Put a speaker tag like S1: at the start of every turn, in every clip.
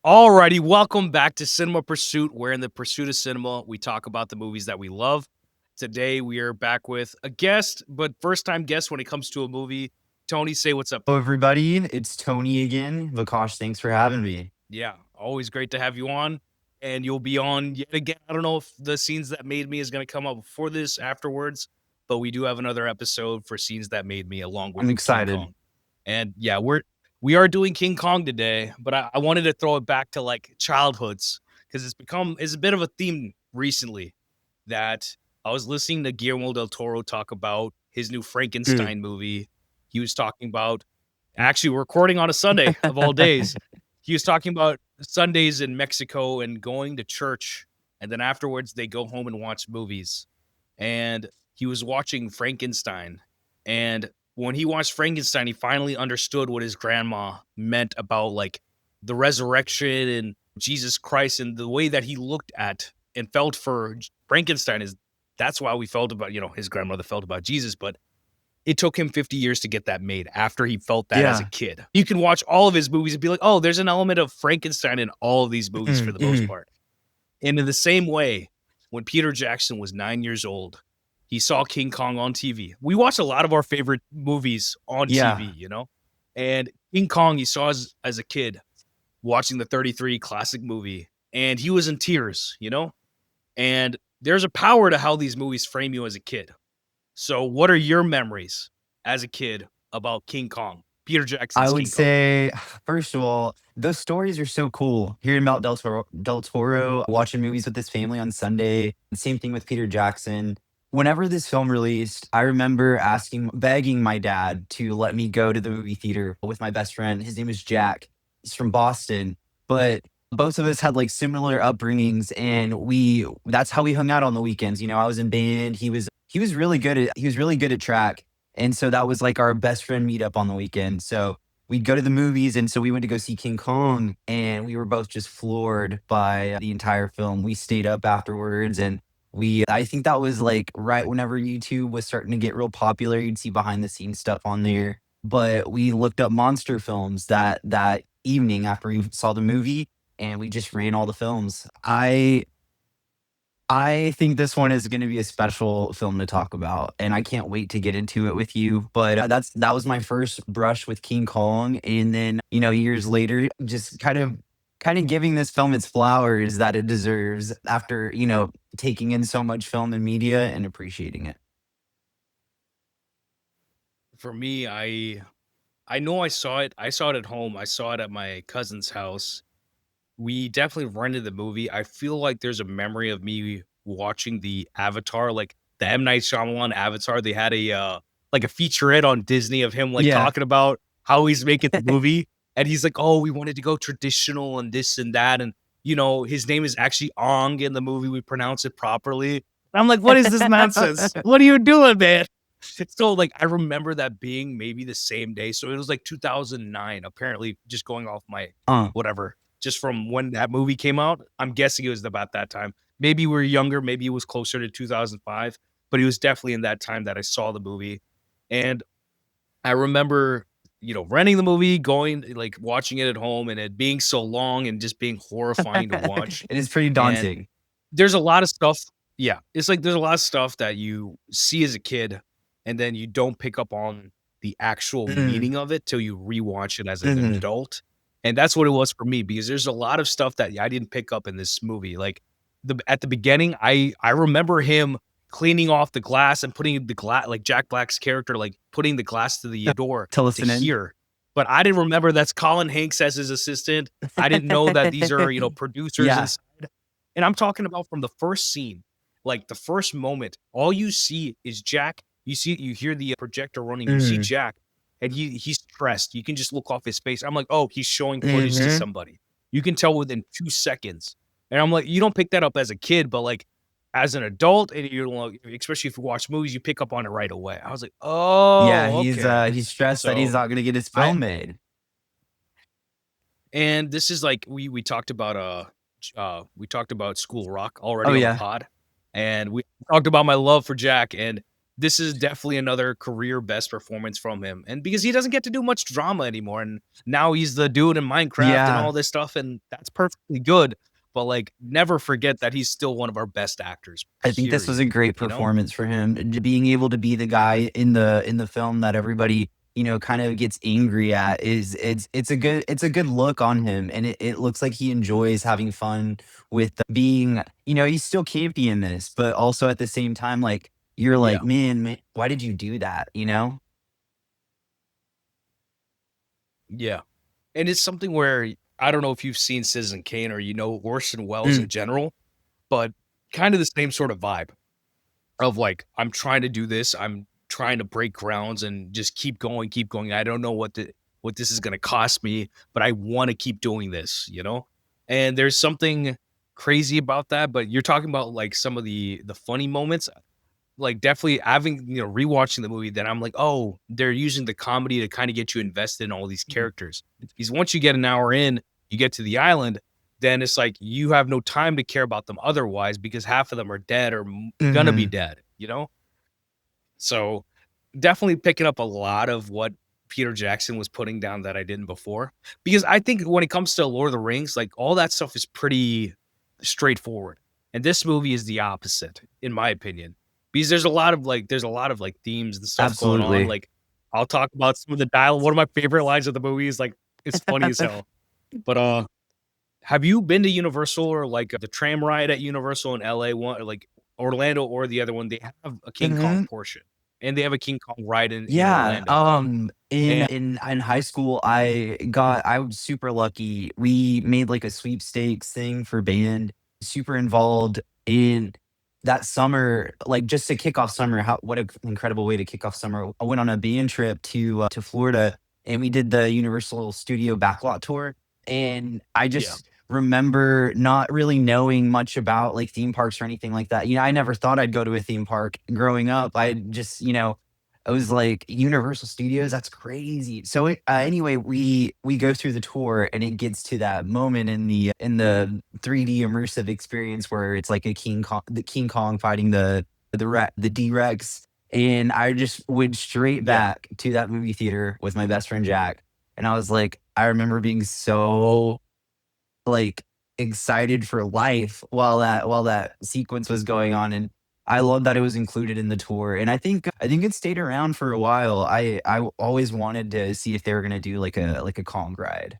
S1: Alrighty, welcome back to Cinema Pursuit, where in the pursuit of cinema, we talk about the movies that we love. Today, we are back with a guest, but first-time guest when it comes to a movie. Tony, say what's up.
S2: Hello, everybody. It's Tony again. Vakash, thanks for having me.
S1: Yeah, always great to have you on, and you'll be on yet again. I don't know if the Scenes That Made Me is going to come up before this, afterwards, but we do have another episode for Scenes That Made Me along with
S2: I'm
S1: King
S2: excited.
S1: Kong. And yeah, we are doing King Kong today, but I wanted to throw it back to like childhoods because it's a bit of a theme recently that I was listening to Guillermo del Toro talk about his new
S2: Mm.
S1: Frankenstein movie. He was talking about actually recording on a Sunday of all days. He was talking about Sundays in Mexico and going to church, and then afterwards they go home and watch movies. And he was watching Frankenstein, and when he watched Frankenstein, he finally understood what his grandma meant about like the resurrection and Jesus Christ, and the way that he looked at and felt for Frankenstein is that's why we felt about, his grandmother felt about Jesus, but it took him 50 years to get that made after he felt that as a
S2: Yeah.
S1: kid. You can watch all of his movies and be like, oh, there's an element of Frankenstein in all of these movies for
S2: Mhm,
S1: the most
S2: mhm.
S1: part. And in the same way, when Peter Jackson was 9 years old, he saw King Kong on TV. We watch a lot of our favorite movies on TV,
S2: Yeah.
S1: and King Kong, he saw as a kid watching the 33 classic movie, and he was in tears. And there's a power to how these movies frame you as a kid. So, what are your memories as a kid about King Kong, Peter
S2: I
S1: Jackson's
S2: would
S1: King Kong?
S2: say, first of all, those stories are so cool. Hearing about Del Toro watching movies with his family on Sunday. Same thing with Peter Jackson. Whenever this film released, I remember begging my dad to let me go to the movie theater with my best friend. His name is Jack. He's from Boston, but both of us had like similar upbringings, and that's how we hung out on the weekends. I was in band. He was really good at track. And so that was like our best friend meetup on the weekend. So we'd go to the movies. And so we went to go see King Kong, and we were both just floored by the entire film. We stayed up afterwards, and I think that was like right whenever YouTube was starting to get real popular. You'd see behind the scenes stuff on there. But we looked up monster films that evening after we saw the movie, and we just ran all the films. I think this one is gonna be a special film to talk about, and I can't wait to get into it with you. But that was my first brush with King Kong, and then years later, just kind of giving this film its flowers that it deserves after taking in so much film and media and appreciating it.
S1: For me, I know I saw it. I saw it at home. I saw it at my cousin's house. We definitely rented the movie. I feel like there's a memory of me watching the Avatar, like the M. Night Shyamalan Avatar. They had like a featurette on Disney of him like
S2: Yeah.
S1: talking about how he's making the movie. And he's like, oh, we wanted to go traditional and this and that. And his name is actually Ong in the movie. We pronounce it properly. And I'm like, what is this nonsense? What are you doing, man? So like I remember that being maybe the same day. So it was like 2009, apparently, just going off my
S2: uh,
S1: whatever, just from when that movie came out. I'm guessing it was about that time. Maybe we were younger, maybe it was closer to 2005, but it was definitely in that time that I saw the movie. And I remember, renting the movie, going like watching it at home and it being so long and just being horrifying to watch.
S2: it is pretty
S1: And
S2: daunting.
S1: there's a lot of stuff. Yeah, it's like there's a lot of stuff that you see as a kid, and then you don't pick up on the actual
S2: Mm,
S1: meaning of it till you rewatch it as an
S2: mhm.
S1: adult. And that's what it was for me because there's a lot of stuff that I didn't pick up in this movie. Like at the beginning, I remember him cleaning off the glass and putting the glass, like Jack Black's character, like putting the glass to the
S2: Yep.
S1: door
S2: To
S1: to
S2: listen in.
S1: hear. But I didn't remember that's Colin Hanks as his assistant. I didn't know that these are, producers
S2: Yeah.
S1: inside. And I'm talking about from the first scene, like the first moment, all you see is Jack. You hear the projector running. You see
S2: Mhm,
S1: Jack, and he's stressed. You can just look off his face. I'm like, oh, he's showing footage to
S2: mhm.
S1: somebody. You can tell within 2 seconds. And I'm like, you don't pick that up as a kid, but like as an adult, and you're like, especially if you watch movies, you pick up on it right away. I was like,
S2: Yeah,
S1: oh,
S2: he's
S1: okay.
S2: he's stressed that he's
S1: So
S2: not gonna get his
S1: I
S2: film made.
S1: and this is like we talked about we talked about School Rock
S2: Oh
S1: already on the
S2: yeah.
S1: pod, and we talked about my love for Jack, and this is definitely another career best performance from him. And because he doesn't get to do much drama anymore, and now he's the dude in Minecraft and
S2: Yeah.
S1: all this stuff, and that's perfectly good. But like, never forget that he's still one of our best actors.
S2: I think this was
S1: Period.
S2: a great
S1: You know?
S2: performance for him. Being able to be the guy in the film that everybody, kind of gets angry at is it's a good look on him, and it looks like he enjoys having fun with being, he's still campy in this, but also at the same time, like you're
S1: Yeah.
S2: like, man, why did you do that? You know?
S1: Yeah. And it's something where I don't know if you've seen Citizen Kane or Orson Welles
S2: Mm,
S1: in general, but kind of the same sort of vibe of like, I'm trying to do this. I'm trying to break grounds and just keep going, keep going. I don't know what this is gonna cost me, but I want to keep doing this, you know? And there's something crazy about that. But you're talking about like some of the funny moments. Like, definitely having, rewatching the movie, then I'm like, "Oh, they're using the comedy to kinda get you invested in all these
S2: mhm,
S1: characters." Because once you get an hour in, you get to the island, then it's like you have no time to care about them otherwise because half of them are dead or gonna be
S2: mhm.
S1: dead, you know? So, definitely picking up a lot of what Peter Jackson was putting down that I didn't before. Because I think when it comes to Lord of the Rings, like, all that stuff is pretty straightforward, and this movie is the opposite, in my opinion. Because there's a lot of, like, themes and stuff going on,
S2: Absolutely.
S1: like, I'll talk about some of the dialogue. One of my favorite lines of the movie is, like, it's funny as hell. But, have you been to Universal or, like, the tram ride at Universal in LA, one or, like, Orlando or the other one? They have a King Kong
S2: Mhm.
S1: portion, and they have a King Kong ride in
S2: Yeah,
S1: Orlando. And
S2: in high school, I was super lucky. We made, like, a sweepstakes thing for band, super involved in that summer, like, just to kick off summer, how what an incredible way to kick off summer. I went on a band trip to Florida, and we did the Universal Studio backlot tour, and I
S1: yeah,
S2: just remember not really knowing much about, like, theme parks or anything like that. I never thought I'd go to a theme park growing up. I just, I was like, "Universal Studios? That's crazy." So, anyway, we go through the tour, and it gets to that moment in the 3D immersive experience where it's like the King Kong fighting the D-Rex, and I just went straight
S1: yeah.
S2: back to that movie theater with my best friend Jack, and I was like, I remember being so, like, excited for life while that sequence was going on, and I love that it was included in the tour, and I think it stayed around for a while. Always wanted to see if they were gonna do like a Kong ride.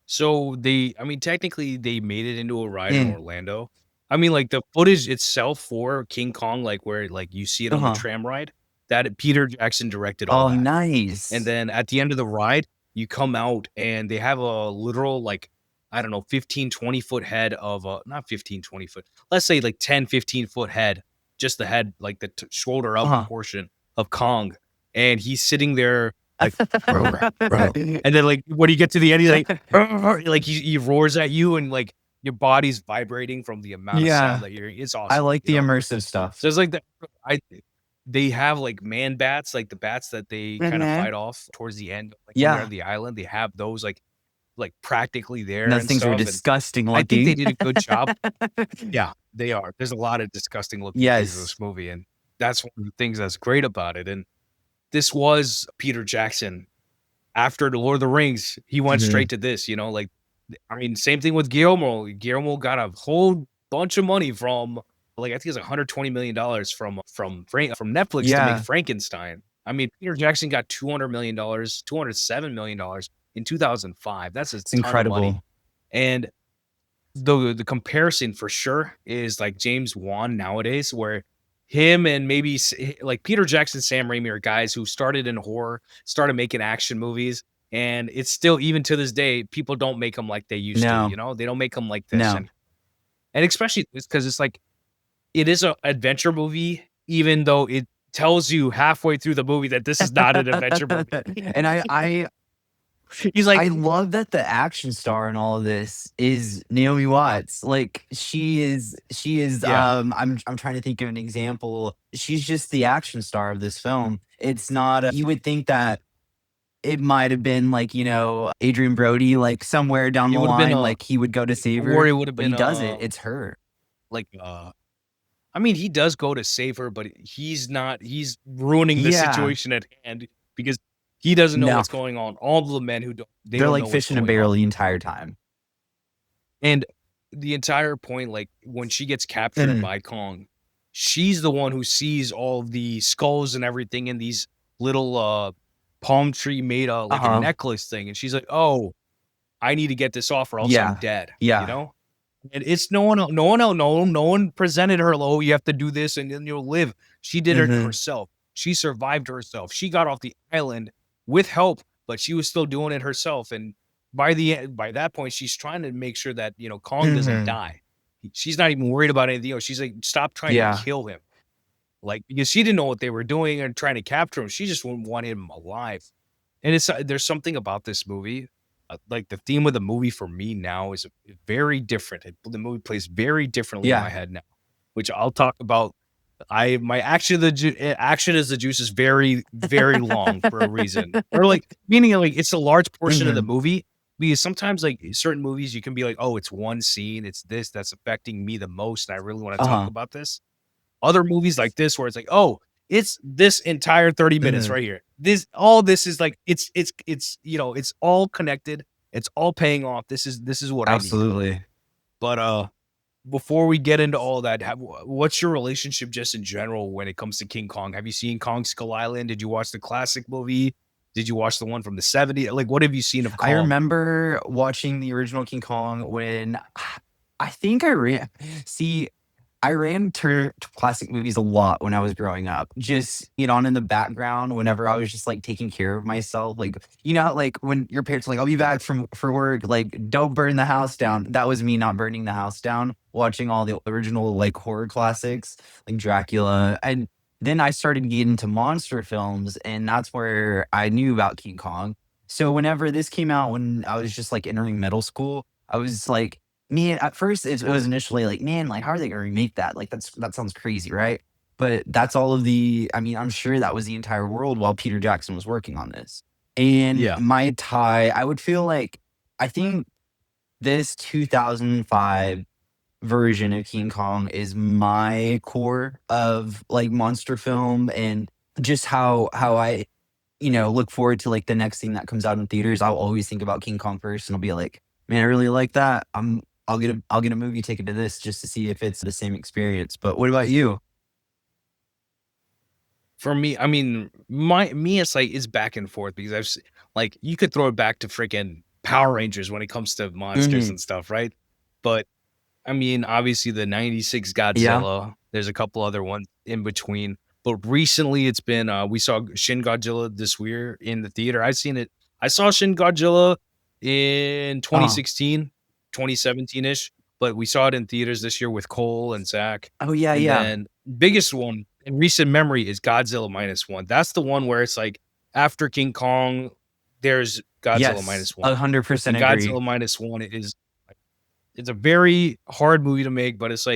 S1: So I mean, technically, they made it into a ride in
S2: Mm,
S1: Orlando. I mean, like, the footage itself for King Kong, like, where, like, you see it on the
S2: uh-huh.
S1: tram ride, that Peter Jackson directed all
S2: Oh,
S1: that. And
S2: nice.
S1: then at the end of the ride, you come out and they have a literal, like, I don't know, 15, 20-foot head of not 15, 20 foot. Let's say like 10, 15-foot head, just the head, like the shoulder up
S2: Uh-huh.
S1: portion of Kong. And he's sitting there like, "Row, row, row." And then like when you get to the end, he's like, "Row," like he roars at you and like your body's vibrating from the amount of sound
S2: Yeah,
S1: that you're hearing. It's
S2: I
S1: awesome,
S2: like
S1: you
S2: the
S1: know?
S2: immersive
S1: So
S2: stuff.
S1: it's like that. I They have like man bats, like the bats that they kind of
S2: Mhm.
S1: fight off towards the end, like when they're on
S2: Yeah,
S1: the island. They have those like practically
S2: and
S1: there
S2: those
S1: and
S2: things are
S1: stuff. And
S2: disgusting
S1: I think they
S2: looking.
S1: did a good job. Yeah, they are. There's a lot of disgusting looking things in
S2: Yes.
S1: this movie, and that's one of the things that's great about it. And this was Peter Jackson. After the Lord of the Rings, he went
S2: Mhm.
S1: straight to this. Like I mean, same thing with Guillermo. Guillermo got a whole bunch of money from like I think it's $120 million from Netflix to make
S2: Yeah,
S1: Frankenstein. I mean, Peter Jackson got $200 million, $207 million in 2005. That's a
S2: it's
S1: ton of money.
S2: incredible.
S1: And the comparison for sure is like James Wan nowadays, where him and maybe like Peter Jackson, Sam Raimi are guys who started in horror, started making action movies, and it's still even to this day people don't make them like they used to.
S2: No,
S1: They don't make them like this,
S2: no.
S1: and especially because it's like it is a adventure movie, even though it tells you halfway through the movie that this is not an adventure movie.
S2: And
S1: He's like,
S2: I love that the action star in all of this is Naomi Watts. Like, she is,
S1: yeah,
S2: I'm trying to think of an example. She's just the action star of this film. It's not, you would think that it might have been like, Adrian Brody, like, somewhere down
S1: it
S2: the
S1: would have been
S2: line, like, he would go to save
S1: or
S2: her,
S1: it would have
S2: but
S1: been
S2: he doesn't. It's her.
S1: like I mean, he does go to save her, but he's ruining the
S2: Yeah.
S1: situation at hand because he doesn't know
S2: No.
S1: what's going on. All the men who
S2: They're
S1: don't
S2: like
S1: know what's
S2: fish in a
S1: going
S2: barrel
S1: on.
S2: the entire time.
S1: And the entire point, like when she gets captured
S2: Mhm.
S1: by Kong, she's the one who sees all the skulls and everything in these little palm tree made like a
S2: Uh-huh.
S1: necklace thing. And she's like, oh, I need to get this off or else I'm
S2: Yeah.
S1: dead. You
S2: Yeah.
S1: know? And it's no one presented her, oh, you have to do this and then you'll live. She did it
S2: Mhm.
S1: herself. She survived herself. She got off the island with help, but she was still doing it herself. And by that point, she's trying to make sure that, Kong doesn't
S2: Mhm.
S1: die. She's not even worried about anything else. She's like, stop trying to
S2: Yeah.
S1: kill him. Like, because she didn't know what they were doing and trying to capture him. She just wanted him alive. And there's something about this movie, like the theme of the movie for me now is very different. The movie plays very differently in my
S2: Yeah.
S1: head now, which I'll talk about. My action is the juice is very very long for a reason, or like meaning like it's a large portion of the
S2: Mhm.
S1: movie because sometimes like certain movies you can be like, oh, it's one scene, it's this that's affecting me the most, and I really want to talk
S2: Uh-huh.
S1: about this. Other movies like this where it's like, oh, it's this entire 30 minutes
S2: Mhm.
S1: right here. This is like it's all connected. It's all paying off. This is what I need.
S2: Absolutely.
S1: But before we get into all that, what's your relationship just in general when it comes to King Kong? Have you seen Kong Skull Island? Did you watch the classic movie? Did you watch the one from the 70s? Like, what have you seen of
S2: I
S1: Kong?
S2: remember watching the original King Kong when I think I ran see, I ran to classic movies a lot when I was growing up. Just, on in the background whenever I was just, like, taking care of myself, like, like, when your parents are like, "I'll be back for work," like, "Don't burn the house down." That was me not burning the house down, watching all the original, like, horror classics, like Dracula, and then I started getting into monster films, and that's where I knew about King Kong. So whenever this came out when I was just, like, entering middle school, I was like, man, at first, it was initially like, "Man, like, how are they gonna remake that? Like, that sounds crazy, right?" But that's all of the I mean, I'm sure that was the entire world while Peter Jackson was working on this. And
S1: Yeah.
S2: my tie, I would feel like I think this 2005 version of King Kong is my core of, like, monster film and just how I, look forward to, like, the next thing that comes out in theaters. I'll always think about King Kong first, and I'll be like, "Man, I really like that. I'll get a movie ticket to this just to see if it's the same experience." But what about you?
S1: For me, I mean, it's like it's back and forth because like you could throw it back to freaking Power Rangers when it comes to monsters
S2: Mhm.
S1: and stuff, right? But I mean, obviously the 96
S2: Yeah.
S1: Godzilla, there's a couple other ones in between. But recently it's been we saw Shin Godzilla this year in the theater. I saw Shin Godzilla in
S2: Uh-huh.
S1: 2016, 2017-ish, but we saw it in theaters this year with Cole and Zach.
S2: Oh, yeah,
S1: And
S2: yeah.
S1: then biggest one in recent memory is Godzilla minus one. That's the one where it's like after King Kong, there's Godzilla
S2: Yes.
S1: minus one.
S2: 100%
S1: And
S2: agree.
S1: Godzilla minus one is it's a very hard movie to make, but it's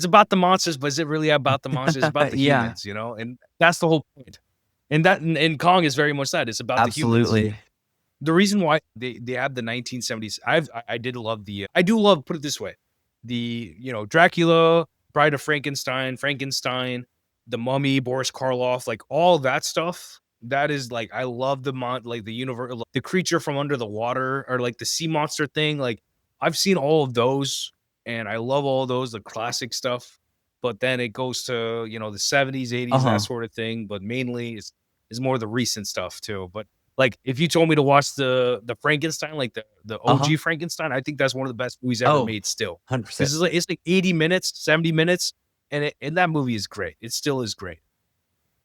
S1: about the monsters, but is it really about the monsters? It's about the
S2: Yeah.
S1: humans, and that's the whole point. And Kong is very much that. It's about the humans.
S2: Absolutely.
S1: The reason why they have the 1970s, I did love I do love, put it this way, the Dracula, Bride of Frankenstein, the Mummy, Boris Karloff, like all that stuff. That is like I love like the universe, the creature from under the water, or like the sea monster thing. Like I've seen all of those, and I love all those, the classic stuff. But then it goes to the 70s, 80s, that
S2: Uh-huh.
S1: sort of thing. But mainly is more the recent stuff too. But like, if you told me to watch the Frankenstein, like the
S2: Uh-huh.
S1: OG Frankenstein, I think that's one of the best movies ever
S2: Oh,
S1: made still,
S2: 100%.
S1: because it's like 80 minutes, 70 minutes, and that movie is great. It still is great.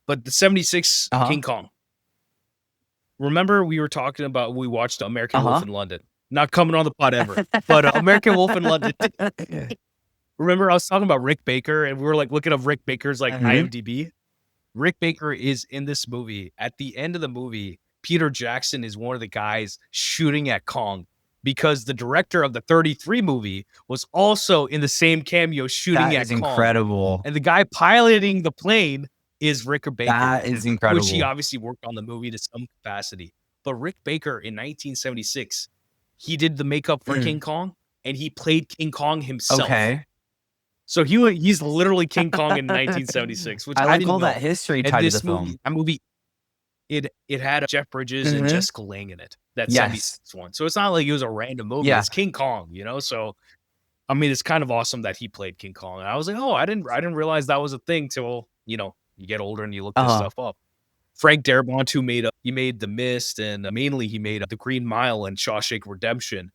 S1: But the 76
S2: Uh-huh.
S1: King Kong, remember we were talking about we watched American Wolf
S2: Uh-huh.
S1: in London. Not coming on the pod ever, but American Wolf in London. Remember I was talking about Rick Baker, and we were like looking up Rick Baker's like
S2: Mhm.
S1: IMDb. Rick Baker is in this movie. At the end of the movie, Peter Jackson is one of the guys shooting at Kong because the director of the 33 movie was also in the same cameo shooting
S2: That is
S1: at Kong.
S2: incredible.
S1: And the guy piloting the plane is Rick Baker,
S2: That is
S1: which he
S2: incredible.
S1: obviously worked on the movie to some capacity. But Rick Baker in 1976, he did the makeup for
S2: Mm.
S1: King Kong and he played King Kong himself.
S2: Okay.
S1: So he's literally King Kong in 1976, which
S2: I
S1: I
S2: like
S1: didn't
S2: all
S1: know.
S2: that history
S1: And
S2: tied to the
S1: this
S2: film.
S1: movie, it had Jeff Bridges and
S2: Mhm.
S1: Jessica Lange in it. That
S2: Yes.
S1: 76 one. So it's not like it was a random movie.
S2: Yeah.
S1: It's King Kong, So I mean, it's kind of awesome that he played King Kong. And I was like, oh, I didn't realize that was a thing till you get older and you look this
S2: Uh-huh.
S1: stuff up. Frank Darabont, who made The Mist, and mainly he made The Green Mile and Shawshank Redemption.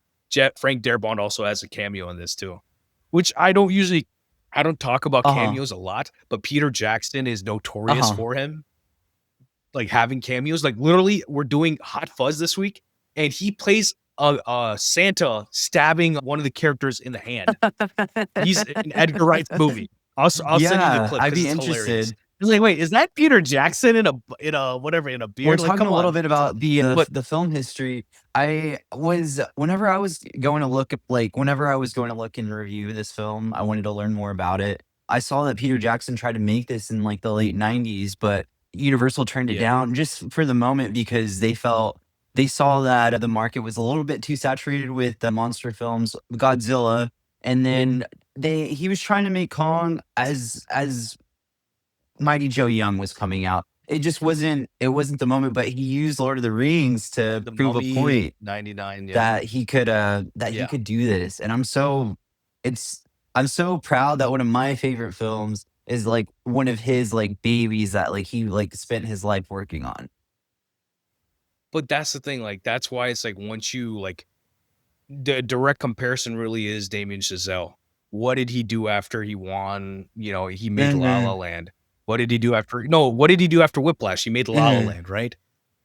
S1: Frank Darabont also has a cameo in this too, which I don't talk about
S2: Uh-huh.
S1: cameos a lot, but Peter Jackson is notorious
S2: Uh-huh.
S1: for him, like having cameos. Like literally, we're doing Hot Fuzz this week, and he plays a Santa stabbing one of the characters in the hand. He's in Edgar Wright's movie. I'll send you the
S2: Yeah,
S1: clip
S2: I'd
S1: because
S2: be
S1: it's hilarious.
S2: interested.
S1: It's like, wait, is that Peter Jackson in a
S2: We're
S1: beard? Like,
S2: talking
S1: come
S2: a little
S1: on.
S2: bit about
S1: But
S2: the film history. Whenever I was going to look at, whenever I was going to look and review this film, I wanted to learn more about it. I saw that Peter Jackson tried to make this in like the late 90s, but Universal turned it
S1: yeah,
S2: down just for the moment because they saw that the market was a little bit too saturated with the monster films, Godzilla, and then he was trying to make Kong as Mighty Joe Young was coming out. It wasn't the moment, but he used Lord of the Rings to
S1: The
S2: prove a
S1: Mummy
S2: point
S1: 99. Yeah,
S2: that he
S1: yeah.
S2: could do this. And it's I'm so proud that one of my favorite films is like one of his like babies that like he like spent his life working on.
S1: But that's the thing. Like, that's why it's like once you like the direct comparison really is Damien Chazelle. What did he do after he won? He made La La
S2: Mhm,
S1: Land. What did he do after? No, what did he do after Whiplash? He made La La
S2: mhm,
S1: Land, right?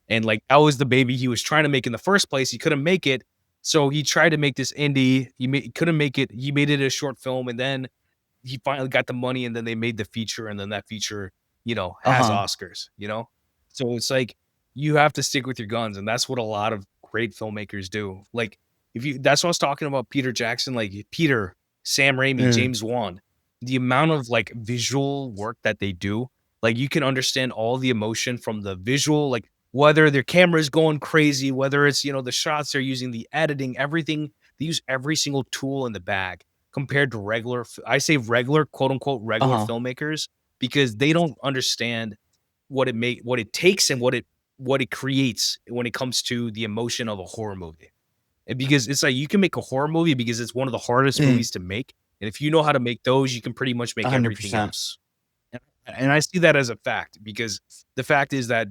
S1: And like that was the baby he was trying to make in the first place. He couldn't make it, so he tried to make this indie. Couldn't make it. He made it a short film, and then he finally got the money, and then they made the feature, and then that feature, has
S2: uh-huh,
S1: Oscars. So it's like you have to stick with your guns, and that's what a lot of great filmmakers do. Like that's what I was talking about. Peter Jackson, like Peter, Sam Raimi,
S2: mhm,
S1: James Wan, the amount of like visual work that they do, like you can understand all the emotion from the visual, like whether their camera is going crazy, whether it's the shots they're using, the editing, everything. They use every single tool in the bag compared to I say regular, quote unquote, regular
S2: uh-huh,
S1: filmmakers because they don't understand what it takes and what it creates when it comes to the emotion of a horror movie. And because it's like you can make a horror movie because it's one of the hardest
S2: mhm,
S1: movies to make. And if you know how to make those, you can pretty much make everything
S2: 100%.
S1: else. And I see that as a fact because the fact is that,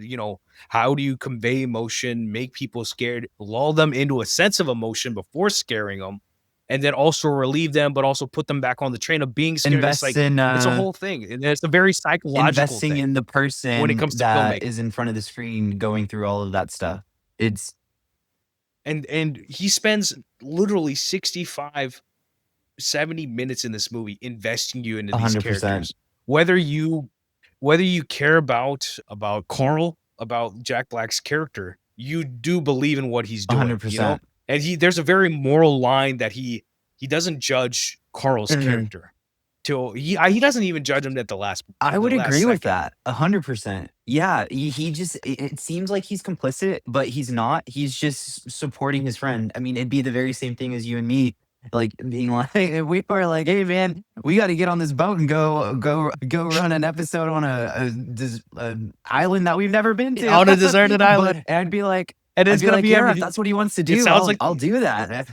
S1: how do you convey emotion, make people scared, lull them into a sense of emotion before scaring them, and then also relieve them, but also put them back on the train of being scared. It's
S2: Invest
S1: like,
S2: in
S1: it's a whole thing. And it's a very psychological
S2: investing
S1: thing
S2: in the
S1: when it
S2: person
S1: comes to
S2: that
S1: filmmaking.
S2: is in front of the screen going through all of that stuff. It's
S1: And he spends literally 65 70 minutes in this movie investing you into these
S2: 100%.
S1: characters. Whether you care about Carl, about Jack Black's character, you do believe in what he's doing.
S2: 100%.
S1: And there's a very moral line that he doesn't judge Carl's
S2: Mhm.
S1: character till he doesn't even judge him at
S2: I
S1: the
S2: would
S1: last
S2: agree with
S1: second.
S2: that 100%. Yeah, he just it seems like he's complicit, but he's not. He's just supporting his friend. I mean, it'd be the very same thing as you and me, like being like, if we were like, "Hey, man, we got to get on this boat and go run an episode on a island that we've never been to."
S1: On a deserted
S2: But
S1: island, and
S2: I'd
S1: it's
S2: be
S1: gonna
S2: like,
S1: be
S2: "Yeah, if
S1: everything.
S2: that's what he wants to
S1: It
S2: do,
S1: sounds like
S2: I'll do that."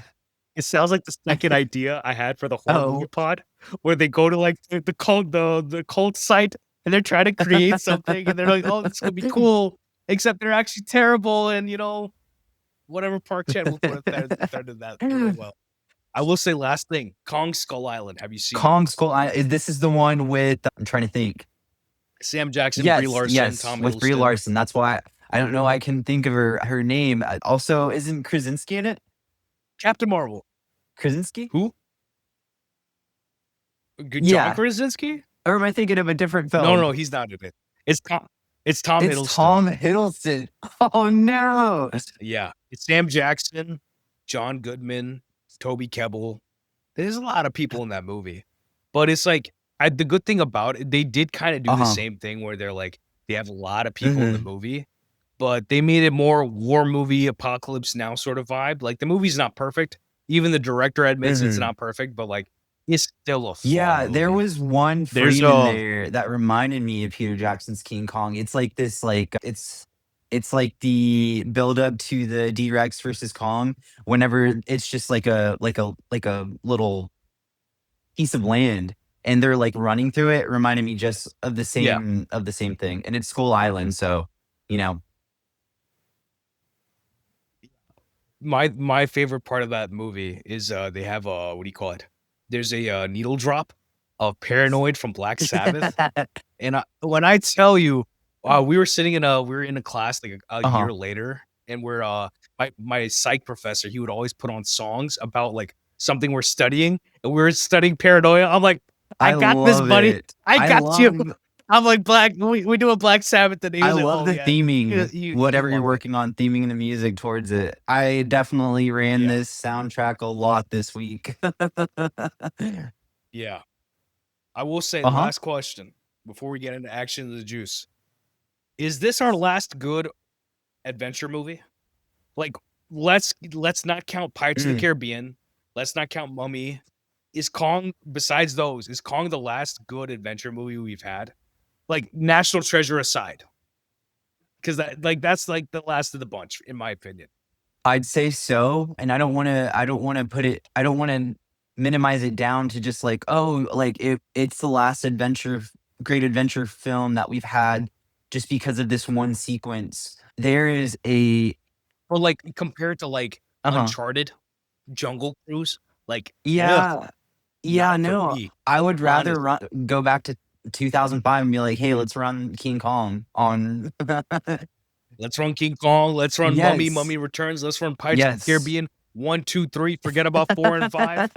S1: It sounds like the second idea I had for the horror movie
S2: Oh.
S1: pod, where they go to like the cult site and they're trying to create something and they're like, "Oh, this is gonna be cool," except they're actually terrible. And whatever Park Chan will put a thread in that really well. I will say last thing, Kong Skull Island. Have you seen it?
S2: Kong Skull this is the one with I'm trying to think.
S1: Sam Jackson, Brie
S2: Yes,
S1: Larson,
S2: yes,
S1: Tom
S2: with Brie
S1: Hiddleston,
S2: Larson. That's why I don't know I can think of her name. Also, isn't Krasinski in it?
S1: Captain Marvel.
S2: Krasinski?
S1: Who? Good John
S2: Yeah.
S1: Krasinski?
S2: Or am I thinking of a different
S1: No,
S2: film?
S1: no, he's not in it. It's Tom. It's Tom
S2: It's
S1: Hiddleston.
S2: Tom Hiddleston. Oh, no.
S1: Yeah, it's Sam Jackson, John Goodman, Toby Kebbell. There's a lot of people in that movie, but it's like the good thing about it, they did kind of do the
S2: Uh-huh.
S1: same thing where they're like they have a lot of people in the
S2: Mhm.
S1: movie, but they made it more war movie apocalypse now sort of vibe. Like the movie's not perfect. Even the director admits it's
S2: Mhm.
S1: not perfect, but like It's still a fun
S2: Yeah, there
S1: movie.
S2: was one
S1: There's
S2: frame in there that reminded me of Peter Jackson's King Kong. It's like this, like it's like the build up to the D-Rex versus Kong. Whenever it's just like a little piece of land, and they're like running through it. Reminded me just
S1: yeah.
S2: of the same thing, and it's Skull Island, so you know.
S1: My favorite part of that movie is they have a what do you call it? There's a needle drop of Paranoid from Black Sabbath. And when I tell you, we were in a class like a
S2: Uh huh.
S1: year later, and we're my psych professor, he would always put on songs about like something we're studying, and we were studying paranoia. I'm like, I
S2: I
S1: got this,
S2: love
S1: buddy.
S2: it.
S1: I
S2: I
S1: got you.
S2: love
S1: I'm like we do a Black Sabbath, and he
S2: I
S1: was like,
S2: love
S1: oh
S2: the
S1: yeah,
S2: theming,
S1: you
S2: whatever you're
S1: love it.
S2: working on, theming the music towards it. I definitely ran
S1: Yeah,
S2: this soundtrack a lot this week.
S1: yeah. I will say,
S2: Uh-huh.
S1: last question before we get into Action of the Juice: is this our last good adventure movie? Like, let's not count Pirates of the
S2: Mm.
S1: Caribbean. Let's not count Mummy. Is Kong, besides those, is Kong the last good adventure movie we've had? Like National Treasure aside, because that's like the last of the bunch, in my opinion.
S2: I'd say so, and I don't wanna minimize it down to just like, "Oh, like, it's the last great adventure film that we've had just because of this one sequence." There is a
S1: Or like compared to like
S2: Uh-huh.
S1: Uncharted, Jungle Cruise, like, ugh,
S2: Yeah. Yeah,
S1: not for
S2: no,
S1: me,
S2: I would rather
S1: honestly.
S2: go back to 2005 and be like, "Hey, let's run King Kong on."
S1: Let's run King Kong. Let's run Mummy.
S2: Yes.
S1: Mummy Returns. Let's run Pirates of the
S2: Yes.
S1: Caribbean. 1, 2, 3. Forget about 4 and 5.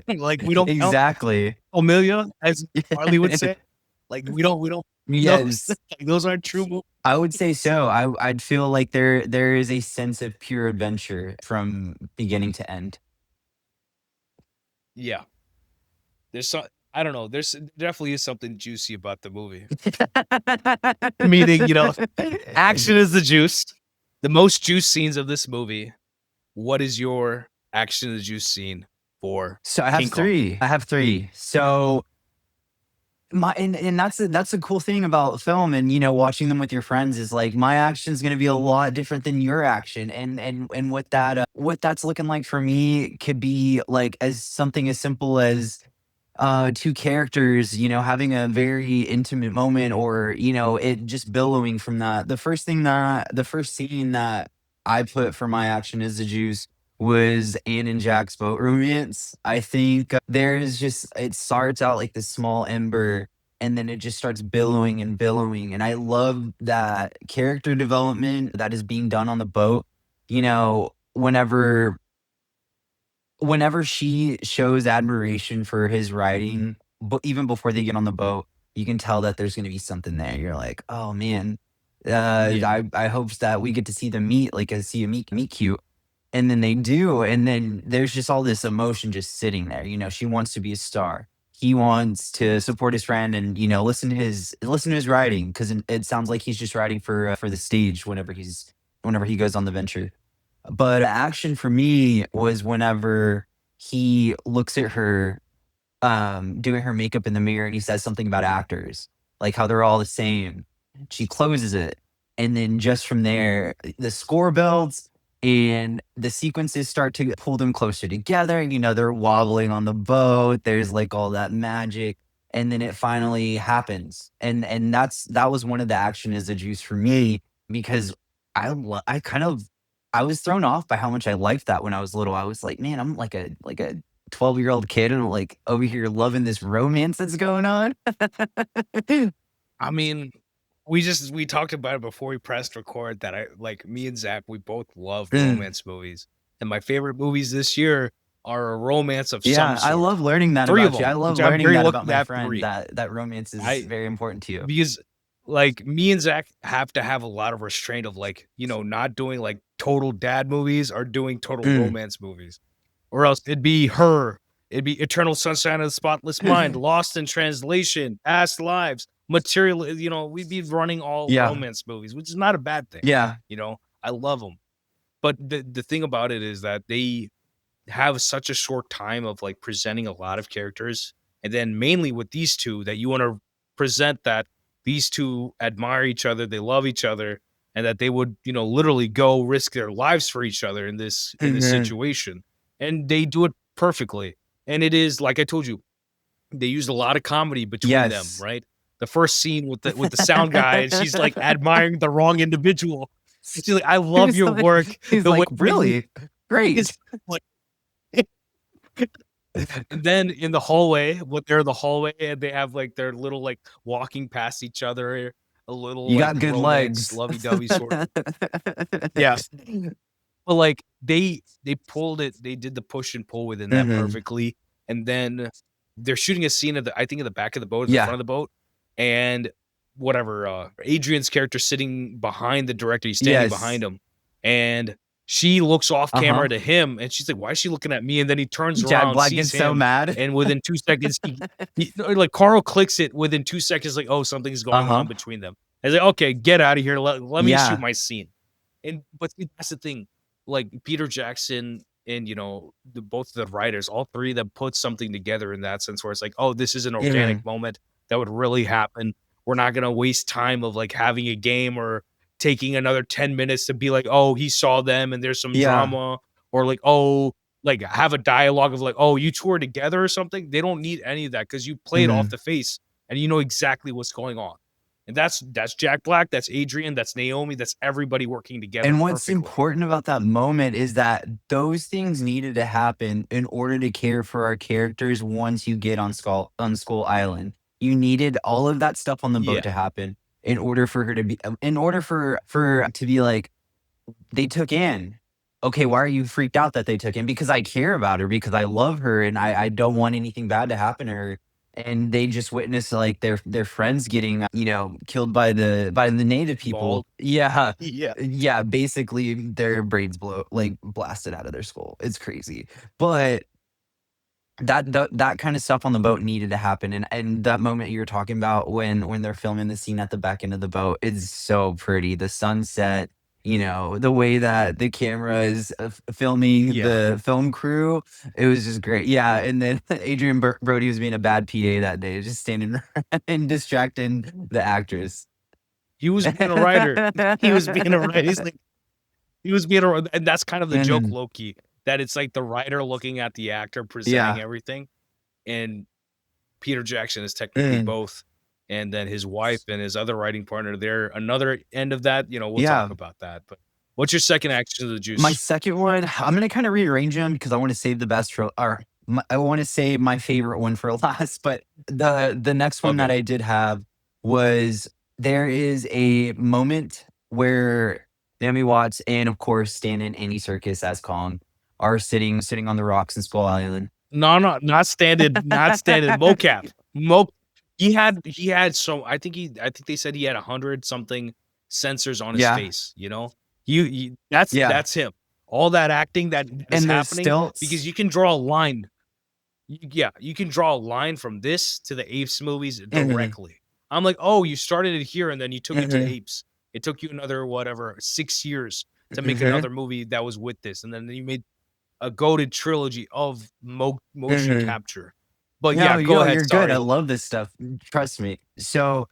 S1: Like we don't count
S2: Exactly.
S1: Amelia, as Harley would say. Like we don't those
S2: Yes.
S1: like, those aren't true
S2: I would say so. I'd feel like there is a sense of pure adventure from beginning to end.
S1: Yeah. There's some I don't know. There's definitely is something juicy about the movie. Meaning, action is the juice. The most juice scenes of this movie. What is your action is the juice scene for
S2: So I have
S1: King Kong?
S2: 3. I have 3. So my and that's a cool thing about film and, watching them with your friends is, like, my action's gonna be a lot different than your action, and what that's looking like for me could be, like, as something as simple as, 2 characters, having a very intimate moment or, it just billowing from that. The first scene that I put for my action as the juice was Anne and Jack's boat romance. I think there's just it starts out like this small ember and then it just starts billowing and billowing. And I love that character development that is being done on the boat. Whenever she shows admiration for his writing, but even before they get on the boat, you can tell that there's gonna be something there. You're like, "Oh, man,
S1: Yeah.
S2: I hopes that we get to see them meet, like, see a meet cute." And then they do, and then there's just all this emotion just sitting there. She wants to be a star. He wants to support his friend and, listen to his writing because it sounds like he's just writing for the stage whenever he goes on the venture. But action for me was whenever he looks at her, doing her makeup in the mirror and he says something about actors, like how they're all the same. She closes it, and then just from there, the score builds and the sequences start to pull them closer together. They're wobbling on the boat. There's like all that magic, and then it finally happens. And that was one of the action is the juice for me because I kind of I was thrown off by how much I liked that when I was little. I was like, man, I'm like a 12-year-old kid and like over here loving this romance that's going on.
S1: I mean, we talked about it before we pressed record that I like me and Zach, we both love
S2: Mm.
S1: romance movies. And my favorite movies this year are a romance of some
S2: Yeah, I
S1: sort.
S2: love learning that
S1: 3 of
S2: about you. I
S1: them,
S2: love
S1: which I'm
S2: learning
S1: very
S2: that
S1: lucky
S2: about
S1: to
S2: my
S1: have
S2: friend
S1: 3.
S2: that romance is
S1: I
S2: very important to you.
S1: because like me and Zach have to have a lot of restraint of like, not doing like total dad movies or doing total
S2: Mm.
S1: romance movies. Or else it'd be Eternal Sunshine of the Spotless Mind, Lost in Translation, Past Lives, Material, we'd be running all
S2: Yeah.
S1: romance movies, which is not a bad thing.
S2: Yeah.
S1: I love them. But the thing about it is that have such a short time of like presenting a lot of characters, and then mainly with these two that you want to present that these two admire each other, they love each other, and that they would, literally go risk their lives for each other in this
S2: Mhm.
S1: situation. And they do it perfectly. And it is like I told you, they used a lot of comedy between them,
S2: Yes.
S1: right? The first scene with the sound guy, and she's like admiring the wrong individual. She's like, "I love your work."
S2: He's
S1: The way
S2: like,
S1: when you
S2: "Really? Great."
S1: is like, and then in the hallway, when they're in the hallway and they have like their little like walking past each other, a little
S2: You
S1: like
S2: got good
S1: romance,
S2: legs.
S1: lovey-dovey sort of. Yeah. But like they pulled it, they did the push and pull within that
S2: Mhm.
S1: perfectly. And then they're shooting a scene at the I think in the back of the boat, at the
S2: Yeah.
S1: front of the boat, and whatever, Adrian's character sitting behind the director, he's standing behind
S2: Yes.
S1: him, and she looks off
S2: Uh-huh.
S1: camera to him, and she's like, "Why is she looking at me?" And then he turns
S2: Jack
S1: around,
S2: Black
S1: sees
S2: gets so
S1: him,
S2: mad.
S1: and within 2 seconds, no, like, Carl clicks it within 2 seconds, like, "Oh, something's going
S2: Uh-huh.
S1: on between them." I was like, "Okay, get out of here. Let me shoot
S2: Yeah.
S1: my scene." And but see, that's the thing, like, Peter Jackson and, both of the writers, all 3 of them put something together in that sense where it's like, "Oh, this is an organic
S2: Mhm.
S1: moment that would really happen. We're not gonna waste time of, like, having a game or taking another 10 minutes to be like, oh, he saw them and there's some
S2: Yeah.
S1: drama,' or like, oh, like, have a dialogue of like, oh, you 2 are together or something." They don't need any of that because you play it off
S2: Mhm.
S1: the face and you know exactly what's going on. And that's Jack Black, that's Adrian, that's Naomi, that's everybody working together
S2: And what's
S1: perfectly.
S2: important about that moment is that those things needed to happen in order to care for our characters once you get on Skull Island. You needed all of that stuff on the boat
S1: Yeah,
S2: to happen in order for her to be in order for to be like, they took in. Okay, why are you freaked out that they took in? Because I care about her, because I love her, and I don't want anything bad to happen to her. And they just witnessed like their friends getting, killed by the native people.
S1: bald.
S2: Yeah.
S1: Yeah.
S2: Yeah, basically their brains like blasted out of their skull. It's crazy. But that kind of stuff on the boat needed to happen, and that moment you're talking about when they're filming the scene at the back end of the boat is so pretty. The sunset, the way that the camera is filming
S1: Yeah.
S2: the film crew, it was just great. Yeah, and then Adrian Brody was being a bad PA that day, just standing around and distracting the actress.
S1: He was being a writer. He was being a writer. He was being a, and that's kind of the joke,
S2: Mhm.
S1: low key, that it's like the writer looking at the actor presenting
S2: Yeah.
S1: everything, and Peter Jackson is technically
S2: Mhm.
S1: both, and then his wife and his other writing partner, they're another end of that, we'll talk
S2: Yeah.
S1: about that, but what's your second action of the
S2: My
S1: juice?
S2: second one, I'm gonna kinda rearrange them because I wanna save the best for I wanna save my favorite one for last, but the next one that
S1: Okay.
S2: I did have was, there is a moment where Naomi Watts and, of course, Stan and Andy Serkis as Kong are sitting on the rocks in Skull Island.
S1: No, no, not standard mocap. Mo he had so I think they said he had 100 something sensors on his
S2: Yeah,
S1: face, you know? You that's
S2: yeah,
S1: that's him. All that acting that is
S2: and there's
S1: happening
S2: stilts.
S1: because you can draw a line. Yeah, you can draw a line from this to the Apes movies
S2: Mhm,
S1: directly. I'm like, "Oh, you started it here and then you took it to
S2: mhm,
S1: Apes." It took you another whatever, 6 years to make
S2: mhm,
S1: another movie that was with this, and then you made a goated trilogy of motion
S2: mhm.
S1: capture. But
S2: No,
S1: yeah, go ahead,
S2: you're good, I
S1: sorry.
S2: love this stuff, trust me. So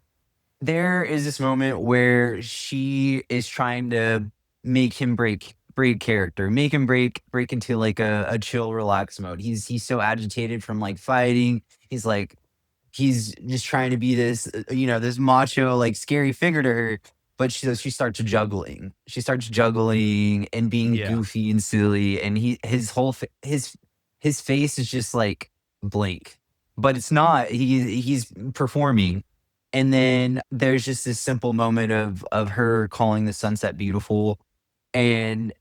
S2: there is this moment where she is trying to make him break character, make him break into like a chill, relax mode. He's so agitated from like fighting. He's like he's just trying to be this, this macho, like scary figure to her. But she starts juggling. She starts juggling and being
S1: Yeah,
S2: goofy and silly, and his whole his face is just like blank. But it's not. He's performing, and then there's just this simple moment of her calling the sunset beautiful, and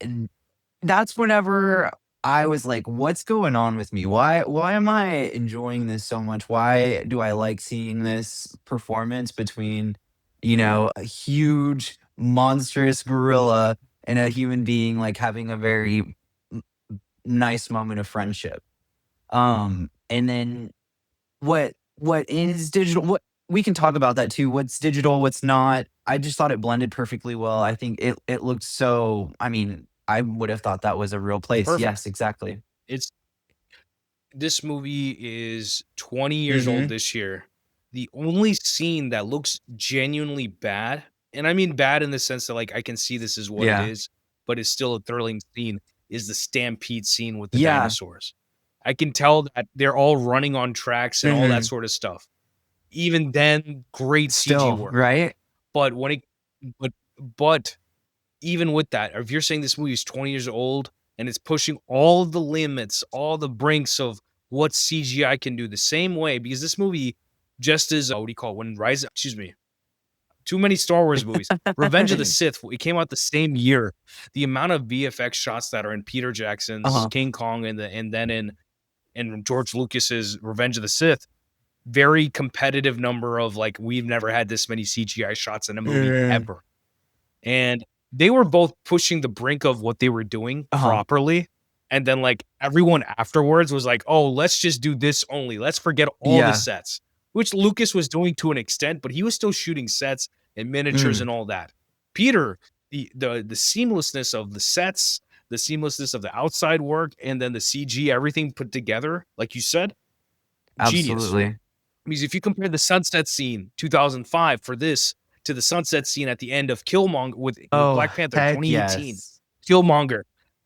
S2: that's whenever I was like, "What's going on with me? Why am I enjoying this so much? Why do I like seeing this performance between, a huge, monstrous gorilla and a human being, like, having a very n nice moment of friendship?" And then what is digital, what we can talk about that too. What's digital, what's not. I just thought it blended perfectly well. I think it looked so, I mean, I would have thought that was a real place.
S1: perfect.
S2: Yes, exactly.
S1: It's this movie is 20 years old
S2: Mhm.
S1: this year. The only scene that looks genuinely bad, and I mean bad in the sense that, like, I can see this is what it
S2: Yeah.
S1: is, but it's still a thrilling scene, is the stampede scene with the
S2: Yeah.
S1: dinosaurs. I can tell that they're all running on tracks and all that
S2: Mhm.
S1: sort of stuff. Even then, great CG
S2: Still,
S1: work.
S2: right?
S1: But when it but but even with that, if you're saying this movie is 20 years old and it's pushing all the limits, all the brinks of what CGI can do the same way, because this movie just as what do you call it? When Rise, excuse me, too many Star Wars movies. Revenge of the Sith, it came out the same year. The amount of VFX shots that are in Peter Jackson's
S2: Uh-huh.
S1: King Kong and then in George Lucas's Revenge of the Sith, very competitive number of like we've never had this many CGI shots in a movie
S2: Mhm.
S1: ever. And they were both pushing the brink of what they were doing
S2: Uh-huh.
S1: properly. And then like everyone afterwards was like, "Oh, let's just do this only. Let's forget all the
S2: Yeah.
S1: sets," which Lucas was doing to an extent, but he was still shooting sets and miniatures
S2: Mhm.
S1: and all that. Peter, the seamlessness of the sets, the seamlessness of the outside work, and then the CG, everything put together, like you said, genius.
S2: Absolutely.
S1: Because if you compare the sunset scene 2005 for this to the sunset scene at the end of Killmonger with
S2: Oh,
S1: Black Panther
S2: heck
S1: 2018,
S2: yes.
S1: Killmonger.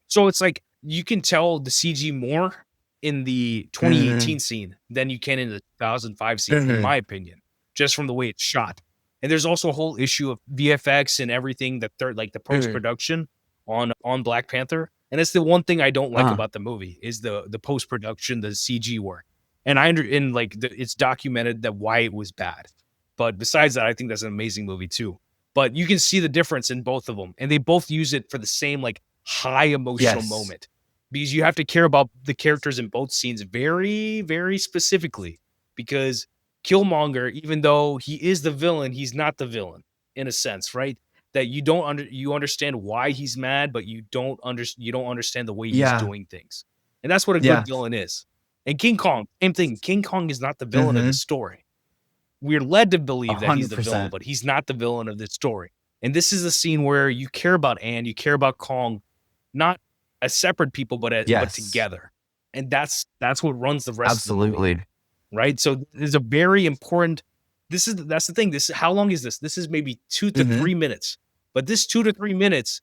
S1: So it's like you can tell the CG more in the
S2: Mhm.
S1: 2018 scene than you can in the 2005 scene, in
S2: Mhm.
S1: my opinion, just from the way it's shot. And there's also a whole issue of VFX and everything that they're like the post
S2: Mhm.
S1: production on Black Panther. And it's the one thing I don't like
S2: Uh-huh.
S1: about the movie is the post production, the CG work. And and like it's documented that why it was bad. But besides that, I think that's an amazing movie too. But you can see the difference in both of them, and they both use it for the same like high emotional
S2: Yes.
S1: moment because you have to care about the characters in both scenes very, very specifically. Because Killmonger, even though he is the villain, he's not the villain in a sense, right? That you understand why he's mad, but you don't understand the way he's
S2: Yeah.
S1: doing things, and that's what a good
S2: Yeah.
S1: villain is. And King Kong, same thing. King Kong is not the villain of the
S2: Mhm.
S1: story. We're led to believe that he's the villain,
S2: 100%.
S1: but he's not the villain of this story. And this is a scene where you care about Anne, you care about Kong, not as separate people, but
S2: Yes.
S1: together. And that's what runs the rest of the movie,
S2: Absolutely.
S1: right? So there's a very important. That's the thing. This how long is this? This is maybe 2 to 3
S2: Mhm.
S1: minutes, but this 2 to 3 minutes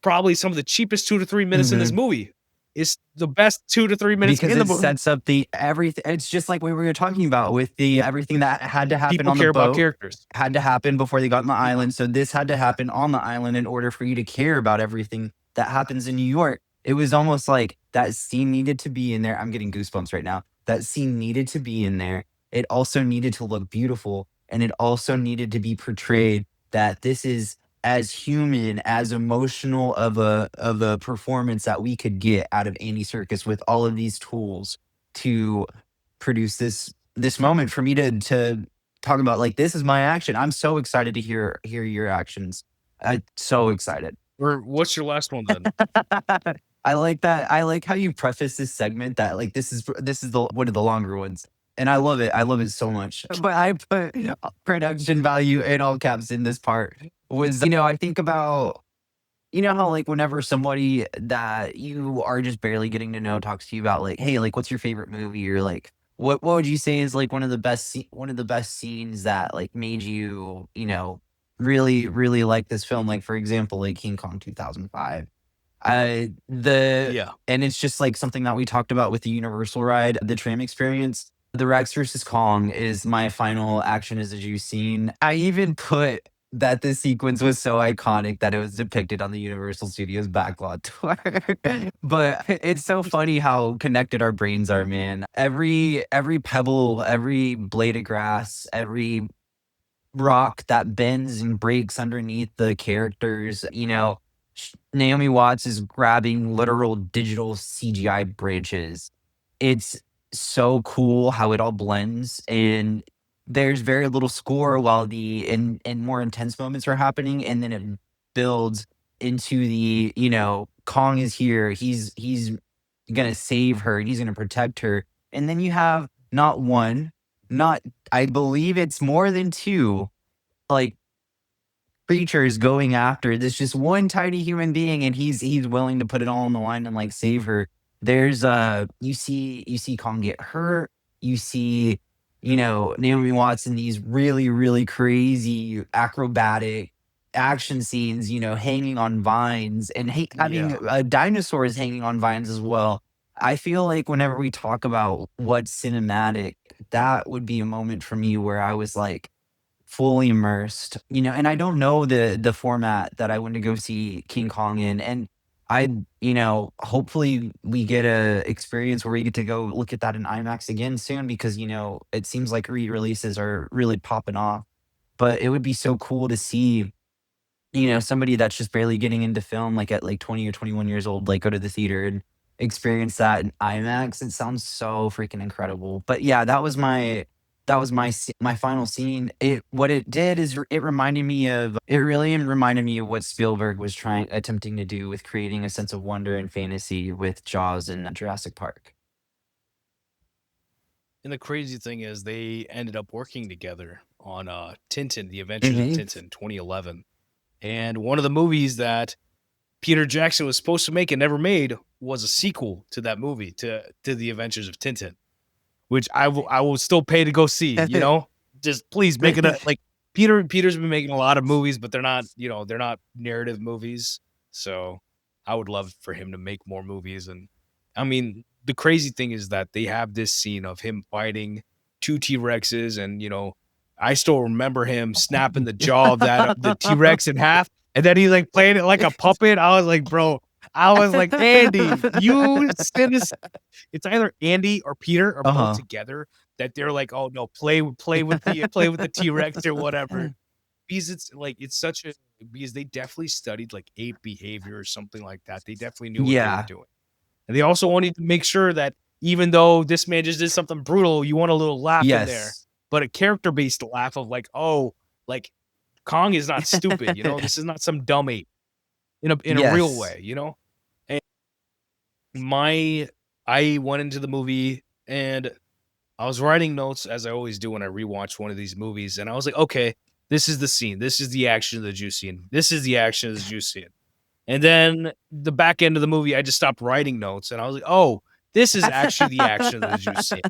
S1: probably some of the cheapest 2 to 3 minutes in this
S2: Mhm.
S1: movie. Is the best 2 to 3 minutes
S2: Because
S1: in the
S2: it
S1: movie.
S2: sets up the everything. It's just like what we were talking about with the everything that had to happen
S1: People
S2: on the
S1: care about
S2: boat
S1: characters.
S2: had to happen before they got on the island. So this had to happen on the island in order for you to care about everything that happens in New York. It was almost like that scene needed to be in there. I'm getting goosebumps right now. That scene needed to be in there. It also needed to look beautiful, and it also needed to be portrayed that this is as human, as emotional of a performance that we could get out of Andy Serkis with all of these tools to produce this moment for me to talk about like this is my action. I'm so excited to hear your actions. I so excited.
S1: Or what's your last one then?
S2: I like that. I like how you preface this segment that like this is the one of the longer ones. And I love it. I love it so much. But I put production value in all caps in this part was, I think about, how like whenever somebody that you are just barely getting to know talks to you about like, hey, like what's your favorite movie? Or like what would you say is like one of the best scenes that like made you, really, really like this film? Like for example, like King Kong 2005. The
S1: Yeah.
S2: and it's just like something that we talked about with the Universal ride, the tram experience. The Rex versus Kong is my final action as a juice scene. I even put that this sequence was so iconic that it was depicted on the Universal Studios backlot tour. But it's so funny how connected our brains are, man. Every pebble, every blade of grass, every rock that bends and breaks underneath the characters. Naomi Watts is grabbing literal digital CGI bridges. It's so cool how it all blends, and there's very little score while the and more intense moments are happening, and then it builds into the, Kong is here. He's gonna save her, and he's gonna protect her. And then you have not one, not I believe it's more than two, like, creatures going after this just one tiny human being, and he's willing to put it all on the line and, like, save her. There's you see Kong get hurt. You see, Naomi Watts in these really, really crazy acrobatic action scenes, hanging on vines and having
S1: Yeah.
S2: dinosaurs hanging on vines as well. I feel like whenever we talk about what's cinematic, that would be a moment for me where I was like fully immersed, and I don't know the format that I went to go see King Kong in, and I, hopefully we get a experience where we get to go look at that in IMAX again soon because, it seems like re-releases are really popping off. But it would be so cool to see, somebody that's just barely getting into film, like, at, like, 20 or 21 years old, like, go to the theater and experience that in IMAX. It sounds so freaking incredible. But, yeah, that was my final scene. What it did is it really reminded me of what Spielberg was attempting to do with creating a sense of wonder and fantasy with Jaws and Jurassic Park.
S1: And the crazy thing is they ended up working together on Tintin, The Adventures of
S2: Mhm.
S1: Tintin, 2011. And one of the movies that Peter Jackson was supposed to make and never made was a sequel to that movie, to The Adventures of Tintin, which I will still pay to go see, Just please make it a like Peter's been making a lot of movies, but they're not narrative movies. So I would love for him to make more movies. And I mean, the crazy thing is that they have this scene of him fighting two T-Rexes, and I still remember him snapping the jaw of the T-Rex in half, and then he's like playing it like a puppet. I was like, bro, I was like, Andy, you sinister. It's either Andy or Peter or both
S2: Uh-huh.
S1: together that they're like, "Oh no, play with the T-Rex or whatever." Because it's like it's such a because they definitely studied like ape behavior or something like that. They definitely knew what they were
S2: Yeah.
S1: doing. And they also wanted to make sure that even though this man just did something brutal, you want a little laugh in there.
S2: Yes.
S1: But a character-based laugh of like, "Oh, like Kong is not stupid, This is not some dumb ape in a real
S2: Yes.
S1: way. And my I went into the movie and I was writing notes as I always do when I rewatch one of these movies, and I was like, okay, this is the scene. This is the action of the juice scene. This is the action of the juice scene. And then the back end of the movie, I just stopped writing notes, and I was like, oh, this is actually the action of the juice scene.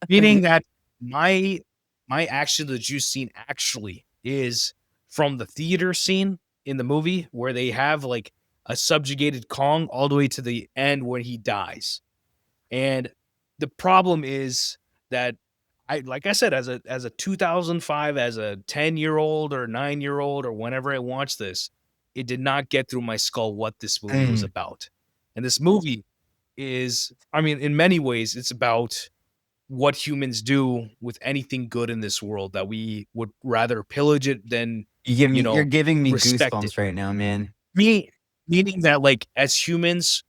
S1: Meaning that my my action of the juice scene actually is from the theater scene in the movie where they have like a subjugated Kong all the way to the end when he dies. And the problem is that like I said, as a 2005, as a 10-year-old or 9-year-old or whenever I watched this, it did not get through my skull what this movie was
S2: Mm.
S1: about. And this movie is, I mean, in many ways, it's about what humans do with anything good in this world, that we would rather pillage it than,
S2: You're giving me
S1: respect it.
S2: goosebumps right now, man.
S1: Me Meaning that like as humans,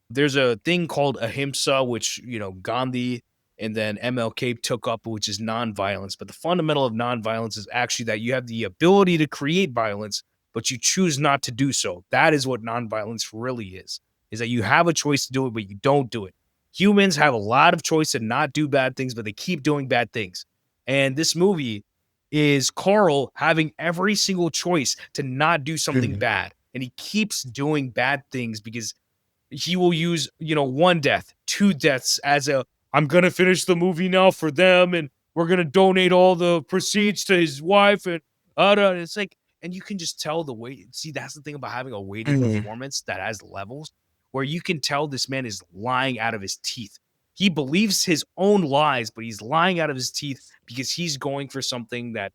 S1: there's a thing called ahimsa, which, Gandhi and then MLK took up, which is nonviolence. But the fundamental of nonviolence is actually that you have the ability to create violence, but you choose not to do so. That is what nonviolence really is that you have a choice to do it, but you don't do it. Humans have a lot of choice to not do bad things, but they keep doing bad things. And this movie is Carl having every single choice to not do something
S2: Mhm.
S1: bad. And he keeps doing bad things because he will use, one death, two deaths as a I'm gonna finish the movie now for them, and we're gonna donate all the proceeds to his wife, and it's like, and you can just tell the way. See, that's the thing about having a weighted
S2: Mhm.
S1: performance that has levels, where you can tell this man is lying out of his teeth. He believes his own lies, but he's lying out of his teeth because he's going for something that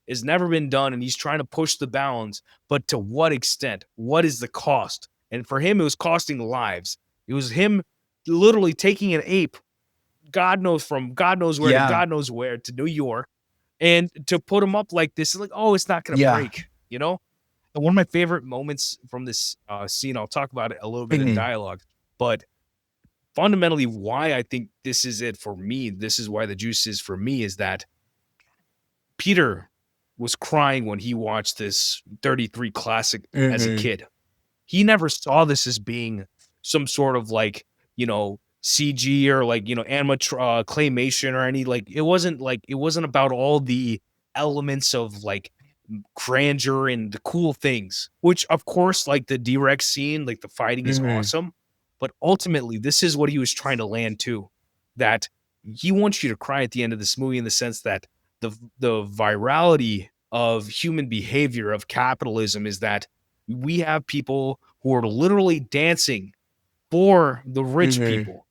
S1: has never been done, and he's trying to push the bounds. But to what extent? What is the cost? And for him, it was costing lives. It was him literally taking an ape, God knows where to
S2: Yeah.
S1: God knows where, to New York, and to put him up like this, like, oh, it's not gonna
S2: Yeah.
S1: break. And one of my favorite moments from this scene, I'll talk about it a little bit in
S2: Mhm.
S1: dialogue, but fundamentally, why I think this is it for me, this is why the juice is for me, is that Peter was crying when he watched this 33 classic as a
S2: Mhm.
S1: kid. He never saw this as being some sort of like, CG or like, claymation or any it wasn't about all the elements of like grandeur and the cool things, which of course, like the D-Rex scene, like the fighting is
S2: Mhm.
S1: awesome. But ultimately, this is what he was trying to land to, that he wants you to cry at the end of this movie in the sense that the virality of human behavior of capitalism is that we have people who are literally dancing for the rich
S2: Mhm.
S1: people.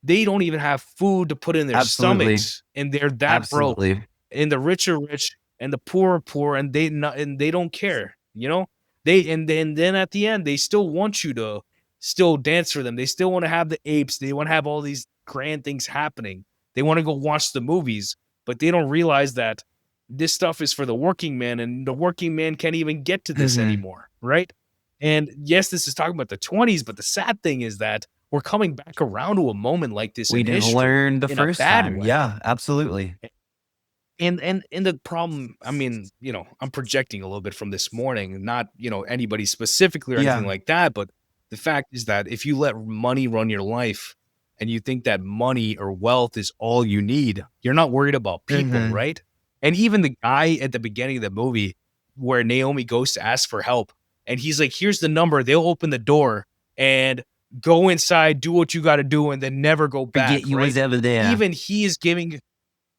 S1: They don't even have food to put in their
S2: Absolutely.
S1: stomachs, and they're that broke.
S2: Absolutely.
S1: And the rich are rich, and the poor are poor, and they don't care. You know, then at the end they still want you to still dance for them. They still want to have the apes. They want to have all these grand things happening. They want to go watch the movies, but they don't realize that this stuff is for the working man, and the working man can't even get to this
S2: Mhm.
S1: anymore, right? And yes, this is talking about the 20s, but the sad thing is that we're coming back around to a moment like this
S2: We
S1: in
S2: didn't
S1: history
S2: learn the
S1: in a
S2: first
S1: bad
S2: time.
S1: way.
S2: Yeah, absolutely.
S1: And the problem, I mean, I'm projecting a little bit from this morning, not, anybody specifically or anything
S2: Yeah.
S1: like that, but the fact is that if you let money run your life and you think that money or wealth is all you need, you're not worried about people,
S2: Mhm.
S1: right? And even the guy at the beginning of the movie where Naomi goes to ask for help and he's like, here's the number, they'll open the door and go inside, do what you got to do, and then never go
S2: Forget
S1: back,
S2: you was
S1: right?
S2: ever there.
S1: Even he is giving,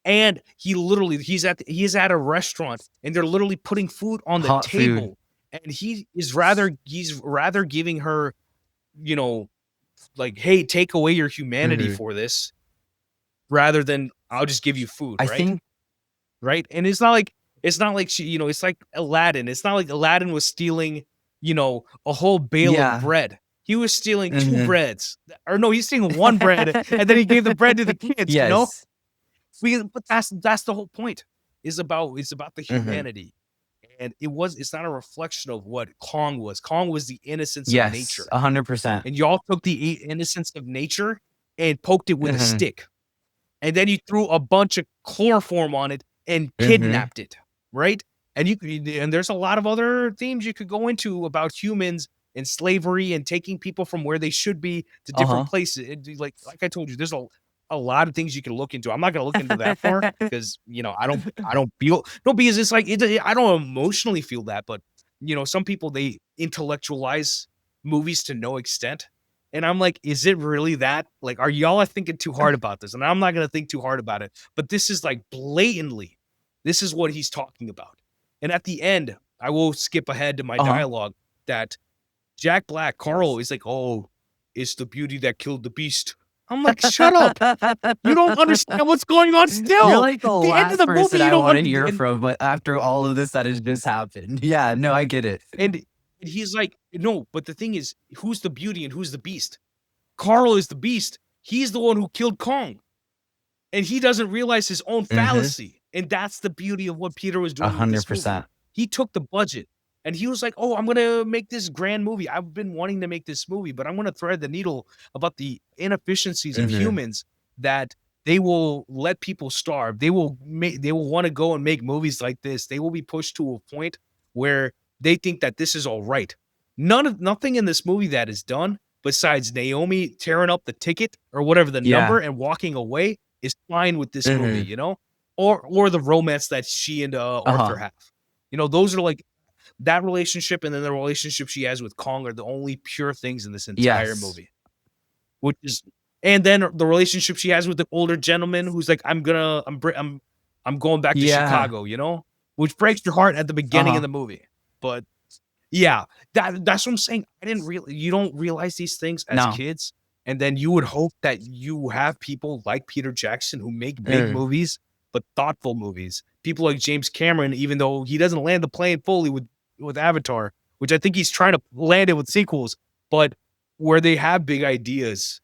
S1: and he's at a restaurant and they're literally putting food on the
S2: Hot food.
S1: table. And he's rather giving her, you know, like, hey, take away your humanity
S2: Mhm.
S1: for this rather than I'll just give you food,
S2: I
S1: right?
S2: think
S1: Right. And it's not like she, it's like Aladdin. It's not like Aladdin was stealing, a whole bale of
S2: yeah.
S1: bread. He was stealing two
S2: Mhm.
S1: breads. Or no, he's stealing one bread and then he gave the bread to the kids.
S2: Yes.
S1: But that's the whole point. Is about the
S2: Mhm.
S1: humanity. And it's not a reflection of what Kong was. Kong was the innocence of
S2: Yes,
S1: nature.
S2: 100%.
S1: And y'all took the innocence of nature and poked it with a
S2: Mhm.
S1: stick. And then you threw a bunch of chloroform on it and
S2: Mhm.
S1: kidnapped it, right? And there's a lot of other themes you could go into about humans and slavery and taking people from where they should be to different
S2: Uh-huh.
S1: places. Like I told you, there's a lot of things you can look into. I'm not gonna look into that far because I don't feel no because it's like I don't emotionally feel that, but some people they intellectualize movies to no extent. And I'm like, is it really that? Like, are y'all thinking too hard about this? And I'm not gonna think too hard about it. But this is like blatantly, this is what he's talking about. And at the end, I will skip ahead to my
S2: Uh-huh.
S1: dialogue that Jack Black, Carl is like, oh, it's the beauty that killed the beast. I'm like, shut up. You don't understand what's going on
S2: You're
S1: still.
S2: like the
S1: The end of
S2: last
S1: the movie,
S2: person
S1: you
S2: I
S1: don't
S2: wanna hear
S1: understand.
S2: from, but after all of this that has just happened. Yeah, no, I get it.
S1: And he's like, no, but the thing is, who's the beauty and who's the beast? Carl is the beast. He's the one who killed Kong. And he doesn't realize his own
S2: Mhm.
S1: fallacy. And that's the beauty of what Peter was doing with this movie.
S2: 100%.
S1: He took the budget and he was like, "Oh, I'm going to make this grand movie. I've been wanting to make this movie, but I'm going to thread the needle about the inefficiencies of
S2: Mhm.
S1: humans that they will let people starve. They will want to go and make movies like this. They will be pushed to a point where they think that this is all right. Nothing in this movie that is done besides Naomi tearing up the ticket or whatever the
S2: Yeah.
S1: number and walking away is fine with this movie,
S2: Mhm.
S1: or the romance that she and Arthur
S2: Uh-huh.
S1: have. Those are like that relationship and then the relationship she has with Kong are the only pure things in this entire
S2: Yes.
S1: movie. Which is and then the relationship she has with the older gentleman who's like, I'm going back to
S2: Yeah.
S1: Chicago, which breaks your heart at the beginning of
S2: Uh-huh.
S1: the movie. But yeah, that's what I'm saying. You don't realize these things as
S2: No.
S1: kids, and then you would hope that you have people like Peter Jackson who make big
S2: Mm.
S1: movies, but thoughtful movies. People like James Cameron, even though he doesn't land the plane fully with Avatar, which I think he's trying to land it with sequels, but where they have big ideas.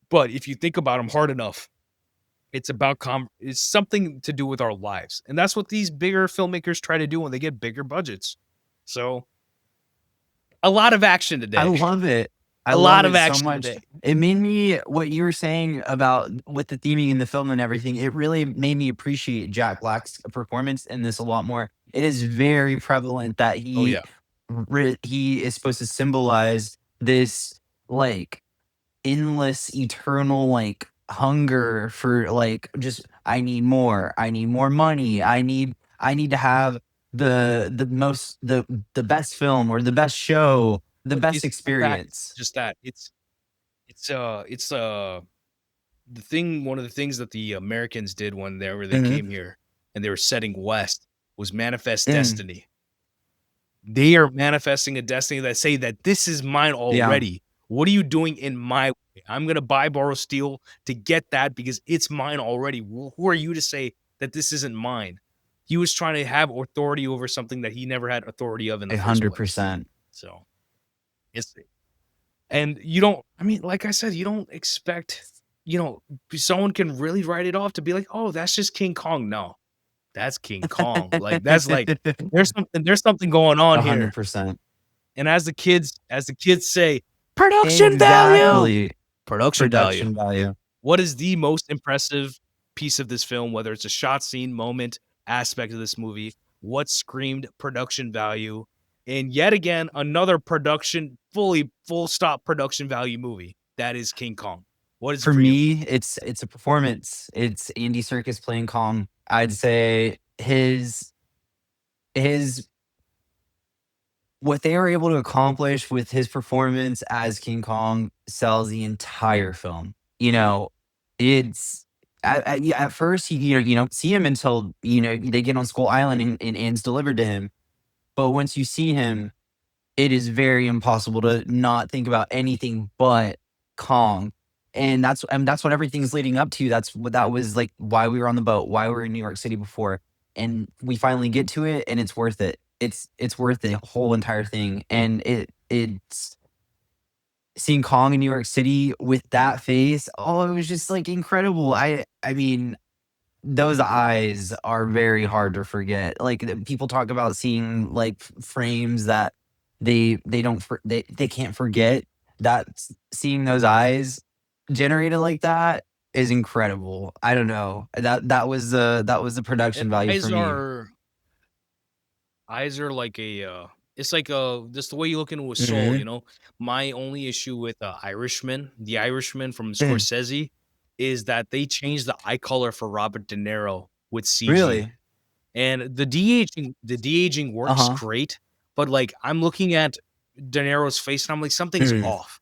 S1: But if you think about them hard enough, it's something to do with our lives. And that's what these bigger filmmakers try to do when they get bigger budgets. So a lot of action
S2: I
S1: today.
S2: love it. I
S1: A
S2: love
S1: lot of
S2: it so
S1: action
S2: much.
S1: today.
S2: It made me what you were saying about with the theming in the film and everything, it really made me appreciate Jack Black's performance in this a lot more. It is very prevalent that
S1: Oh, yeah.
S2: he is supposed to symbolize this, like, endless, eternal, like, hunger for, like, just, I need more money, I need to have the best film or the best show, the
S1: But
S2: best
S1: it's not that.
S2: experience.
S1: Just that. It's one of the things that the Americans did when they
S2: Mhm.
S1: came here and they were setting west was manifest
S2: Mm.
S1: destiny. They are manifesting a destiny that say that this is mine
S2: Yeah.
S1: already. What are you doing in my way? I'm gonna buy, borrow, steal to get that because it's mine already. Who are you to say that this isn't mine? He was trying to have authority over something that he never had authority of in the first place.
S2: 100%.
S1: So it's and you don't, I mean, like I said, you don't expect, someone can really write it off to be like, oh, that's just King Kong. No, that's King Kong. Like that's like there's something going on here.
S2: 100%.
S1: And as the kids say, production value.
S2: Exactly.
S1: Production value.
S2: Production value.
S1: What is the most impressive piece of this film, whether it's a shot, scene, moment, aspect of this movie? What screamed production value? And yet again, another full stop production value movie. That is King Kong. What is it
S2: For
S1: for you?
S2: me, it's a performance. It's Andy Serkis playing Kong. I'd say his what they were able to accomplish with his performance as King Kong sells the entire film. You know, it's at first you don't see him until they get on Skull Island and Anne's delivered to him. But once you see him, it is very impossible to not think about anything but Kong. And that's what everything's leading up to. That was like why we were on the boat, why we were in New York City before. And we finally get to it and it's worth it. It's worth the whole entire thing. And it's seeing Kong in New York City with that face. Oh, it was just like incredible. I mean, those eyes are very hard to forget. Like people talk about seeing like frames that they don't they can't forget. That seeing those eyes generated like that is incredible. I don't know. That was the
S1: And
S2: production value for
S1: eyes
S2: me.
S1: are eyes are like it's like just the way you look into a soul,
S2: Mhm.
S1: My only issue with the Irishman from
S2: Mm.
S1: Scorsese, is that they changed the eye color for Robert De Niro with CG.
S2: Really?
S1: And the de-aging works
S2: Uh-huh.
S1: great, but like I'm looking at De Niro's face and I'm like, something's
S2: Mm.
S1: off.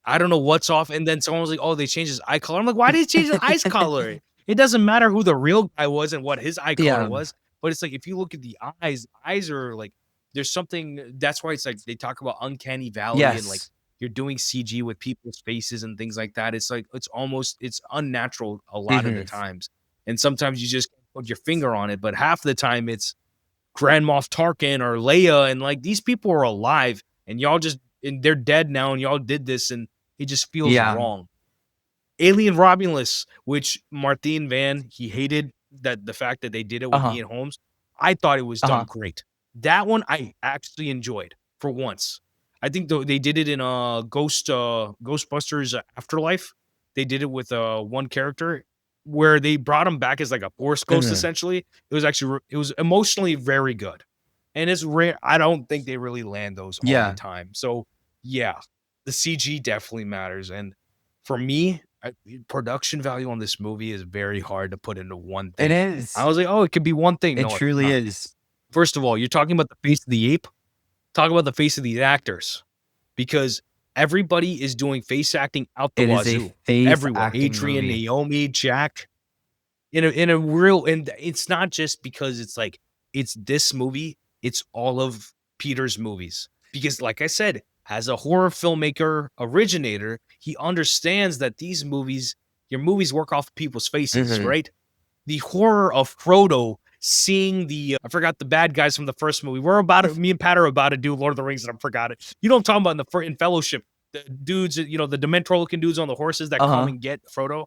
S1: I don't know what's off. And then someone was like, oh, they changed his eye color. I'm like, why did he change his eyes color? It doesn't matter who the real guy was and what his eye color
S2: Yeah.
S1: was. But it's like if you look at the eyes are like there's something, that's why it's like they talk about uncanny valley and like
S2: Yes.
S1: you're doing CG with people's faces and things like that. It's like it's unnatural a lot of the
S2: Mhm.
S1: times. And sometimes you just can't put your finger on it, but half the time it's Grand Moff Tarkin or Leia, and like these people are alive and y'all just and they're dead now and y'all did this and it just feels
S2: Yeah.
S1: wrong. Alien Romulus, which Martin Van, he hated that the fact that they did it with
S2: Uh-huh.
S1: Ian Holmes. I thought it was done
S2: Uh-huh.
S1: great. That one I actually enjoyed for once. I think they did it in Ghostbusters Afterlife. They did it with one character where they brought him back as like a force ghost
S2: Mhm.
S1: essentially. It was actually it was emotionally very good. And it's rare. I don't think they really land those all the
S2: Yeah.
S1: time. So yeah, the CG definitely matters. And for me, production value on this movie is very hard to put into one
S2: It
S1: thing. I
S2: is.
S1: was like, "Oh, it could be one thing."
S2: It
S1: No, it's
S2: truly
S1: not.
S2: is.
S1: First of all, you're talking about the face of the ape. Talk about the face of these actors, because everybody is doing face acting out the
S2: It is a
S1: wazoo
S2: face
S1: everywhere.
S2: acting
S1: Adrian,
S2: movie.
S1: Naomi, Jack, in a real, and it's not just because it's like it's this movie, it's all of Peter's movies. Because like I said, as a horror filmmaker originator, he understands that your movies work off people's faces,
S2: Mhm.
S1: right? The horror of Frodo seeing I forgot the bad guys from the first movie. Me and Pat are about to do Lord of the Rings and I forgot it. You know what I'm talking about in Fellowship. The dudes, the Dementor looking dudes on the horses that come
S2: Uh-huh.
S1: and get Frodo.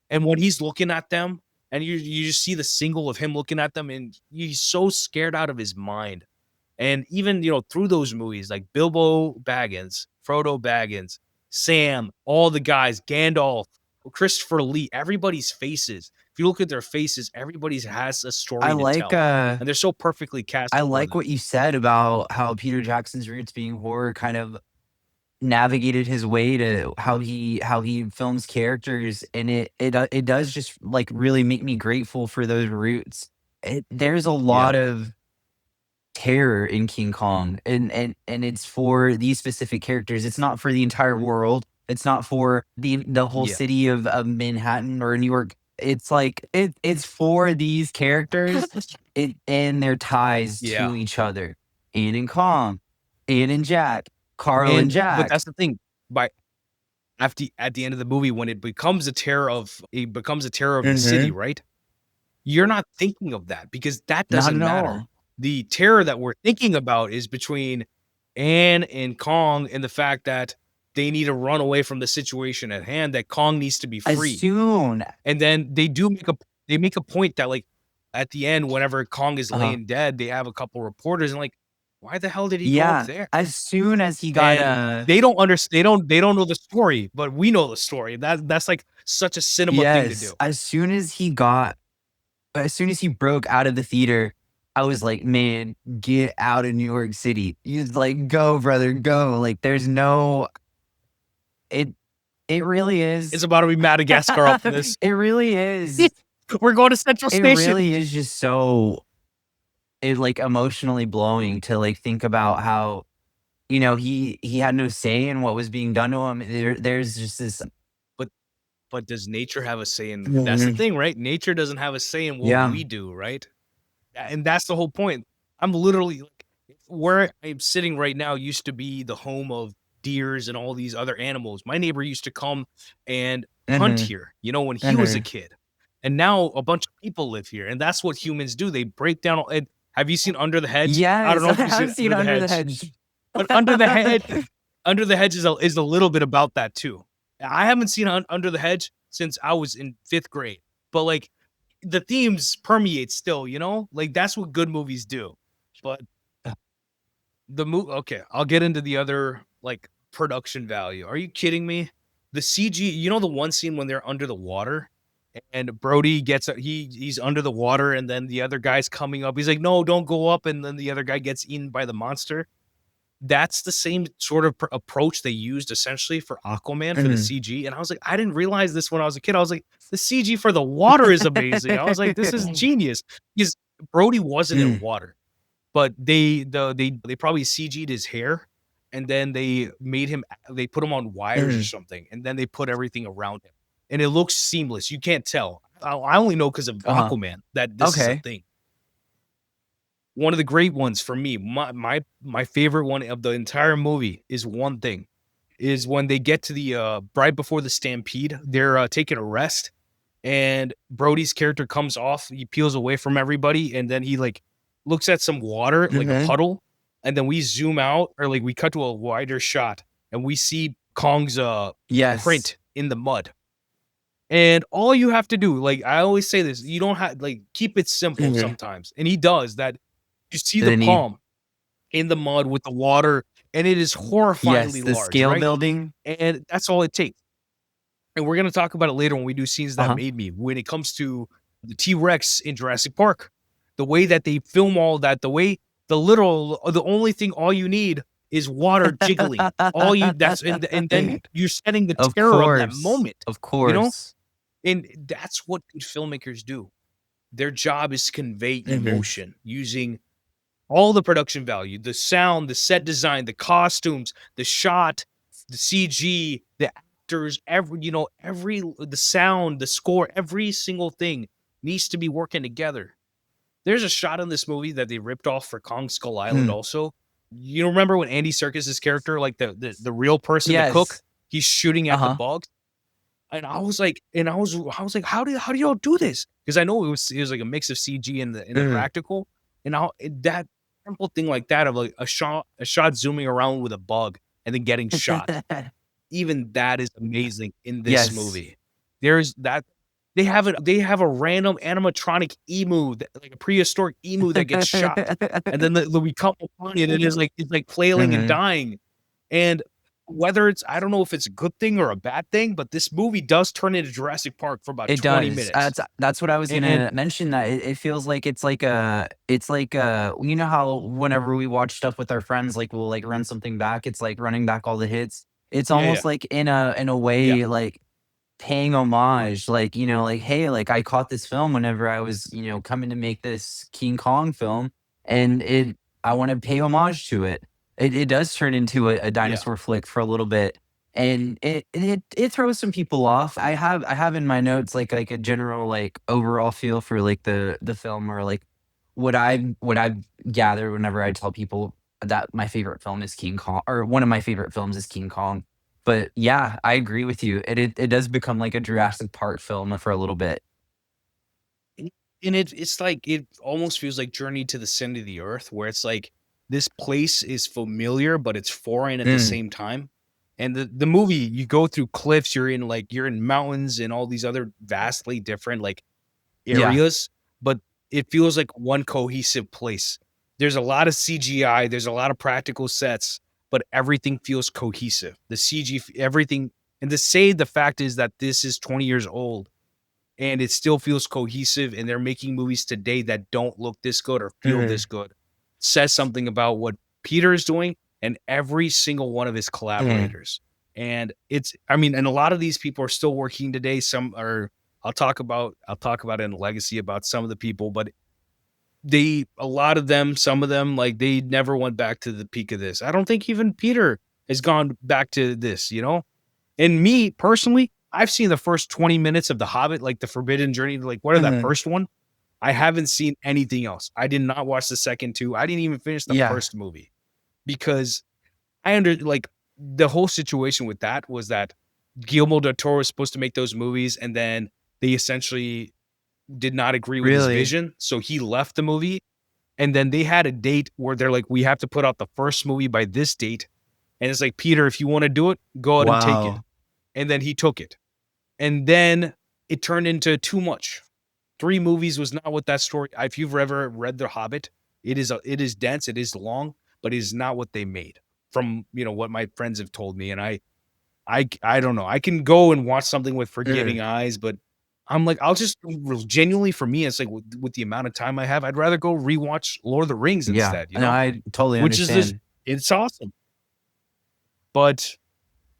S1: And when he's looking at them, and you just see the single of him looking at them, and he's so scared out of his mind. And even through those movies, like Bilbo Baggins, Frodo Baggins, Sam, all the guys, Gandalf, Christopher Lee, everybody's faces. If you look at their faces, everybody has a
S2: I
S1: story to
S2: like,
S1: tell, and they're so perfectly cast
S2: I
S1: for
S2: like
S1: them.
S2: what you said about how Peter Jackson's roots being horror kind of navigated his way to how he films characters, and it does just, like, really make me grateful for those roots. There's a
S1: Yeah,
S2: lot of terror in King Kong, and it's for these specific characters. It's not for the entire world. It's not for the whole
S1: Yeah.
S2: city of Manhattan or New York. It's like it's for these characters and their ties
S1: Yeah.
S2: to each other. Ian and Kong, Ian and Jack, Carl and
S1: But
S2: Jack.
S1: that's the thing. By at the end of the movie, when it becomes a terror of the city,
S2: Mhm.
S1: right? You're not thinking of that because that
S2: Not
S1: doesn't
S2: at
S1: matter.
S2: all.
S1: The terror that we're thinking about is between Anne and Kong and the fact that they need to run away from the situation at hand, that Kong needs to be
S2: As
S1: free.
S2: soon
S1: And then they make a point that, like, at the end, whenever Kong is
S2: uh-huh.
S1: laying dead, they have a couple reporters and like, why the hell did he go up
S2: Yeah,
S1: there?
S2: as soon as he got,
S1: And they don't understand. They don't know the story, but we know the story. That's like such a cinema thing to
S2: yes,
S1: do.
S2: as soon as he broke out of the theater, I was like, "Man, get out of New York City." He's like, "Go, brother, go." Like, there's no it it really
S1: It's
S2: is.
S1: about to be Madagascar up in this.
S2: It really is.
S1: We're going to Central
S2: It
S1: Station.
S2: really is just so like, emotionally blowing to, like, think about how, he had no say in what was being done to him. There's just this.
S1: But does nature have a say in that's the
S2: Mhm.
S1: thing, right? Nature doesn't have a say in what
S2: Yeah.
S1: we do, right? And that's the whole point. I'm literally like, where I'm sitting right now used to be the home of deers and all these other animals. My neighbor used to come and hunt
S2: Mhm,
S1: here, when he was a
S2: mhm.
S1: kid. And now a bunch of people live here, and that's what humans do. They break down and have you seen Under the Hedge? I don't
S2: Yes,
S1: know
S2: I
S1: if you've seen
S2: have seen
S1: Under the
S2: Under the
S1: Hedge,
S2: Hedge.
S1: but Under the Hedge is a little bit about that too. I haven't seen Under the Hedge since I was in 5th grade, but like the themes permeate still, like that's what good movies do. But the movie, okay, I'll get into the other like production value. Are you kidding me? The CG, the one scene when they're under the water and Brody he's under the water and then the other guy's coming up. He's like, "No, don't go up." And then the other guy gets eaten by the monster. That's the same sort of approach they used essentially for Aquaman for the
S2: Mhm.
S1: CG. And I was like, I didn't realize this when I was a kid. I was like, the CG for the water is amazing. I was like, this is genius because Brody wasn't in
S2: Mm,
S1: water, but they probably CG'd his hair and then they put him on wires or
S2: mhm.
S1: something, and then they put everything around him, and it looks seamless. You can't tell. I only know because of
S2: Uh-huh.
S1: Aquaman that this is a
S2: Okay.
S1: thing. One of the great ones for me, my favorite one of the entire movie is one thing, is when they get to the, right before the stampede, they're, taking a rest, and Brody's character comes off, he peels away from everybody, and then he, like, looks at some water, like a
S2: Mhm.
S1: puddle, and then we zoom out or, like, we cut to a wider shot, and we see Kong's,
S2: Yes.
S1: print in the mud. And all you have to do, like, I always say this, you don't have like, keep it simple
S2: Mhm.
S1: sometimes, and he does that. You see the
S2: The need.
S1: palm in the mud with the water, and it is
S2: Yes,
S1: horrifyingly
S2: the
S1: large,
S2: scale
S1: right?
S2: building.
S1: And that's all it takes. And we're gonna talk about it later when we do scenes that
S2: Uh-huh.
S1: made me. When it comes to the T-Rex in Jurassic Park, the way that they film all that, the only thing all you need is water jiggling. All you that's and then you're setting the
S2: Of
S1: terror of that
S2: course.
S1: moment,
S2: Of
S1: you know?
S2: course.
S1: And that's what good filmmakers do. Their job is to convey
S2: Mhm.
S1: emotion using all the production value, the sound, the set design, the costumes, the shot, the CG, the actors, the sound, the score, every single thing needs to be working together. There's a shot in this movie that they ripped off for Kong Skull Island
S2: Mm.
S1: also. You remember when Andy Serkis's character, like the real person, the cook,
S2: Yes.
S1: he's shooting at the
S2: Uh-huh.
S1: bugs? And I was like, how do y'all do this? Because I know it was like a mix of CG and the
S2: Mhm.
S1: practical, and that simple thing like that of like a shot zooming around with a bug and then getting shot. Even that is amazing in this
S2: Yes.
S1: movie. There's that they have a random animatronic emu like a prehistoric emu that gets shot, and then we come upon it and it's like flailing and
S2: Mhm.
S1: dying. And whether it's I don't know if it's a good thing or a bad thing, but this movie does turn into Jurassic Park for about
S2: It
S1: 20
S2: does.
S1: minutes.
S2: That's what I was
S1: And
S2: gonna mention, that it feels like it's like you know how whenever we watch stuff with our friends, like, we'll, like, run something back, it's like running back all the hits. It's
S1: yeah, yeah,
S2: almost like in a
S1: yeah,
S2: way, like, paying homage, like, like, "Hey, like, I caught this film whenever I was, coming to make this King Kong film, and I wanna pay homage to it." It does turn into a
S1: yeah.
S2: dinosaur flick for a little bit. and it throws some people off. I have in my notes like a general like overall feel for like the film, or like what I gather whenever I tell people that my favorite film is King Kong, or one of my favorite films is King Kong. But yeah, I agree with you. It does become like a Jurassic Park film for a little bit.
S1: And it's like it almost feels like Journey to the Center of the Earth, where it's like this place is familiar, but it's foreign at the
S2: Mm,
S1: same time. And the movie, you go through cliffs, you're in mountains and all these other vastly different like
S2: yeah.
S1: areas, but it feels like one cohesive place. There's a lot of CGI, there's a lot of practical sets, but everything feels cohesive. The CG, everything, and to say the fact is that this is 20 years old and it still feels cohesive, and they're making movies today that don't look this good or feel
S2: Mhm,
S1: this good, says something about what Peter is doing and every single one of his
S2: mhm,
S1: collaborators. And it's, I mean, and a lot of these people are still working today. Some are, I'll talk about in Legacy about some of the people, but a lot of them, some of them, like they never went back to the peak of this. I don't think even Peter has gone back to this, you know? And me personally, I've seen the first 20 minutes of The Hobbit, like the Forbidden Journey, like what are that
S2: mhm.
S1: first one? I haven't seen anything else. I did not watch the second two. I didn't even finish the
S2: Yeah.
S1: first movie because like the whole situation with that was that Guillermo del Toro was supposed to make those movies, and then they essentially did not agree with his
S2: Really?
S1: vision. So he left the movie. And then they had a date where they're like, we have to put out the first movie by this date. And it's like, Peter, if you want to do it, go out and take it.
S2: Wow.
S1: And then he took it. And then it turned into too much. 3 movies was not what that story. If you've ever read The Hobbit, it is dense, it is long, but it is not what they made from, what my friends have told me. And I don't know. I can go and watch something with
S2: Mm,
S1: forgiving eyes, but I'm like, I'll just genuinely for me, it's like with the amount of time I have, I'd rather go rewatch Lord of the Rings
S2: yeah.
S1: instead,
S2: No, I totally
S1: which is this,
S2: understand.
S1: it's awesome. But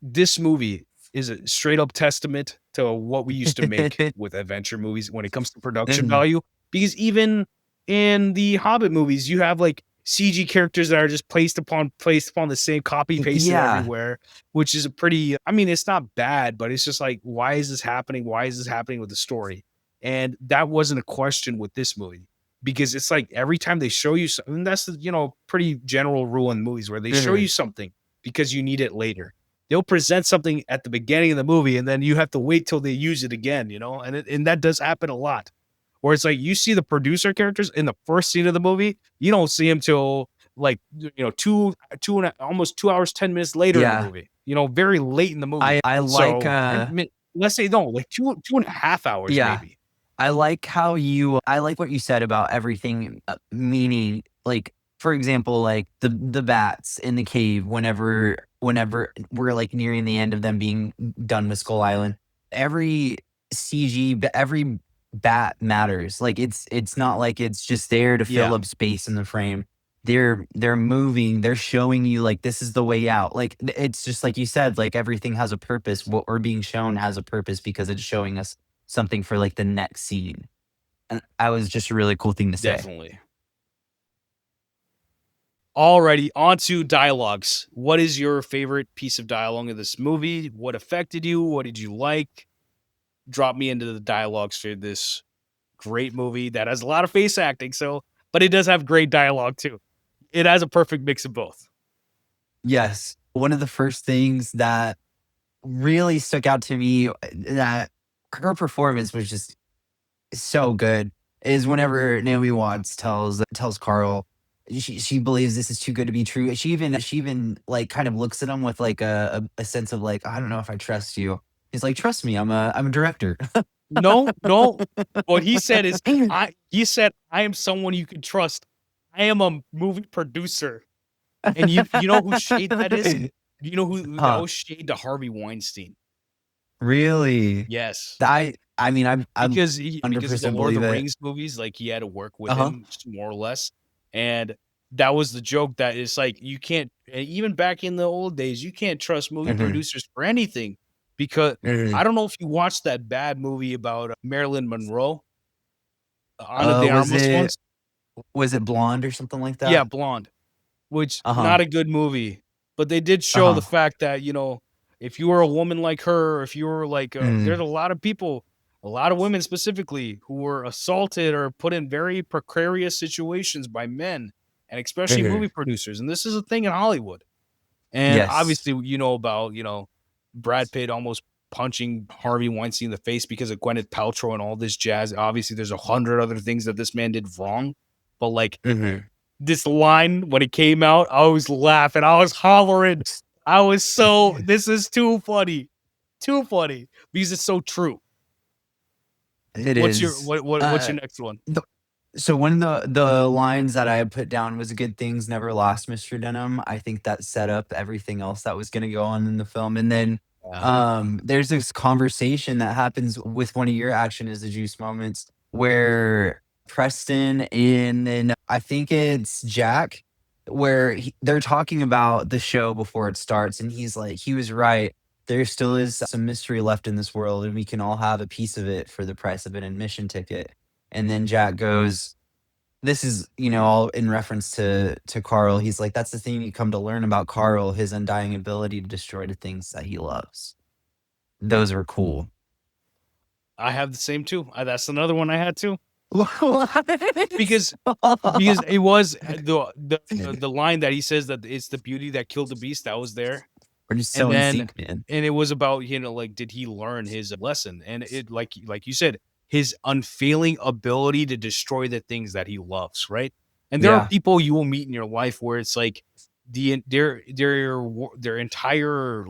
S1: this movie is a straight up testament to what we used to make with adventure movies when it comes to production
S2: Mhm.
S1: value. Because even in the Hobbit movies, you have like CG characters that are just placed upon the same copy pasted
S2: Yeah.
S1: everywhere, which is a pretty, I mean, it's not bad, but it's just like, why is this happening? Why is this happening with the story? And that wasn't a question with this movie. Because it's like every time they show you something, that's the, pretty general rule in movies where they show you
S2: Mhm.
S1: something because you need it later. They'll present something at the beginning of the movie, and then you have to wait till they use it again, and that does happen a lot. Where it's like you see the producer characters in the first scene of the movie, you don't see them till like almost 2 hours 10 minutes later in the
S2: Yeah.
S1: movie. Very late in the movie.
S2: I like,
S1: So let's say no, like 2.5 hours
S2: yeah.
S1: maybe.
S2: I like what you said about everything, meaning, like, for example, like, the bats in the cave whenever we're, like, nearing the end of them being done with Skull Island. Every every bat matters. Like, it's not like it's just there to fill
S1: Yeah,
S2: up space in the frame. They're moving, they're showing you, like, this is the way out. Like, it's just like you said, like, everything has a purpose. What we're being shown has a purpose because it's showing us something for, like, the next scene, and that was just a really cool thing to say.
S1: definitely. Alrighty, on to dialogues. What is your favorite piece of dialogue in this movie? What affected you? What did you like? Drop me into the dialogues for this great movie that has a lot of face acting. So, but it does have great dialogue too. It has a perfect mix of both.
S2: Yes. One of the first things that really stuck out to me, that her performance was just so good, is whenever Naomi Watts tells Carl she believes this is too good to be true. She even, like, kind of looks at him with, like, a sense of, like, "I don't know if I trust you." He's like, "Trust me, I'm a director."
S1: No, no. What he said is, he said, I am someone you can trust. I am a movie producer. And you know who shade that is? You know who that
S2: Huh.
S1: was shade to Harvey Weinstein.
S2: Really?
S1: Yes.
S2: I mean, I'm
S1: Because of the
S2: 100%
S1: Lord of the
S2: believe it.
S1: Rings movies, like, he had to work with
S2: Uh-huh.
S1: him more or less, and that was the joke that it's like, you can't even back in the old days, you can't trust movie
S2: Mhm.
S1: producers for anything because I
S2: Mhm.
S1: don't know if you watched that bad movie about, Marilyn Monroe, Ana de
S2: Was
S1: Armas
S2: it
S1: ones?
S2: Blonde or something like
S1: Yeah,
S2: that?
S1: Blonde, which
S2: Uh-huh.
S1: not a good movie, but they did show the
S2: Uh-huh.
S1: fact that, if you were a woman like her, or if you were like, there's
S2: Mm.
S1: a lot of people, a lot of women specifically, who were assaulted or put in very precarious situations by men, and especially
S2: Mhm.
S1: movie producers. And this is a thing in Hollywood. And
S2: Yes.
S1: obviously, you know about, Brad Pitt almost punching Harvey Weinstein in the face because of Gwyneth Paltrow and all this jazz. Obviously, there's 100 other things that this man did wrong. But like
S2: Mhm.
S1: this line when it came out, I was laughing. I was hollering. I was so, this is too funny. Too funny. Because it's so true.
S2: It
S1: What's your
S2: is.
S1: what's your next one?
S2: The So one of the lines that I had put down was "Good things never last, Mr. Denham." I think that set up everything else that was gonna go on in the film, and then,
S1: Yeah.
S2: there's this conversation that happens with one of your action is the juice moments where Preston and then I think it's Jack, where they're talking about the show before it starts, and he's like, "He was right. There still is some mystery left in this world, and we can all have a piece of it for the price of an admission ticket." And then Jack goes, this is, all in reference to Carl. He's like, "That's the thing you come to learn about Carl, his undying ability to destroy the things that he loves." Those are cool.
S1: I have the same too. That's another one I had too.
S2: What?
S1: Because because it was the line that he says that it's the beauty that killed the beast that was there.
S2: We're just
S1: And
S2: so in
S1: then
S2: sync, man.
S1: and it was about, like, did he learn his lesson? And it, like you said, his unfailing ability to destroy the things that he loves, right? And there are
S2: Yeah.
S1: people you will meet in your life where it's like their entire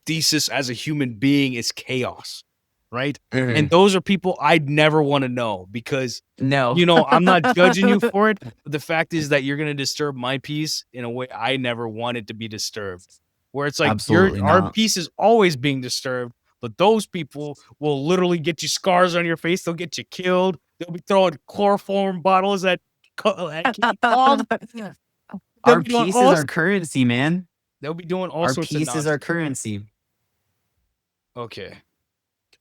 S1: thesis as a human being is chaos, right? And
S2: Mhm.
S1: those are people I'd never want to know because,
S2: No.
S1: I'm not judging you for it. But the fact is that you're going to disturb my peace in a way I never wanted to be disturbed. Where it's like
S2: Absolutely
S1: our
S2: not.
S1: peace is always being disturbed, but those people will literally get you scars on your face. They'll get you killed. They'll be throwing chloroform bottles at King Kong. They'll
S2: Our
S1: be doing
S2: peace is
S1: all
S2: our currency, man.
S1: they'll be doing all
S2: Our
S1: sorts of
S2: peace is our
S1: nonsense.
S2: currency.
S1: Okay.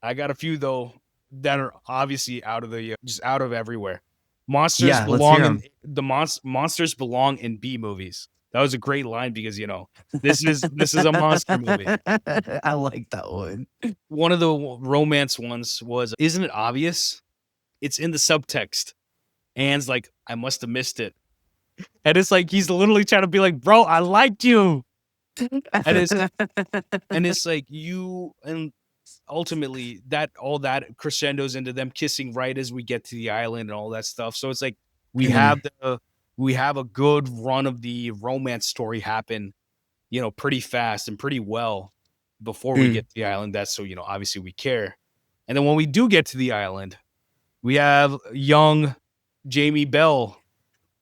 S1: I got a few though that are obviously out of just out of everywhere. Monsters
S2: Yeah, let's hear
S1: belong in
S2: them.
S1: monsters belong in B movies. That was a great line because this is a monster movie.
S2: I like that one.
S1: One of the romance ones was, isn't it obvious? It's in the subtext. Anne's like, I must have missed it, and it's like he's literally trying to be like, bro, I liked you, and it's like you and ultimately that all that crescendos into them kissing right as we get to the island and all that stuff. So it's like we have
S2: Mhm.
S1: we have a good run of the romance story happen, pretty fast and pretty well before we
S2: Mm.
S1: get to the island. That's so, obviously we care. And then when we do get to the island, we have young Jamie Bell.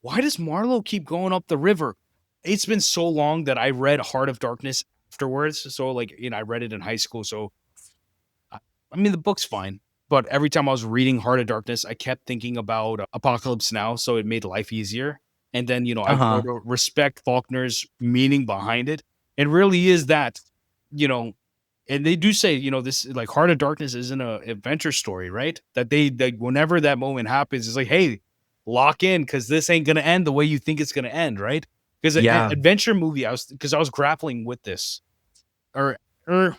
S1: Why does Marlowe keep going up the river? It's been so long that I read Heart of Darkness afterwards. So like, I read it in high school. So I mean, the book's fine, but every time I was reading Heart of Darkness, I kept thinking about Apocalypse Now, so it made life easier. And then, I grow
S2: Uh-huh.
S1: to respect Faulkner's meaning behind it. It really is that, you know, and they do say, this like Heart of Darkness isn't an adventure story, right? That whenever that moment happens, it's like, hey, lock in because this ain't gonna end the way you think it's gonna end, right? Because an
S2: Yeah.
S1: adventure movie, I was grappling with this, or or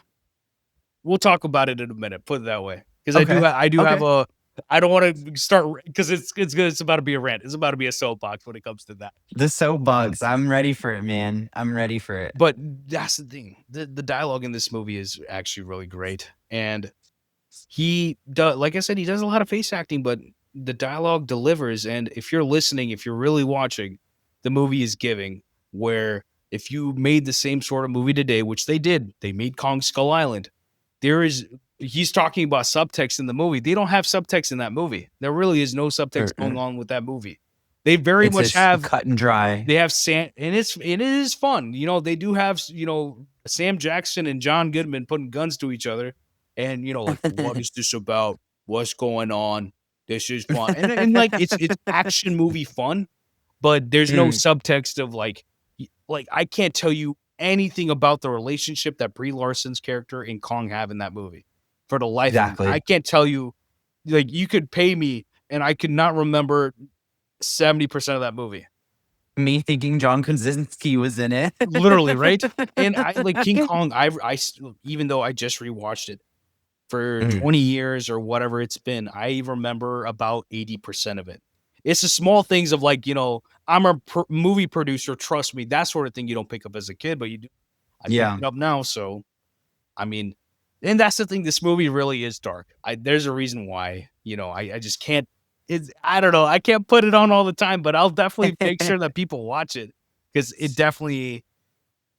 S1: we'll talk about it in a minute. Put it that way, because
S2: Okay.
S1: I do have
S2: Okay.
S1: a. I don't want to start because it's good. It's about to be a rant. It's about to be a soapbox when it comes to that.
S2: The soapbox. I'm ready for it, man. I'm ready for it.
S1: But that's the thing. The dialogue in this movie is actually really great, and he does. Like I said, he does a lot of face acting, but the dialogue delivers. And if you're listening, if you're really watching, the movie is giving. Where if you made the same sort of movie today, which they did, they made Kong Skull Island. There is he's talking about subtext in the movie. They don't have subtext in that movie. There really is no subtext going
S2: Mm-mm.
S1: on with that movie. They very
S2: It's
S1: much
S2: just
S1: have
S2: cut and dry.
S1: they have Sam and it is fun. They do have, Sam Jackson and John Goodman putting guns to each other and like what is this about? What's going on? This is fun. And like it's action movie fun, but there's no
S2: Mm,
S1: subtext of like I can't tell you anything about the relationship that Brie Larson's character and Kong have in that movie. For the life of me, I
S2: exactly.
S1: can't tell you. Like you could pay me, and I could not remember 70% of that movie.
S2: Me thinking John Krasinski was in it.
S1: Literally, right? And I like King Kong. Even though I just rewatched it for
S2: Mhm.
S1: 20 years or whatever it's been, I remember about 80% of it. It's the small things of like, I'm a movie producer, trust me, that sort of thing you don't pick up as a kid, but you do. I picked
S2: Yeah,
S1: it up now, so I mean, and that's the thing. This movie really is dark. There's a reason why. I just can't. I don't know. I can't put it on all the time, but I'll definitely make sure that people watch it because it definitely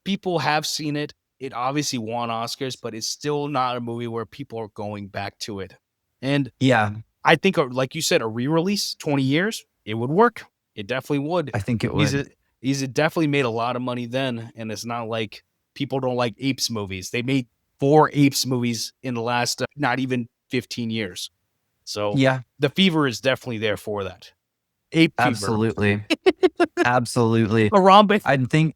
S1: people have seen it. It obviously won Oscars, but it's still not a movie where people are going back to it. And
S2: yeah,
S1: I think, like you said, a re-release, 20 years, it would work. It definitely would.
S2: I think it
S1: He's
S2: would.
S1: a, he's definitely made a lot of money then, and it's not like people don't like Apes movies. They made 4 Apes movies in the last not even 15 years. So
S2: Yeah,
S1: the fever is definitely there for that. Ape fever.
S2: absolutely, absolutely.
S1: Harambe.
S2: I think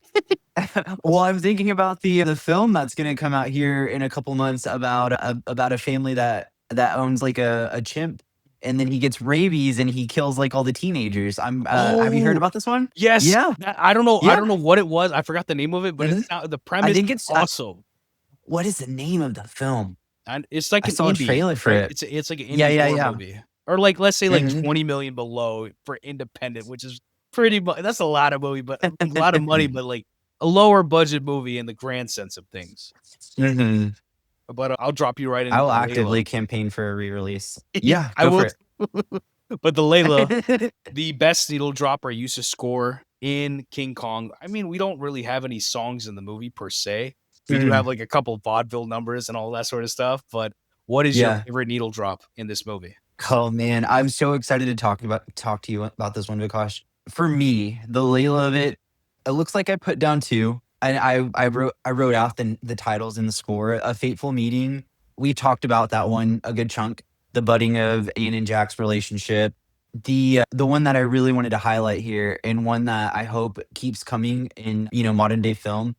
S2: well, I'm thinking about the film that's gonna come out here in a couple months about a family that owns, like, a chimp, and then he gets rabies, and he kills, like, all the teenagers. Have you heard
S1: Oh,
S2: about this one?
S1: yes.
S2: Yeah,
S1: I don't know. I
S2: yeah,
S1: don't know what it was. I forgot the name of it, but
S2: mhm.
S1: the
S2: I
S1: premise
S2: think
S1: is
S2: it's,
S1: awesome.
S2: what is the name of the film?
S1: And it's like
S2: I
S1: an
S2: saw a
S1: indie,
S2: trailer for
S1: right?
S2: it.
S1: It's like an
S2: Yeah,
S1: indie
S2: yeah,
S1: horror
S2: yeah.
S1: movie. Or like, let's say like
S2: Mhm.
S1: 20 million below for independent, which is pretty much that's a lot of movie, but a lot of money, but like a lower budget movie in the grand sense of things.
S2: Mhm.
S1: But I'll drop you right
S2: I
S1: into
S2: will
S1: the Layla.
S2: actively campaign for a re-release. Yeah,
S1: I
S2: go for
S1: will,
S2: it.
S1: but the Layla, the best needle dropper used to score in King Kong. I mean, we don't really have any songs in the movie per se. We do
S2: Mm,
S1: have like a couple vaudeville numbers and all that sort of stuff. But what is your
S2: yeah.
S1: favorite needle drop in this movie?
S2: Oh, man, I'm so excited to talk to you about this one, Vikash. For me, the Layla of it, it looks like I put down 2, and I wrote out the titles and the score. A Fateful Meeting, we talked about that one a good chunk, the budding of Ian and Jack's relationship. The one that I really wanted to highlight here, and one that I hope keeps coming in, modern day film,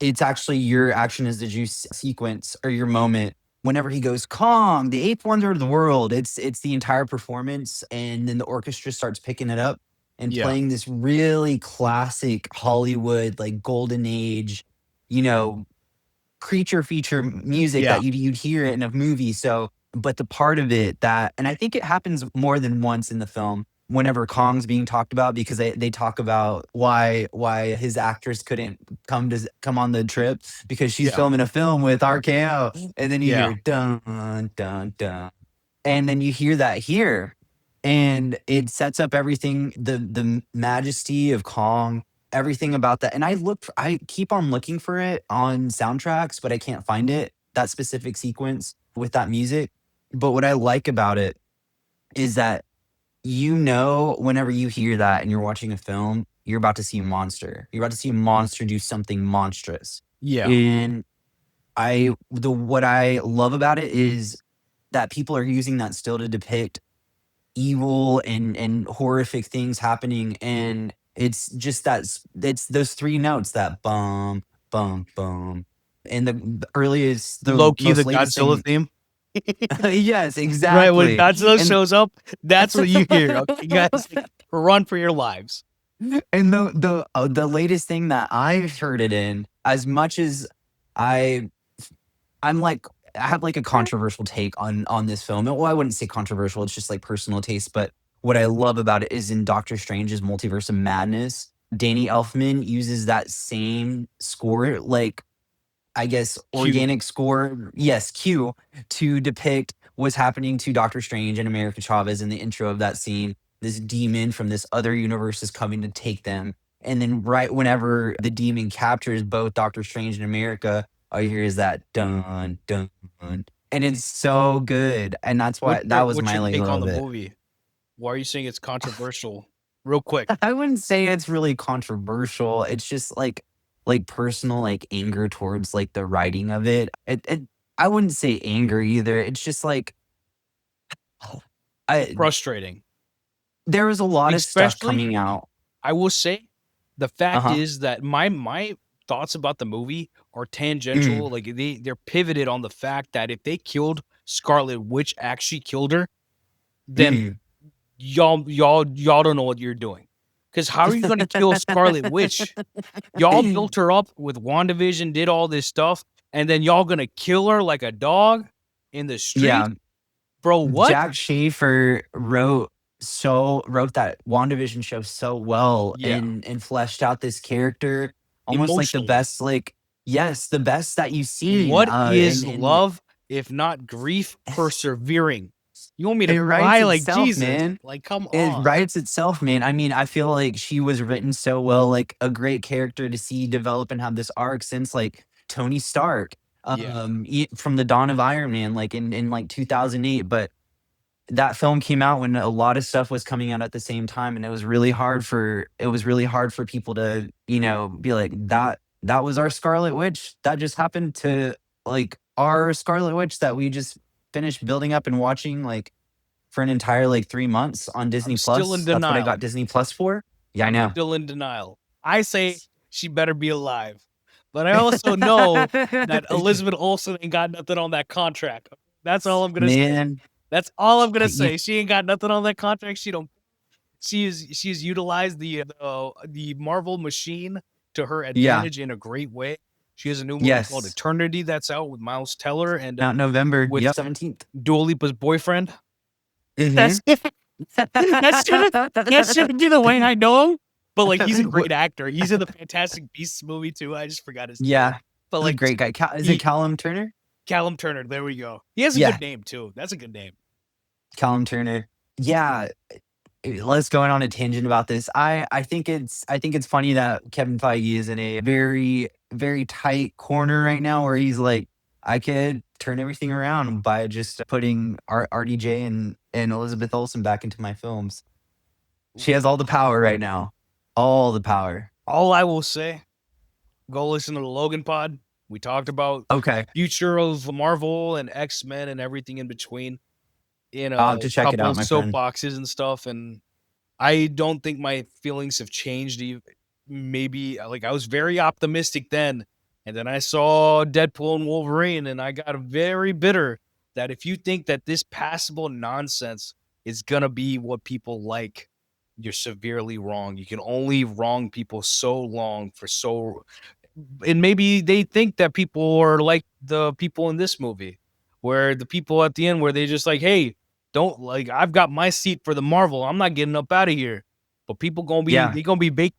S2: it's actually your action is the juice sequence or your moment whenever he goes, "Kong, the eighth wonder of the world." It's the entire performance, and then the orchestra starts picking it up and
S1: Yeah.
S2: playing this really classic Hollywood, like, golden age, you know, creature feature music
S1: Yeah.
S2: that you'd hear in a movie. So, but the part of it that, and I think it happens more than once in the film whenever Kong's being talked about, because they talk about why his actress couldn't come on the trip because she's
S1: Yeah.
S2: filming a film with RKO, and then you
S1: Yeah.
S2: hear dun dun dun, and then you hear that here, and it sets up everything, the majesty of Kong, everything about that. And I keep on looking for it on soundtracks, but I can't find it, that specific sequence with that music. But what I like about it is that, whenever you hear that and you're watching a film, you're about to see a monster. You're about to see a monster do something monstrous.
S1: Yeah.
S2: And what I love about it is that people are using that still to depict evil and horrific things happening, and it's just it's those 3 notes, that bum, bum, bum, and the
S1: Low key, the
S2: most latest
S1: Godzilla
S2: thing.
S1: theme.
S2: Yes,
S1: Right. When
S2: exactly,
S1: Godzilla
S2: and
S1: shows up, that's what you hear. Okay, guys, like, run for your lives.
S2: and the latest thing that I've heard it in, as much as I I'm like, I have like a controversial take on this film. Well, I wouldn't say controversial, it's just like personal taste, but what I love about it is in Doctor Strange's Multiverse of Madness, Danny Elfman uses that same score, like, I guess,
S1: Cute.
S2: organic score, yes, cue, to depict what's happening to Doctor Strange and America Chavez in the intro of that scene. This demon from this other universe is coming to take them. And then right whenever the demon captures both Doctor Strange and America, all you hear is that dun dun. And it's so good. And that was
S1: What's
S2: my
S1: your take
S2: Layla
S1: on
S2: of
S1: the
S2: it.
S1: movie? Why are you saying it's controversial? Real quick.
S2: I wouldn't say it's really controversial. It's just like personal, like, anger towards, like, the writing of it. I wouldn't say anger either. It's just like I
S1: Frustrating.
S2: there was a lot of stuff
S1: Especially,
S2: coming out.
S1: I will say, the fact
S2: Uh-huh.
S1: is that my thoughts about the movie are
S2: Mm,
S1: tangential. Like they're pivoted on the fact that if they killed Scarlet Witch, actually killed her, then
S2: mm.
S1: y'all don't know what you're doing. Because how are you going to kill Scarlet Witch? Y'all built her up with WandaVision, did all this stuff, and then y'all going to kill her like a dog in the street?
S2: Yeah.
S1: Bro, what?
S2: Jack Schaefer wrote that WandaVision show so well
S1: Yeah.
S2: and fleshed out this character almost like the
S1: Emotionally.
S2: best, like, yes, the best that you've seen.
S1: What is
S2: and
S1: love if not grief persevering? You want me to
S2: it writes
S1: cry like
S2: itself,
S1: Jesus?
S2: man.
S1: Like, come
S2: It
S1: on.
S2: writes itself, man. I mean, I feel like she was written so well, like a great character to see develop and have this arc since like Tony Stark,
S1: Yeah.
S2: from the dawn of Iron Man, like in like 2008. But that film came out when a lot of stuff was coming out at the same time, and it was really hard for people to, be like, that was our Scarlet Witch. That just happened to, like, our Scarlet Witch that we just finished building up and watching, like, for an entire, like, 3 months on Disney
S1: still
S2: Plus.
S1: in
S2: That's what I
S1: denial.
S2: got Disney Plus for. Yeah, I know.
S1: Still in denial. I say she better be alive. But I also know that Elizabeth Olsen ain't got nothing on that contract. That's all I'm gonna say.
S2: Man,
S1: That's all I'm gonna
S2: you
S1: say. She ain't got nothing on that contract. She's utilized the Marvel machine to her advantage in a great way. She has a new movie called
S2: yes.
S1: Eternity that's out with Miles Teller and
S2: Out November
S1: with
S2: 17th.
S1: Dua Lipa's boyfriend.
S2: Mhm.
S1: That's shouldn't be the way I know him. But like he's a great actor. He's in the Fantastic Beasts movie too. I just forgot his name.
S2: Yeah.
S1: But
S2: He's a
S1: like
S2: great guy. Is it Callum Turner?
S1: Callum Turner, there we go. He has a
S2: Yeah.
S1: good name too. That's a good name.
S2: Callum Turner. Yeah. Let's go on a tangent about this. I think it's funny that Kevin Feige is in a very, very tight corner right now where he's like, I could turn everything around by just putting RDJ and Elizabeth Olsen back into my films. She has all the power right now. All the power.
S1: All I will say, go listen to the Logan pod. We talked about
S2: Okay.
S1: future of Marvel and X-Men and everything in between in
S2: I'll
S1: a
S2: have to check it
S1: couple
S2: out,
S1: of
S2: my friend.
S1: soapboxes and stuff. And I don't think my feelings have changed. Maybe like I was very optimistic then. And then I saw Deadpool and Wolverine and I got very bitter that if you think that this passable nonsense is going to be what people like, you're severely wrong. You can only wrong people so long for so, and maybe they think that people are like the people in this movie, where the people at the end where they just like, hey, don't like, I've got my seat for the Marvel. I'm not getting up out of here. But people gonna be, they gonna be baked.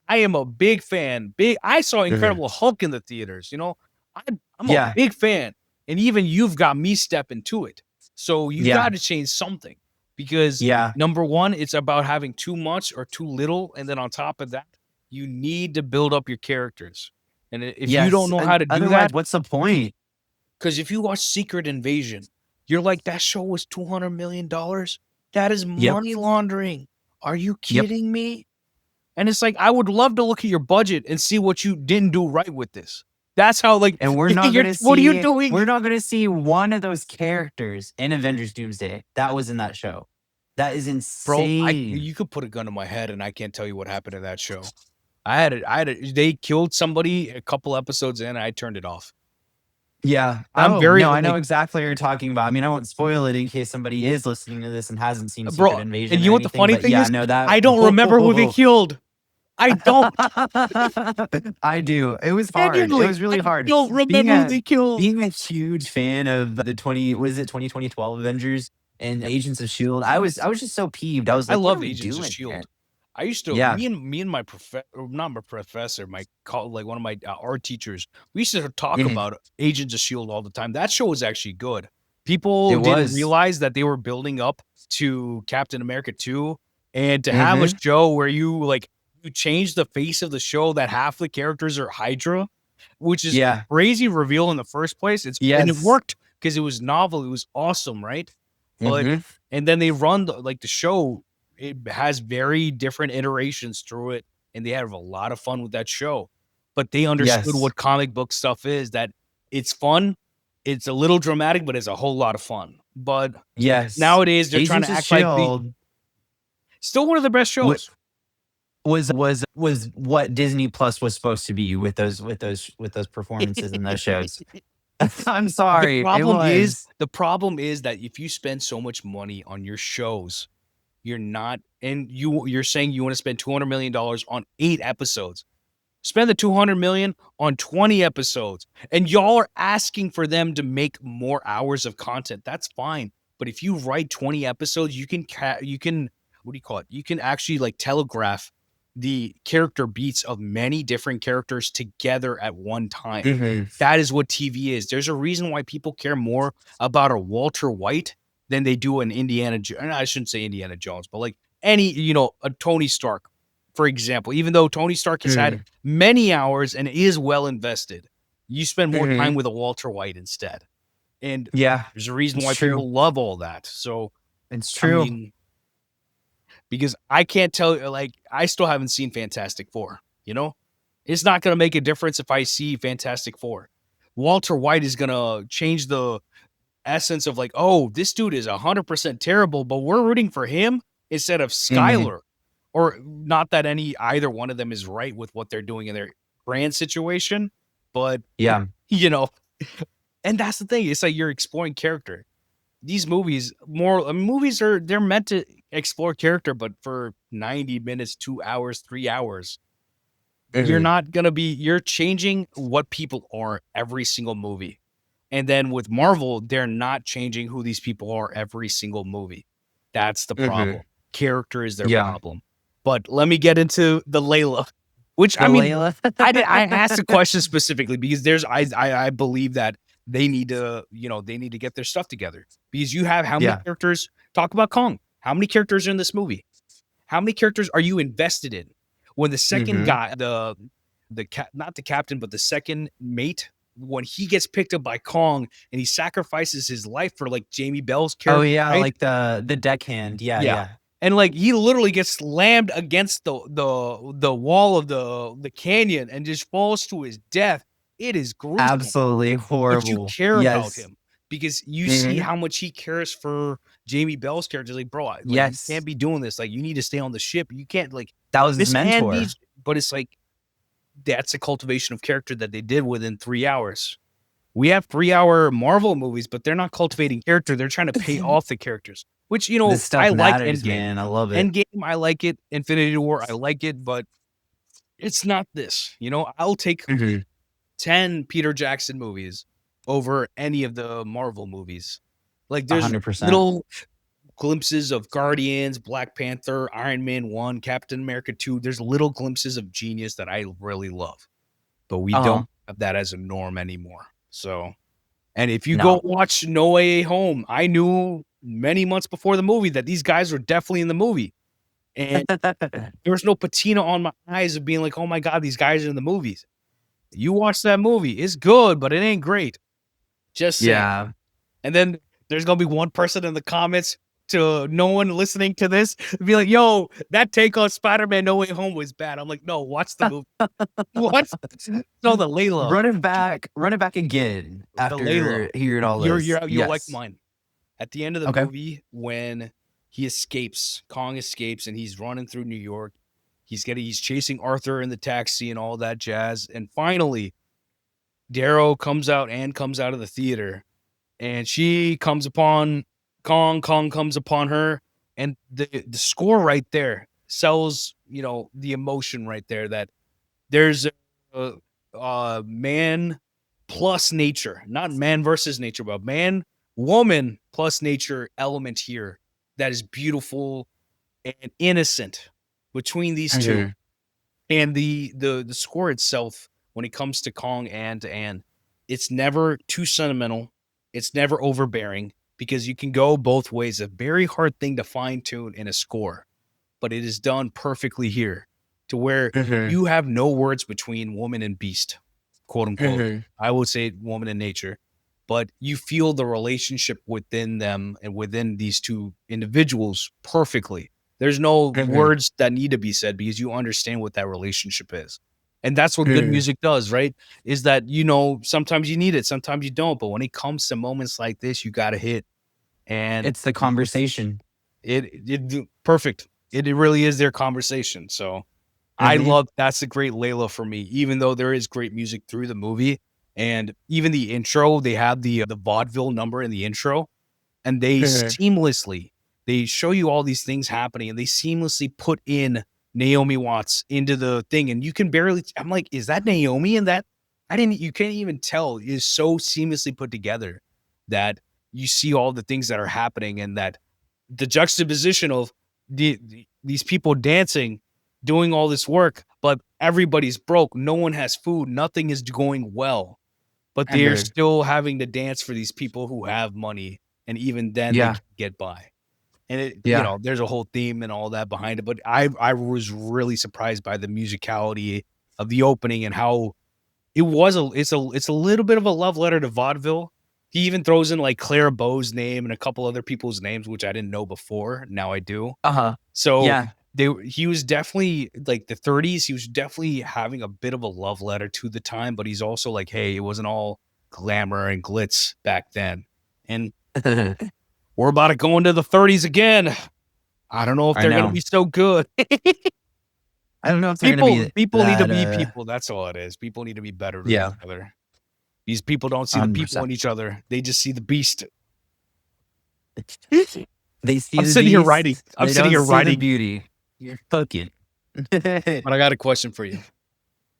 S1: I am a big fan. I saw Incredible Hulk in the theaters. You know, I'm a big fan, and even you've got me stepping to it. So you got to change something because number one, it's about having too much or too little, and then on top of that, you need to build up your characters. And if you don't know how to do that,
S2: what's the point?
S1: Because if you watch Secret Invasion, you're like, that show was $200 million. That is money laundering. Are you kidding me? And it's like, I would love to look at your budget and see what you didn't do right with this. That's how, like,
S2: and we're not going to see.
S1: What are you doing?
S2: We're not going to see one of those characters in Avengers Doomsday that was in that show. That is insane.
S1: Bro, you could put a gun to my head and I can't tell you what happened in that show. They killed somebody a couple episodes in and I turned it off.
S2: Yeah. I know exactly what you're talking about. I mean, I won't spoil it in case somebody is listening to this and hasn't seen Secret Invasion.
S1: And you know what the funny thing is?
S2: No, that
S1: I don't remember who they killed. I don't.
S2: I do. It was hard. It was really hard.
S1: I don't remember who they killed.
S2: Being a huge fan of the 2012 Avengers and Agents of S.H.I.E.L.D., I was just so peeved. I was like,
S1: I love Agents of S.H.I.E.L.D.
S2: Here?
S1: I used to, me and my not my professor, like one of my art teachers, we used to talk about Agents of S.H.I.E.L.D. all the time. That show was actually good. People didn't realize that they were building up to Captain America 2 and to have a show where you change the face of the show that half the characters are Hydra, which is a crazy reveal in the first place. And it worked because it was novel. It was awesome, right? But and then they run the show. It has very different iterations through it, and they have a lot of fun with that show. But they understood what comic book stuff is, that it's fun, it's a little dramatic, but it's a whole lot of fun. But nowadays they're trying to act like still one of the best shows.
S2: Was what Disney Plus was supposed to be with those performances in those shows. I'm sorry.
S1: The problem is that if you spend so much money on your shows, you're not, and you're saying you want to spend $200 million on 8 episodes. Spend the $200 million on 20 episodes, and y'all are asking for them to make more hours of content. That's fine, but if you write 20 episodes, you can what do you call it? You can actually like telegraph the character beats of many different characters together at one time. That is what TV is. There's a reason why people care more about a Walter White than they do an Indiana Jones. I shouldn't say Indiana Jones, but like any, a Tony Stark, for example. Even though Tony Stark has had many hours and is well invested, you spend more time with a Walter White instead. And there's a reason why people love all that. So
S2: it's true.
S1: I mean, because I can't tell you, like, I still haven't seen Fantastic Four, It's not going to make a difference if I see Fantastic Four. Walter White is going to change the essence of like, oh, this dude is 100% terrible, but we're rooting for him instead of Skylar. Or not that either one of them is right with what they're doing in their brand situation, but, and that's the thing. It's like you're exploring character. These movies, they're meant to explore character, but for 90 minutes, 2 hours, 3 hours, you're changing what people are every single movie. And then with Marvel, they're not changing who these people are every single movie. That's the problem. Character is their problem. But let me get into the Layla, which
S2: Layla?
S1: I asked the question specifically because I believe that they need to get their stuff together, because you have how many characters? Talk about Kong. How many characters are in this movie? How many characters are you invested in? When the second guy, not the captain, but the second mate, when he gets picked up by Kong and he sacrifices his life for like Jamie Bell's character.
S2: Oh yeah,
S1: right?
S2: like the deckhand. Yeah.
S1: And like he literally gets slammed against the wall of the canyon and just falls to his death. It is gruesome.
S2: Absolutely horrible.
S1: But you care about him because you see how much he cares for Jamie Bell's character. Like, bro, you can't be doing this. Like, you need to stay on the ship. You can't, like,
S2: that was his mentor.
S1: But it's like, that's a cultivation of character that they did within 3 hours. We have 3-hour Marvel movies, but they're not cultivating character. They're trying to pay off the characters, which,
S2: this stuff
S1: I like
S2: matters,
S1: Endgame.
S2: Man. I love it.
S1: Endgame, I like it. Infinity War, I like it, but it's not this. I'll take 10 Peter Jackson movies over any of the Marvel movies. Like, there's
S2: 100%.
S1: little glimpses of Guardians, Black Panther, Iron Man 1, Captain America 2. There's little glimpses of genius that I really love, but we don't have that as a norm anymore. So, and if you go watch No Way Home, I knew many months before the movie that these guys were definitely in the movie. And there was no patina on my eyes of being like, oh my God, these guys are in the movies. You watch that movie, it's good, but it ain't great. Just saying.
S2: Yeah.
S1: And then there's going to be one person in the comments to no one listening to this be like, yo, that take on Spider-Man No Way Home was bad. I'm like, no, watch the movie. What? No, the Layla.
S2: Run it back again after hearing all this.
S1: You'll like mine. At the end of the movie, when Kong escapes and he's running through New York, he's chasing Arthur in the taxi and all that jazz. And finally, Darrow comes out of the theater, and she comes upon Kong comes upon her, and the score right there sells, the emotion right there, that there's a man plus nature, not man versus nature, but man, woman plus nature element here that is beautiful and innocent between these two. And the score itself, when it comes to Kong and to Anne, it's never too sentimental. It's never overbearing, because you can go both ways. A very hard thing to fine tune in a score, but it is done perfectly here, to where you have no words between woman and beast, quote unquote. I would say woman and nature, but you feel the relationship within them and within these two individuals perfectly. There's no words that need to be said, because you understand what that relationship is. And that's what good music does, right? Is that, sometimes you need it, sometimes you don't. But when it comes to moments like this, you got to hit. And
S2: it's the conversation.
S1: It perfect. It really is their conversation. So I love, that's a great Layla for me, even though there is great music through the movie. And even the intro, they have the vaudeville number in the intro, and they seamlessly they show you all these things happening, and they seamlessly put in Naomi Watts into the thing, and you can barely. I'm like, is that Naomi? And that you can't even tell. It is so seamlessly put together that you see all the things that are happening, and that the juxtaposition of these people dancing, doing all this work, but everybody's broke. No one has food. Nothing is going well, but they're still having to dance for these people who have money, and even then they
S2: Yeah.
S1: can get by. And it,
S2: Yeah.
S1: there's a whole theme and all that behind it. But I was really surprised by the musicality of the opening and how it's a little bit of a love letter to vaudeville. He even throws in like Clara Bow's name and a couple other people's names, which I didn't know before. Now I do. So
S2: Yeah.
S1: he was definitely like the 30s. He was definitely having a bit of a love letter to the time, but he's also like, hey, it wasn't all glamour and glitz back then. And we're about to go into the 30s again. I don't know if they're going to be so good.
S2: I don't know if they're going to be.
S1: People need to be people. That's all it is. People need to be better to each other. These people don't see the people
S2: 100%.
S1: in each other. They just see the beast.
S2: They see
S1: I'm
S2: the
S1: sitting here
S2: beast,
S1: writing. I'm
S2: they
S1: sitting here
S2: don't see
S1: writing.
S2: the beauty. You're fucking.
S1: But I got a question for you.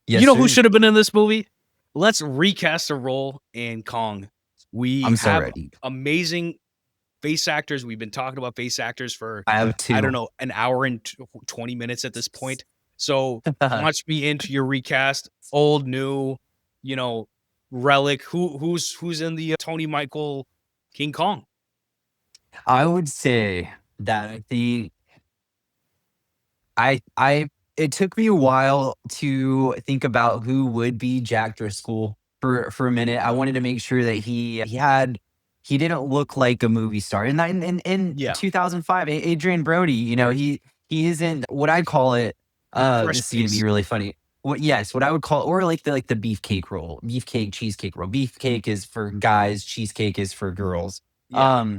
S2: Yes,
S1: you know
S2: sir.
S1: who should have been in this movie? Let's recast a role in Kong.
S2: I'm so
S1: have
S2: ready.
S1: amazing face actors. We've been talking about face actors for
S2: I have 2.
S1: I don't know, an hour and 20 minutes at this point. So launch me into your recast, old, new, relic. Who's in the Tony Mikell King Kong?
S2: I would say that it took me a while to think about who would be Jack Driscoll for a minute. I wanted to make sure that he didn't look like a movie star. And in 2005, Adrian Brody, he isn't what I'd call it.
S1: Fresh
S2: This is gonna be really funny. What I would call, or like the beefcake roll, beefcake, cheesecake roll. Beefcake is for guys, cheesecake is for girls.
S1: Yeah.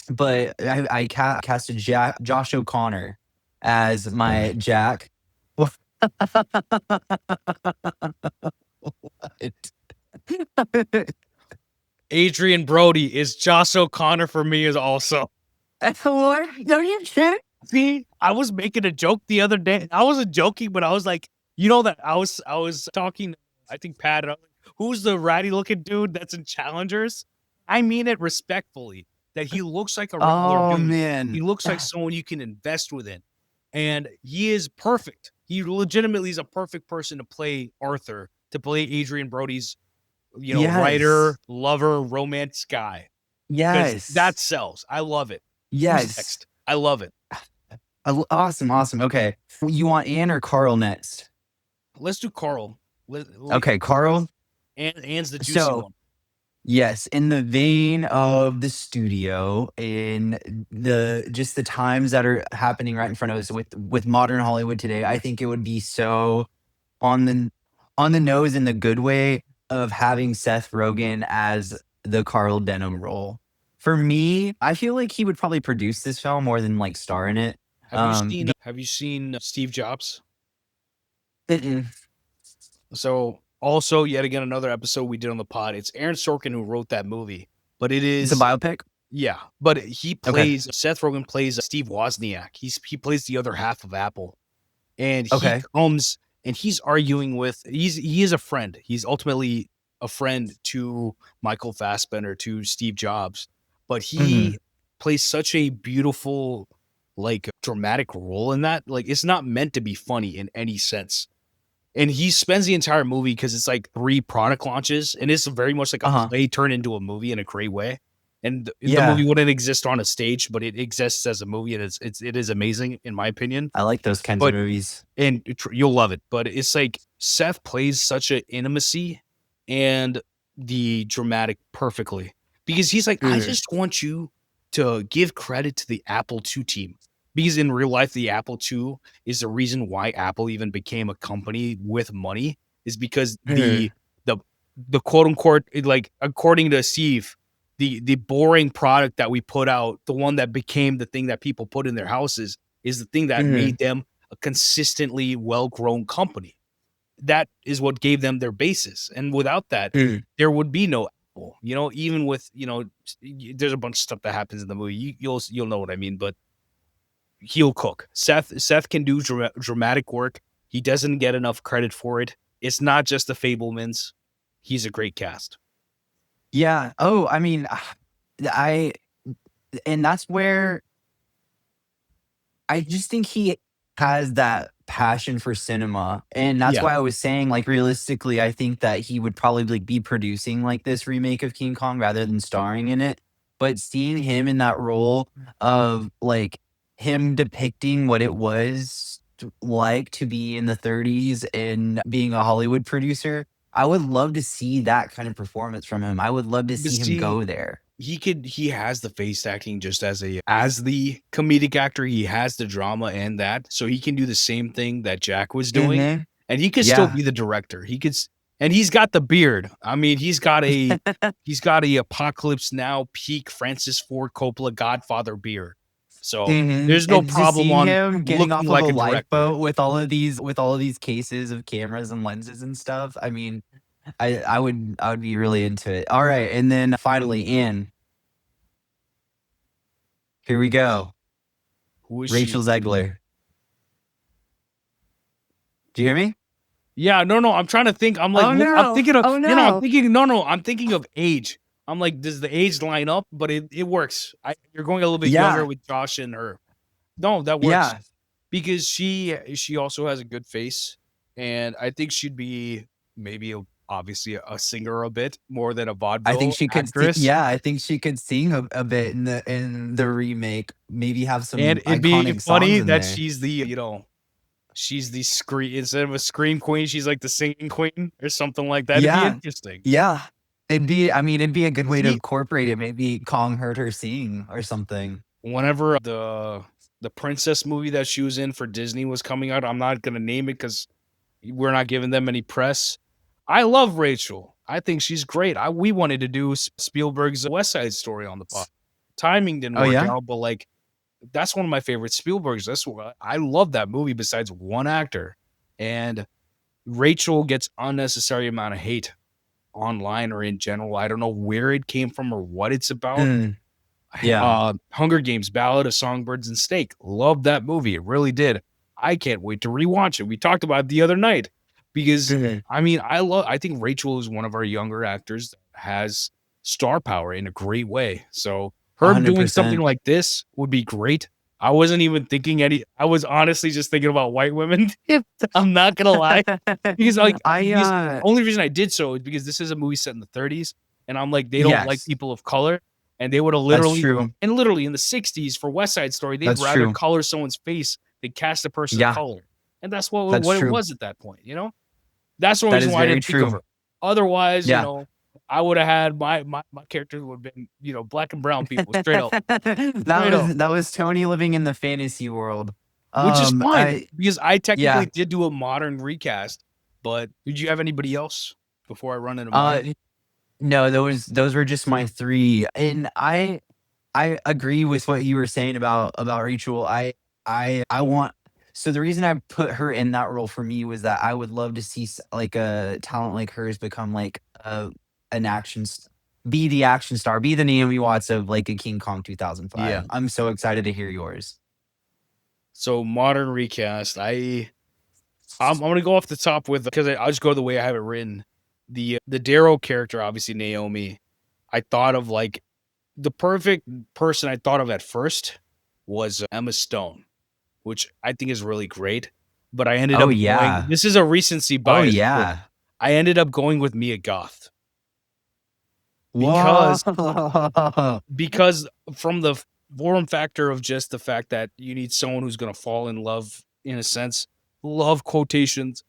S2: But I casted Josh O'Connor as my Jack. What?
S1: Adrian Brody is Josh O'Connor for me is also.
S2: What? Are you kidding?
S1: See, I was making a joke the other day. I wasn't joking, but I was like, that I was talking, I think Pat, and I was like, who's the ratty looking dude that's in Challengers? I mean it respectfully, that he looks like a regular dude.
S2: Man.
S1: He looks like someone you can invest within. And he is perfect. He legitimately is a perfect person to play Arthur, to play Adrian Brody's, writer, lover, romance guy.
S2: Yes.
S1: That sells. I love it.
S2: Yes.
S1: Who's next? I love it.
S2: Awesome. Okay. You want Anne or Carl next?
S1: Let's do Carl.
S2: Okay, Carl.
S1: Anne's the juicy one.
S2: Yes, in the vein of the studio, in the times that are happening right in front of us with modern Hollywood today, I think it would be so on the nose in the good way of having Seth Rogen as the Carl Denham role. For me, I feel like he would probably produce this film more than like star in it.
S1: Have you seen Steve Jobs?
S2: Mm-mm.
S1: So also, yet again, another episode we did on the pod. It's Aaron Sorkin who wrote that movie, but
S2: It's a biopic.
S1: Yeah, but he plays Seth Rogen plays Steve Wozniak. He plays the other half of Apple, and he comes and he's arguing with he is a friend. He's ultimately a friend to Michael Fassbender, to Steve Jobs, but he plays such a beautiful, like, dramatic role in that. Like, it's not meant to be funny in any sense. And he spends the entire movie, because it's like 3 product launches, and it's very much like a play turned into a movie in a great way. And the movie wouldn't exist on a stage, but it exists as a movie, and it is amazing in my opinion.
S2: I like those kinds of movies,
S1: and you'll love it. But it's like Seth plays such an intimacy and the dramatic perfectly, because he's like, I just want you to give credit to the Apple II team, because in real life, the Apple II is the reason why Apple even became a company with money, is because the quote unquote, like, according to Steve, the boring product that we put out, the one that became the thing that people put in their houses, is the thing that made them a consistently well-grown company. That is what gave them their basis. And without that, there would be no You know, even with, you know, there's a bunch of stuff that happens in the movie. You'll know what I mean, but he'll cook. Seth can do dramatic work. He doesn't get enough credit for it. It's not just the Fablemans. He's a great cast.
S2: Yeah. Oh, I mean, I and that's where I just think he has that passion for cinema, and that's
S1: Yeah.
S2: why I was saying, like, realistically, I think that he would probably, like, be producing, like, this remake of King Kong rather than starring in it, but seeing him in that role of, like, him depicting what it was like to be in the '30s and being a Hollywood producer, I would love to see that kind of performance from him. I would love to
S1: But
S2: see him
S1: see,
S2: go there.
S1: he has the face acting just as the comedic actor. He has the drama and that, so he can do the same thing that Jack was doing,
S2: Mhm.
S1: and he could still
S2: Yeah.
S1: be the director. And he's got the beard. I mean, he's got a Apocalypse Now peak Francis Ford Coppola Godfather beard. So
S2: Mhm,
S1: there's no
S2: and just
S1: problem
S2: seeing
S1: on
S2: him getting
S1: looking
S2: off of a
S1: like a director.
S2: lifeboat with all of these cases of cameras and lenses and stuff, I mean, I would be really into it. Alright, and then finally, Anne, here we go.
S1: Who is
S2: Rachel
S1: she?
S2: Zegler. Do you hear me?
S1: Yeah, no, I'm trying to think. I'm like,
S2: Oh,
S1: I'm
S2: no.
S1: thinking of,
S2: Oh,
S1: I'm
S2: no.
S1: thinking, no, I'm thinking of age. I'm like, does the age line up? But it works. You're going a little bit younger
S2: Yeah,
S1: with Josh and her. No, that works
S2: yeah.
S1: because she also has a good face, and I think she'd be maybe obviously a singer a bit more than a
S2: I think
S1: vaudeville
S2: she could si
S1: actress.
S2: yeah, I think she could sing a bit in the remake, maybe have
S1: And
S2: some
S1: it'd be
S2: iconic songs
S1: funny
S2: in
S1: that
S2: there.
S1: she's the scream instead of a scream queen, she's like the singing queen or something like that. It'd be
S2: Yeah.
S1: interesting.
S2: Yeah. It'd be a good way to
S1: See,
S2: incorporate it, maybe Kong heard her sing or something.
S1: whenever the princess movie that she was in for Disney was coming out, I'm not gonna name it because we're not giving them any press. I love Rachel. I think she's great. We wanted to do Spielberg's West Side Story on the pod. Timing didn't
S2: Oh,
S1: work
S2: yeah?
S1: out, but like that's one of my favorite Spielbergs. That's what I love that movie besides one actor. And Rachel gets unnecessary amount of hate online or in general. I don't know where it came from or what it's about.
S2: Mm, yeah.
S1: Hunger Games, Ballad of Songbirds and Snake. Loved that movie. It really did. I can't wait to rewatch it. We talked about it the other night because
S2: Mhm.
S1: I mean, I think Rachel is one of our younger actors that has star power in a great way. So her doing something
S2: 100%.
S1: like this would be great. I wasn't even thinking I was honestly just thinking about white women. I'm not gonna lie. Because like
S2: I,
S1: because only reason I did so is because this is a movie set in the 30s, and I'm like, they don't like
S2: yes,
S1: people of color, and they would have
S2: that's true.
S1: literally in the 60s for West Side Story, they'd
S2: That's
S1: rather
S2: true.
S1: color someone's face than cast a person of
S2: Yeah,
S1: color. And that's
S2: that's
S1: what it
S2: true.
S1: was at that point, you know? That's the only
S2: That
S1: reason
S2: is
S1: why I
S2: very
S1: didn't think of
S2: true.
S1: her. Otherwise,
S2: Yeah.
S1: I would have had my character would have been, black and brown people straight up.
S2: That
S1: Straight up.
S2: was Tony living in the fantasy world.
S1: Which is fine
S2: I
S1: because I technically
S2: yeah.
S1: did do a modern recast, but did you have anybody else before I run into
S2: Uh,
S1: mine?
S2: no, those were just my 3, and I agree with what you were saying about Rachel. I want so the reason I put her in that role for me was that I would love to see like a talent like hers become like an be the action star, be the Naomi Watts of like a King Kong
S1: Yeah.
S2: 2005. I'm so excited to hear yours.
S1: So modern recast. I'm gonna go off the top with because I'll just go the way I have it written. The Darrow character, obviously Naomi. I thought of like the perfect person I thought of at first was Emma Stone, which I think is really great. But I ended
S2: Oh
S1: up going.
S2: yeah.
S1: This is a recency
S2: Oh
S1: bias. But
S2: yeah.
S1: I ended up going with Mia Goth
S2: Whoa.
S1: because because from the form factor of just the fact that you need someone who's gonna fall in love in a sense, love quotations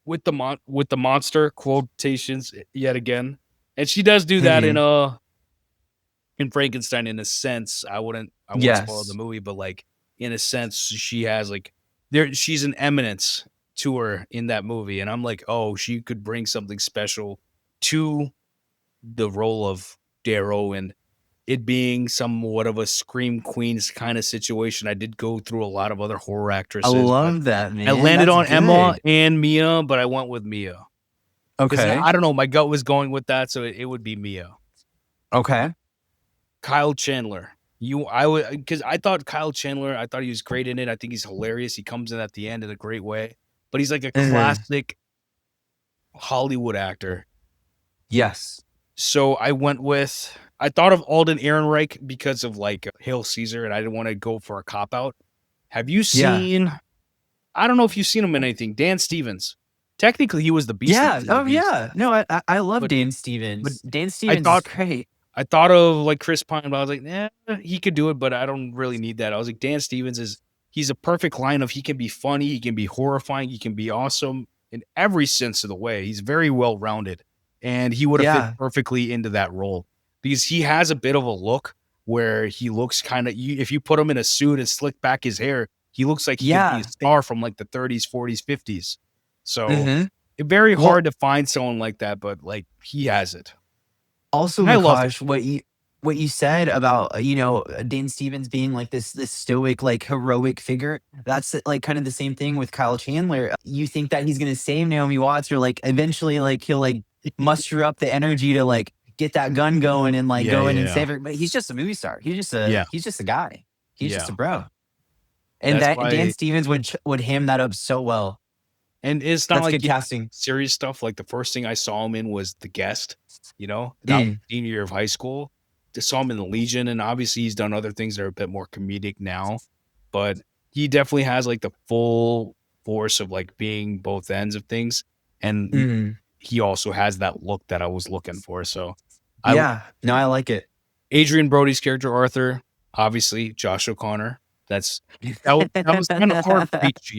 S1: with with the monster quotations yet again. And she does do that
S2: Mhm.
S1: in Frankenstein in a sense. I won't spoil the
S2: Yes.
S1: movie, but like in a sense she has like she's an eminence to her in that movie. And I'm like, oh, she could bring something special to the role of Darrow and it being somewhat of a scream queens kind of situation. I did go through a lot of other horror
S2: I
S1: actresses, but
S2: love that,
S1: I
S2: man.
S1: landed
S2: That's
S1: on Emma
S2: good.
S1: and Mia, but I went with Mia. 'Cause
S2: Okay.
S1: I don't know, my gut was going with that, so it would be Mia.
S2: Okay.
S1: Kyle Chandler. Because I thought Kyle Chandler, I thought he was great in it. I think he's hilarious. He comes in at the end in a great way, but he's like a
S2: Mhm.
S1: classic Hollywood actor.
S2: Yes.
S1: So I thought of Alden Ehrenreich because of like Hail Caesar, and I didn't want to go for a cop out. Have you
S2: Yeah.
S1: seen? I don't know if you've seen him in anything. Dan Stevens. Technically, he was the Beast in
S2: Yeah.
S1: Beauty and the
S2: Oh,
S1: Beast,
S2: yeah. No, I love
S1: but
S2: Dan
S1: but
S2: Stevens. Dan
S1: I
S2: Stevens is
S1: thought
S2: great.
S1: I thought of like Chris Pine, but I was like, nah, he could do it, but I don't really need that. I was like, Dan Stevens he's a perfect line of he can be funny, he can be horrifying, he can be awesome in every sense of the way. He's very well rounded, and he would have fit
S2: Yeah.
S1: perfectly into that role because he has a bit of a look where he looks kind of. If you put him in a suit and slick back his hair, he looks like he could be a
S2: Yeah.
S1: star from like the 30s, 40s, 50s. So
S2: Mhm.
S1: it's very
S2: Well,
S1: hard to find someone like that, but like he has it,
S2: also,
S1: and I loved it.
S2: Lukash, what you said about, Dan Stevens being like this stoic, like heroic figure, that's like kind of the same thing with Kyle Chandler. You think that he's gonna save Naomi Watts, or like eventually like he'll like muster up the energy to like get that gun going and like
S1: Yeah,
S2: go in and
S1: yeah,
S2: save her. But he's just a movie star.
S1: yeah.
S2: He's just a guy. He's just
S1: Yeah,
S2: a bro. And
S1: that's
S2: that Dan
S1: why,
S2: Stevens would ham that up so well.
S1: and it's not
S2: That's
S1: like
S2: good
S1: you
S2: casting.
S1: serious stuff. Like the first thing I saw him in was The Guest. That was
S2: Mm,
S1: senior year of high school. I saw him in The Legion, and obviously he's done other things that are a bit more comedic now. But he definitely has like the full force of like being both ends of things, and
S2: mm.
S1: he also has that look that I was looking for. So, I
S2: Yeah. No, I like it.
S1: Adrian Brody's character Arthur, obviously Josh O'Connor. That was kind of hard reach,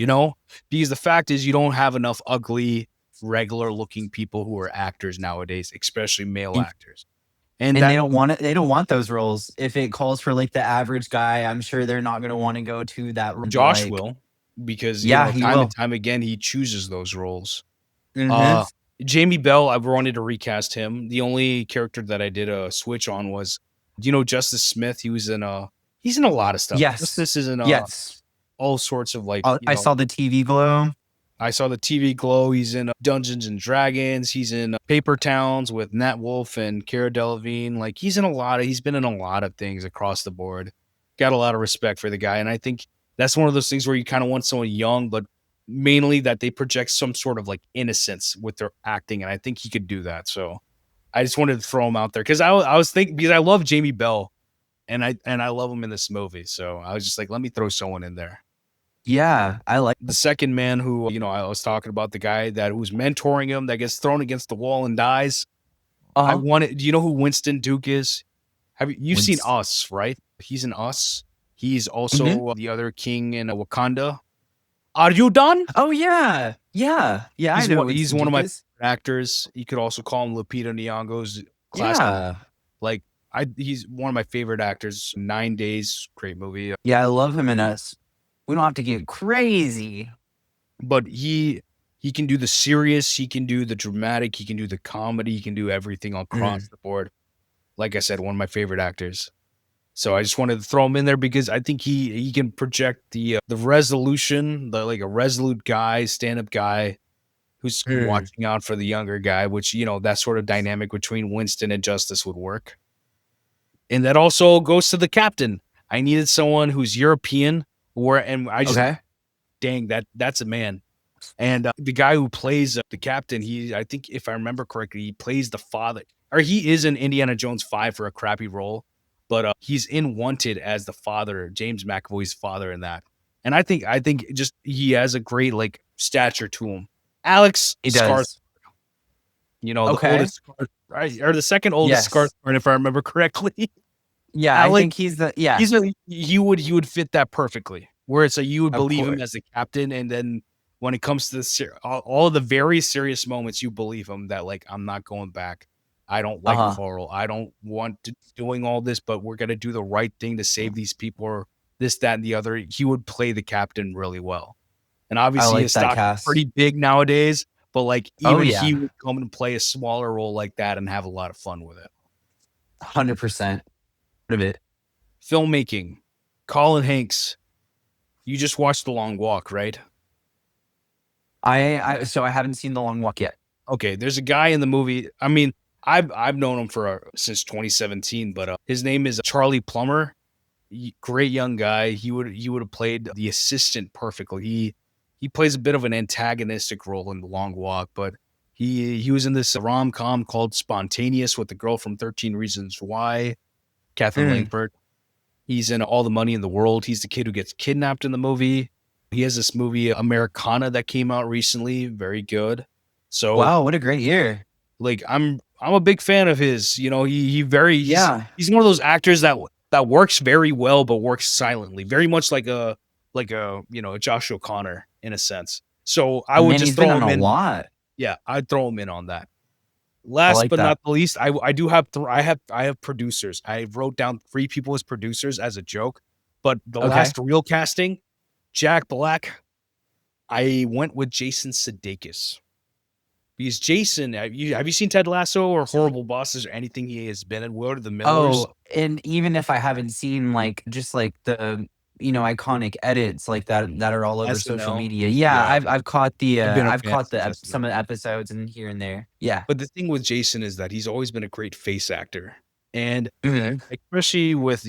S1: because the fact is you don't have enough ugly, regular looking people who are actors nowadays, especially male actors. And
S2: And
S1: that
S2: they don't want those roles. If it calls for like the average guy, I'm sure they're not gonna wanna go to that role and be
S1: Josh
S2: like,
S1: will, because
S2: yeah, he
S1: time and
S2: will.
S1: time again he chooses those roles.
S2: Mhm.
S1: Uh Jamie Bell, I wanted to recast him. The only character that I did a switch on was, do you know Justice Smith? He's in a lot of stuff.
S2: Yes.
S1: Justice is in
S2: Yes.
S1: all sorts of like,
S2: I saw the TV glow.
S1: I saw the TV Glow. He's in Dungeons and Dragons. He's in Paper Towns with Nat Wolff and Cara Delevingne. Like he's been in a lot of things across the board. Got a lot of respect for the guy. And I think that's one of those things where you kind of want someone young, but mainly that they project some sort of like innocence with their acting. And I think he could do that. So I just wanted to throw him out there because I was thinking, because I love Jamie Bell and I love him in this movie. So I was just like, let me throw someone in there.
S2: Yeah, I like
S1: The second man who, I was talking about, the guy that who's mentoring him that gets thrown against the wall and dies.
S2: Uh-huh.
S1: Do you know who Winston Duke is? You've seen
S2: Wins
S1: Us, right? He's in Us. He's
S2: Mhm.
S1: also the other king in Wakanda. Are you done?
S2: Oh, yeah. Yeah. Yeah, I know who
S1: He's
S2: Winston
S1: one of
S2: Duke
S1: my
S2: is.
S1: favorite actors. You could also call him Lupita Nyong'o's classic.
S2: Yeah.
S1: Like he's one of my favorite actors. 9 Days, great movie.
S2: Yeah, I love him in Us. We don't have to get crazy.
S1: But he can do the serious, he can do the dramatic, he can do the comedy, he can do everything across
S2: Mm.
S1: the board. Like I said, one of my favorite actors. So I just wanted to throw him in there because I think he can project the resolution, like a resolute guy, stand up guy who's
S2: Mm.
S1: watching out for the younger guy, which that sort of dynamic between Winston and Justice would work. And that also goes to the captain. I needed someone who's European, and I just
S2: Okay.
S1: dang that's a man. And the guy who plays the captain, I think if I remember correctly, he plays the father, or he is in Indiana Jones 5 for a crappy role, but he's in Wanted as the father, James McAvoy's father in that. And I think just he has a great like stature to him. Alex
S2: He
S1: Skarsgård,
S2: does.
S1: the
S2: Okay.
S1: oldest right, or the second oldest
S2: Yes.
S1: Skarsgård, if I remember correctly.
S2: Yeah, I
S1: Alex,
S2: think yeah,
S1: he would fit that perfectly. Where it's like you would
S2: of
S1: believe him
S2: course.
S1: as the captain, and then when it comes to all the very serious moments, you believe him that like I'm not going back. I don't like
S2: Uh-huh.
S1: Carl. I don't want to doing all this, but we're gonna do the right thing to save these people, or this, that, and the other. He would play the captain really well, and
S2: I
S1: obviously
S2: like
S1: his
S2: that
S1: stock is
S2: cast.
S1: pretty big nowadays. But like
S2: Oh,
S1: even he
S2: yeah.
S1: would come and play a smaller role like that and have a lot of fun with it.
S2: 100% of it.
S1: Filmmaking, Colin Hanks. You just watched The Long Walk, right?
S2: So I haven't seen The Long Walk yet.
S1: Okay, there's a guy in the movie. I mean, I've known him for since 2017, but his name is Charlie Plummer. Great young guy. He would have played the assistant perfectly. He plays a bit of an antagonistic role in The Long Walk, but he was in this rom com called Spontaneous with the girl from 13 Reasons Why, Catherine
S2: Mm.
S1: Langford. He's in All the Money in the World. He's the kid who gets kidnapped in the movie. He has this movie Americana that came out recently, very good. So
S2: Wow, what a great year.
S1: like I'm a big fan of his. You know, he very
S2: Yeah.
S1: he's one of those actors that works very well but works silently. Very much like a a Josh O'Connor in a sense. So I would
S2: Man,
S1: just
S2: he's been
S1: throw
S2: on
S1: him
S2: a
S1: in.
S2: lot.
S1: Yeah, I'd throw him in on that.
S2: I
S1: Last
S2: like
S1: but
S2: that.
S1: not the least, I do have I have producers. I wrote down 3 people as producers as a joke, but the
S2: Okay.
S1: last real casting, Jack Black, I went with Jason Sudeikis. Because Jason, have you seen Ted Lasso or Horrible Bosses or anything he has been in? What are the Millers?
S2: Oh, and even if I haven't seen, like, just, like, the, iconic edits like that are all over social
S1: SNL?
S2: media. Yeah,
S1: Yeah,
S2: I've caught the,
S1: I've been a
S2: I've
S1: fan
S2: caught the
S1: since
S2: ep some
S1: SNL.
S2: of the episodes and here and there. Yeah.
S1: But the thing with Jason is that he's always been a great face actor, and
S2: Mhm.
S1: especially with,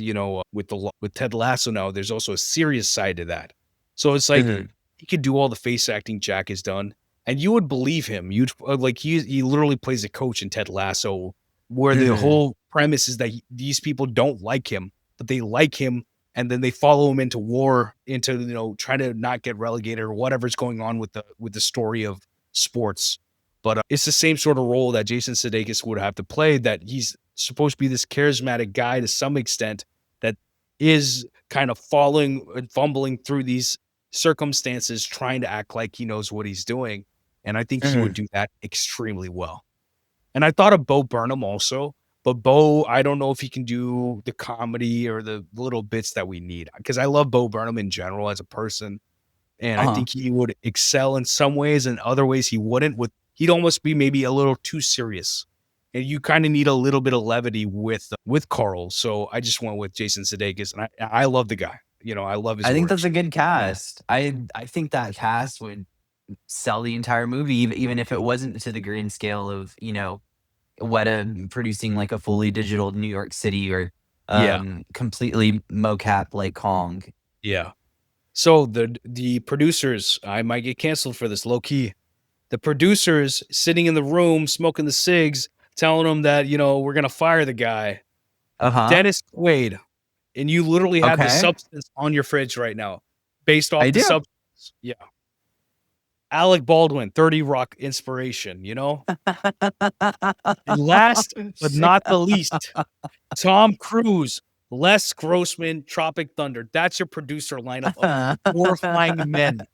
S1: with Ted Lasso now, there's also a serious side to that. So it's like
S2: Mhm.
S1: he could do all the face acting Jack has done, and you would believe him. You'd like he literally plays a coach in Ted Lasso, where the
S2: Mhm.
S1: whole premise is that these people don't like him, but they like him, and then they follow him into war, into trying to not get relegated or whatever's going on with the story of sports. But it's the same sort of role that Jason Sudeikis would have to play. That he's supposed to be this charismatic guy to some extent that is kind of falling and fumbling through these circumstances, trying to act like he knows what he's doing. And I think he would
S2: Mhm.
S1: do that extremely well. And I thought of Bo Burnham also, but Bo, I don't know if he can do the comedy or the little bits that we need because I love Bo Burnham in general as a person. And I
S2: Uh-huh.
S1: think he would excel in some ways, and other ways he wouldn't. He'd almost be maybe a little too serious, and you kind of need a little bit of levity with Carl. So I just went with Jason Sudeikis, and I love the guy. I love his
S2: I think
S1: work.
S2: that's a good cast. I think that cast would sell the entire movie even if it wasn't to the grand scale of, Weta producing, like, a fully digital New York City or,
S1: Yeah,
S2: completely mocap like Kong.
S1: yeah. So the producers, I might get canceled for this low key. The producers sitting in the room smoking the cigs, telling them that we're gonna fire the guy,
S2: Uh-huh.
S1: Dennis Quaid. And you literally have the
S2: Okay.
S1: substance on your fridge right now based
S2: I
S1: off the
S2: do.
S1: substance. Yeah. Alec Baldwin, 30 Rock inspiration, you know? And last but not the least, Tom Cruise, Les Grossman, Tropic Thunder. That's your producer lineup of horrifying men.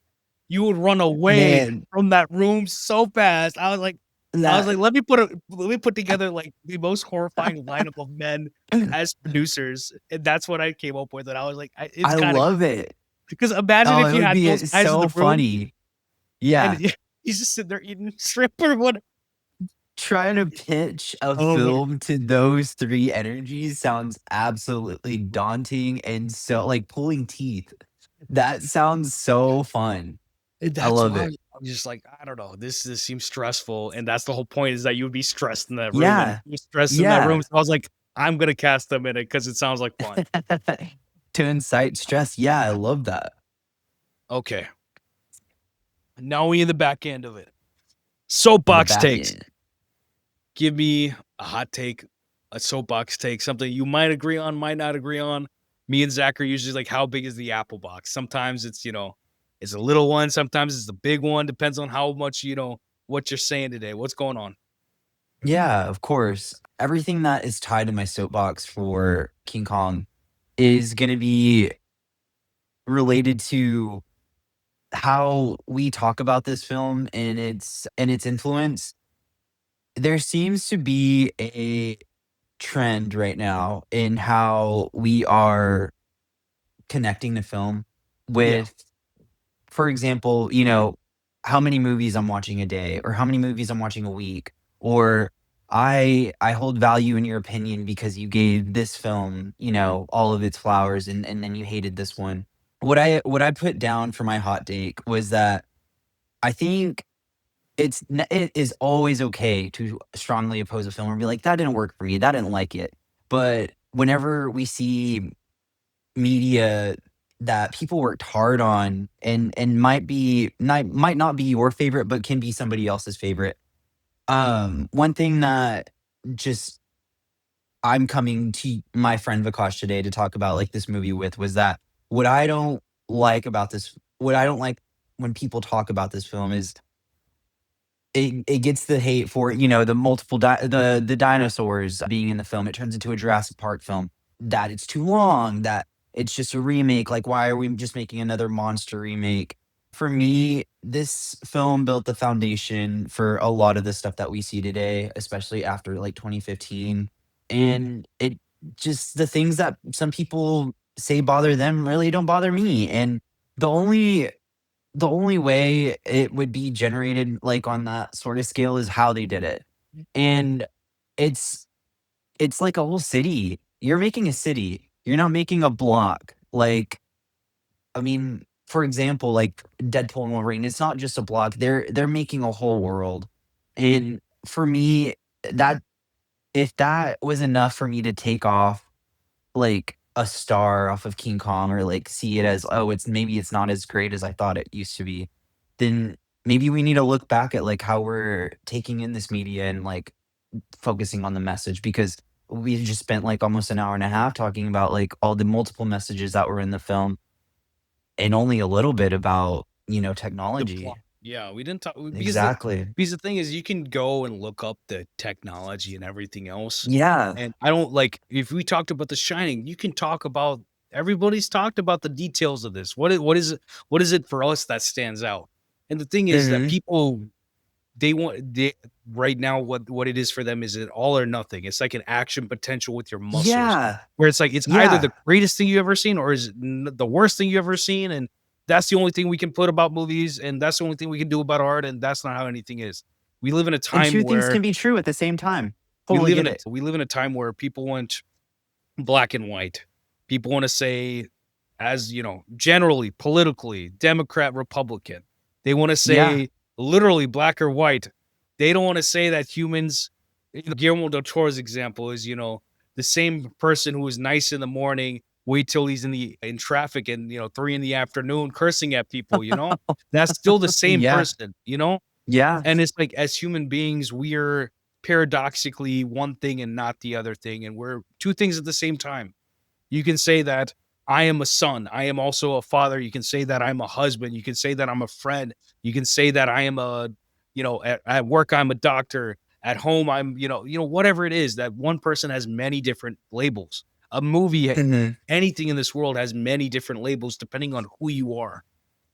S1: You would run away
S2: Man,
S1: from that room so fast. I was like,
S2: that
S1: let me put together like the most horrifying lineup of men as producers. And that's what I came up with. And I was like, it's
S2: I
S1: kind of
S2: love it.
S1: because imagine
S2: Oh,
S1: if
S2: it
S1: you
S2: would
S1: had
S2: be
S1: those guys in
S2: so
S1: the room
S2: funny. Yeah.
S1: and he's just sitting there eating shrimp or what.
S2: Trying to pitch a
S1: Oh my,
S2: film to those 3 energies sounds absolutely daunting and so like, pulling teeth. That sounds so fun. I
S1: that's
S2: love
S1: why
S2: it.
S1: I'm just like, I don't know. This seems stressful. And that's the whole point is that you would be stressed in that room and
S2: Yeah.
S1: you're stressed in that room.
S2: Yeah.
S1: So I was like, I'm gonna cast them in it because it sounds like fun.
S2: To incite stress. Yeah, I love that.
S1: Okay. Now we in the back end of it.
S2: The
S1: Soapbox
S2: back
S1: takes.
S2: end.
S1: Give me a hot take, a soapbox take, something you might agree on, might not agree on. Me and Zach are usually like, how big is the apple box? Sometimes it's a little one. Sometimes it's a big one. Depends on how much, what you're saying today. What's going on?
S2: Yeah, of course. Everything that is tied to my soapbox for King Kong is gonna be related to how we talk about this film and its influence. There seems to be a trend right now in how we are connecting the film
S1: Yeah.
S2: with, for example, how many movies I'm watching a day or how many movies I'm watching a week, or I hold value in your opinion because you gave this film, all of its flowers and then you hated this one. What I put down for my hot take was that I think it is always okay to strongly oppose a film or be like, that didn't work for me, that didn't like it. But whenever we see media that people worked hard on and might not be your favorite, but can be somebody else's favorite. One thing that just I'm coming to my friend Vikash today to talk about like this movie with was that what I don't like about this, what I don't like when people talk about this film is it gets the hate for, the multiple the dinosaurs being in the film. It turns into a Jurassic Park film. That it's too long, that it's just a remake. Like, why are we just making another monster remake? For me, this film built the foundation for a lot of the stuff that we see today, especially after like 2015. And it just the things that some people say bother them really don't bother me. And the only the only way it would be generated, like, on that sort of scale is how they did it. And it's it's like a whole city. You're making a city. You're not making a block. Like, I mean, for example, like Deadpool and Wolverine, it's not just a block. They're making a whole world. And for me, that if that was enough for me to take off like a star off of King Kong or like see it as, oh, it's not as great as I thought it used to be, then maybe we need to look back at like how we're taking in this media and like focusing on the message, because we've just spent like almost an hour and a half talking about like all the multiple messages that were in the film and only a little bit about,
S1: The plot.
S2: technology.
S1: Yeah, we didn't talk
S2: Exactly.
S1: because the thing is you can go and look up the technology and everything else.
S2: Yeah.
S1: And I don't like if we talked about The Shining, you can talk about everybody's talked about the details of this. What is it for us that stands out? And the thing is that
S2: Mhm.
S1: people they right now what it is for them is it all or nothing. It's like an action potential with your muscles.
S2: Yeah.
S1: Where it's like it's either the
S2: Yeah.
S1: greatest thing you ever seen or is it the worst thing you ever seen, and that's the only thing we can put about movies, and that's the only thing we can do about art, and that's not how anything is. We live in a
S2: And
S1: time
S2: two things
S1: where
S2: can be true at the same time. Totally get it.
S1: we live in a time where people want black and white. People want to say, as you know, generally politically, Democrat, Republican. They want to
S2: Yeah.
S1: say literally black or white. They don't want to say that humans. Guillermo del Toro's example is, the same person who is nice in the morning, wait till he's in traffic and 3 in the afternoon cursing at people. That's still the same
S2: Yeah.
S1: person.
S2: Yeah.
S1: And it's like as human beings, we are paradoxically one thing and not the other thing, and we're two things at the same time. You can say that I am a son. I am also a father. You can say that I'm a husband. You can say that I'm a friend. You can say that I am at work, I'm a doctor. At home, I'm, whatever it is, that one person has many different labels. A movie,
S2: Mhm.
S1: anything in this world has many different labels depending on who you are.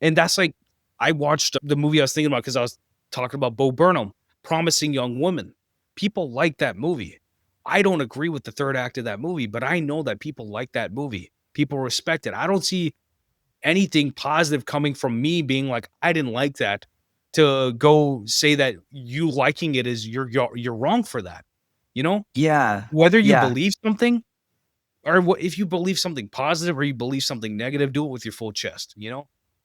S1: And that's like, I watched the movie I was thinking about because I was talking about Bo Burnham, Promising Young Woman. People like that movie. I don't agree with the third act of that movie, but I know that people like that movie. People respect it. I don't see anything positive coming from me being like, I didn't like that, to go say that you liking it is you're wrong for that. You know,
S2: Yeah.
S1: whether you
S2: Yeah.
S1: believe something or if you believe something positive or you believe something negative, do it with your full chest.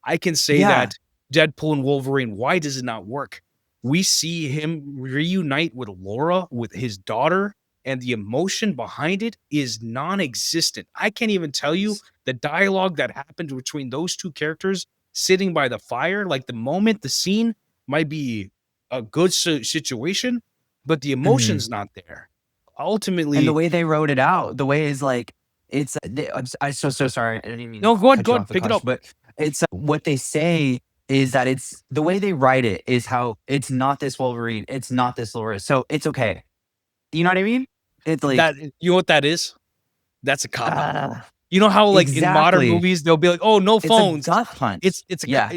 S1: I can say
S2: Yeah.
S1: that Deadpool and Wolverine, why does it not work? We see him reunite with Laura, with his daughter, and the emotion behind it is non-existent. I can't even tell you the dialogue that happened between those two characters sitting by the fire. Like the moment, the scene might be a good situation, but the
S2: Mhm.
S1: emotion's not there.
S2: And the
S1: Ultimately,
S2: way they wrote it out, the way is like it's I'm so sorry. I didn't mean to
S1: no,
S2: cut
S1: go
S2: you
S1: ahead,
S2: off,
S1: pick it
S2: Akash,
S1: up.
S2: but it's what they say is that it's the way they write it is how it's not this Wolverine, it's not this Laura. So it's okay. You know what I mean? It's like,
S1: You know what that is? That's a cop out.
S2: uh,
S1: You know how like in modern
S2: exactly.
S1: movies they'll be like, "Oh, no
S2: It's a
S1: phones."
S2: gut punch.
S1: It's a
S2: Yeah.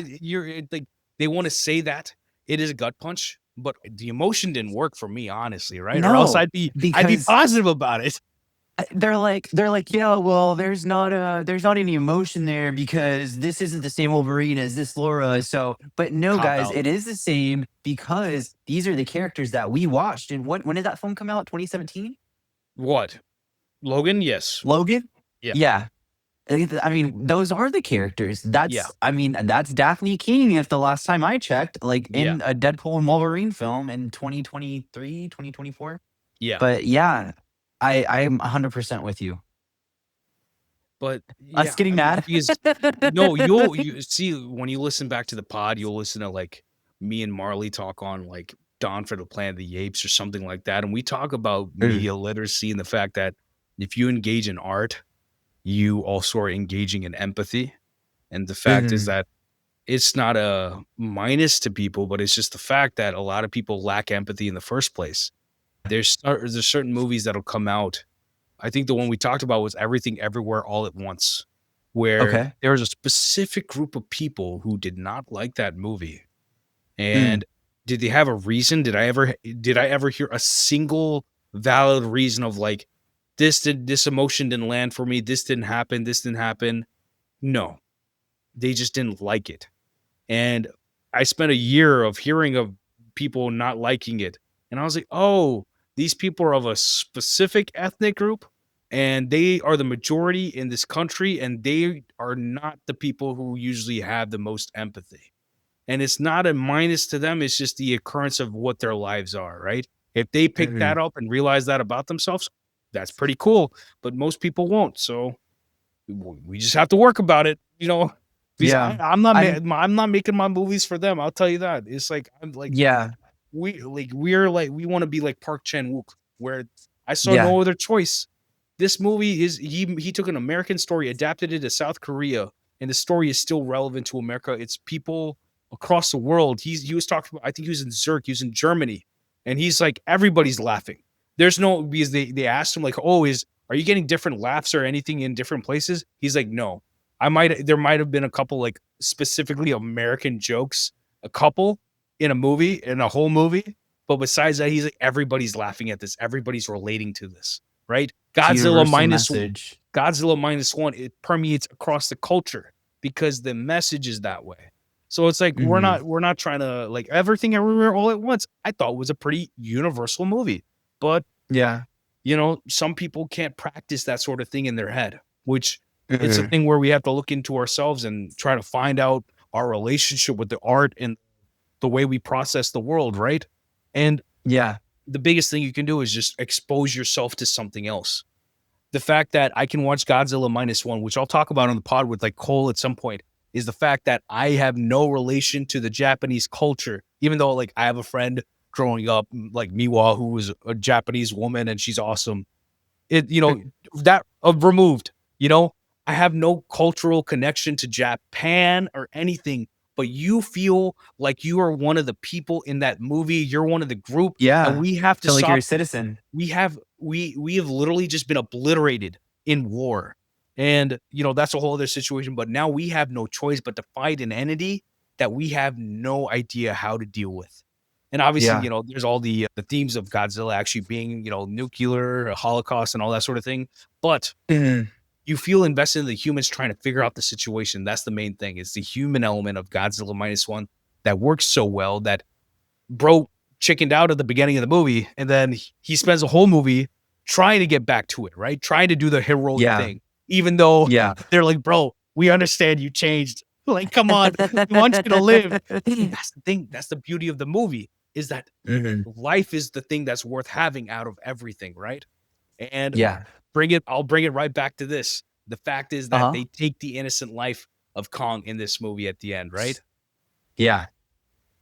S1: like they want to say that it is a gut punch, but the emotion didn't work for me, honestly, right? Or else
S2: No,
S1: I'd be
S2: because
S1: positive about it.
S2: they're like, yeah, well, there's not any emotion there because this isn't the same Wolverine as this Laura. So, but no,
S1: Cop
S2: guys,
S1: out.
S2: it is the same because these are the characters that we watched. And when did that film come out? 2017?
S1: What? Logan? Yes.
S2: Logan?
S1: Yeah.
S2: Yeah. I mean, those are the characters.
S1: Yeah,
S2: That's Daphne King if the last time I checked, like,
S1: yeah,
S2: in a Deadpool and Wolverine film in 2023, 2024.
S1: yeah.
S2: But, yeah, I'm 100% with you.
S1: But
S2: Us
S1: yeah,
S2: getting
S1: I mean,
S2: mad?
S1: because no, you see when you listen back to the pod, you'll listen to like me and Marley talk on like Dawn for the Planet of the Apes or something like that, and we talk about
S2: Mm,
S1: media literacy and the fact that if you engage in art, you also are engaging in empathy. And the fact is
S2: mhm,
S1: that it's not a minus to people, but it's just the fact that a lot of people lack empathy in the first place. There's certain movies that'll come out. I think the one we talked about was Everything Everywhere All at Once, where
S2: okay.
S1: there was a specific group of people who did not like that movie.
S2: Mm,
S1: And did they have a reason? Did I ever hear a single valid reason of like this emotion didn't land for me, this didn't happen? No. They just didn't like it. And I spent a year of hearing of people not liking it. And I was like, oh, these people are of a specific ethnic group and they are the majority in this country and they are not the people who usually have the most empathy. And it's not a minus to them, it's just the occurrence of what their lives are, right? If they pick that
S2: mhm.
S1: up and realize that about themselves, that's pretty cool. But most people won't. So we just have to work about it, you know. Because
S2: Yeah. I'm
S1: I'm not making my movies for them. I'll tell you that. It's like I'm like
S2: Yeah,
S1: we want to be like Park Chan Wook, where I saw
S2: yeah,
S1: no other choice. This movie is he took an American story, adapted it to South Korea, and the story is still relevant to America. It's people across the world. He was talking about, I think he was in Zurich, he was in Germany, and he's like everybody's laughing. There's no because they asked him like, oh, is are you getting different laughs or anything in different places? He's like, no. There might have been a couple like specifically American jokes, a couple in a movie, in a whole movie. But besides that, he's like, everybody's laughing at this. Everybody's relating to this, right?
S2: it's a universal message.
S1: Godzilla minus one, it permeates across the culture because the message is that way. So it's like
S2: Mhm.
S1: we're not trying to like everything everywhere all at once. I thought was a pretty universal movie. But
S2: Yeah.
S1: some people can't practice that sort of thing in their head, which it's a
S2: Mhm.
S1: thing where we have to look into ourselves and try to find out our relationship with the art and the way we process the world, right? And
S2: Yeah.
S1: the biggest thing you can do is just expose yourself to something else. The fact that I can watch Godzilla minus one, which I'll talk about on the pod with like Cole at some point, is the fact that I have no relation to the Japanese culture, even though like I have a friend growing up like Miwa who was a Japanese woman and she's awesome. It that removed, you know, I have no cultural connection to Japan or anything, but you feel like you are one of the people in that movie, you're one of the group, and
S2: Yeah.
S1: we have to
S2: Feel like you're a
S1: stop.
S2: citizen.
S1: We have literally just been obliterated in war. And that's a whole other situation, but now we have no choice but to fight an entity that we have no idea how to deal with. And obviously,
S2: Yeah.
S1: there's all the themes of Godzilla actually being, nuclear, a holocaust and all that sort of thing. But
S2: Mhm.
S1: you feel invested in the humans trying to figure out the situation. That's the main thing. It's the human element of Godzilla minus one that works so well that bro chickened out at the beginning of the movie, and then he spends a whole movie trying to get back to it, right? Trying to do the heroic
S2: Yeah.
S1: thing, even though
S2: Yeah.
S1: they're like, bro, we understand you changed. Like, come on, we want you to live. And that's the thing. That's the beauty of the movie is that
S2: Mhm.
S1: life is the thing that's worth having out of everything, right? And
S2: Yeah.
S1: I'll bring it right back to this. The fact is that
S2: Uh-huh.
S1: they take the innocent life of Kong in this movie at the end, right?
S2: Yeah.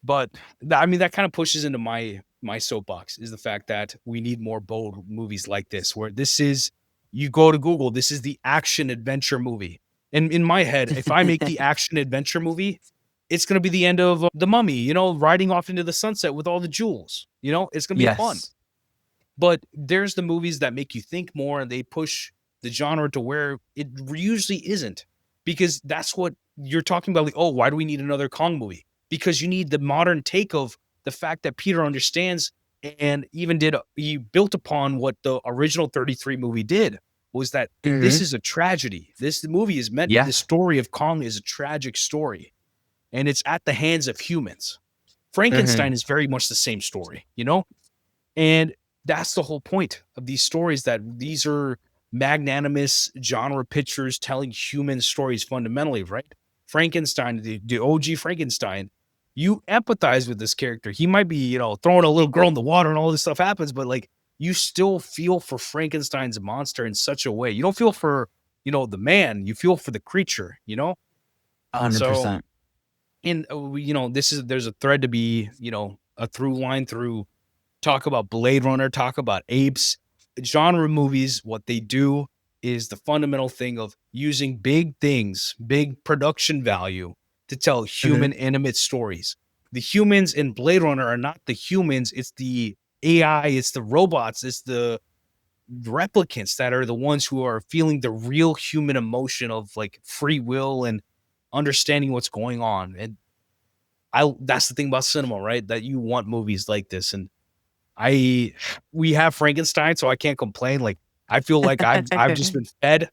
S1: But I mean, that kind of pushes into my soapbox is the fact that we need more bold movies like this, where this is you go to Google, this is the action adventure movie. And in my head, if I make the action adventure movie, it's going to be the end of The Mummy, riding off into the sunset with all the jewels. It's going to be fun.
S2: Yes.
S1: But there's the movies that make you think more and they push the genre to where it usually isn't. Because that's what you're talking about. Like, oh, why do we need another Kong movie? Because you need the modern take of the fact that Peter understands and even he built upon what the original 33 movie did was that this
S2: Mhm.
S1: is a tragedy. This movie is meant,
S2: Yeah.
S1: the story of Kong is a tragic story and it's at the hands of humans.
S2: Mhm.
S1: Frankenstein is very much the same story, and that's the whole point of these stories that these are magnanimous genre pictures telling human stories fundamentally, right? Frankenstein, the OG Frankenstein, you empathize with this character. He might be, throwing a little girl in the water and all this stuff happens, but like you still feel for Frankenstein's monster in such a way. You don't feel for, the man, you feel for the creature, So,
S2: 100%.
S1: and there's a thread to be, a through line through talk about Blade Runner, talk about apes, genre movies. What they do is the fundamental thing of using big things, big production value to tell human intimate stories. The humans in Blade Runner are not the humans. It's the AI, it's the robots, it's the replicants that are the ones who are feeling the real human emotion of like free will and understanding what's going on. And that's the thing about cinema, right? That you want movies like this. And we have Frankenstein, so I can't complain. Like I feel like I've just been fed,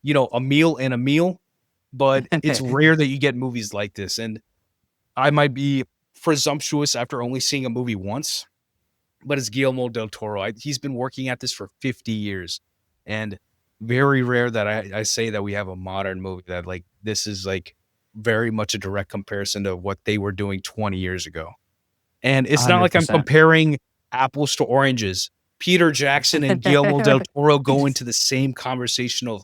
S1: a meal and a meal, but it's rare that you get movies like this. And I might be presumptuous after only seeing a movie once, but it's Guillermo del Toro. He's been working at this for 50 years, and very rare that I say that we have a modern movie that like this is like very much a direct comparison to what they were doing 20 years ago. And it's not like I'm
S2: 100%.
S1: comparing apples to oranges. Peter Jackson and Guillermo del Toro go into the same conversation of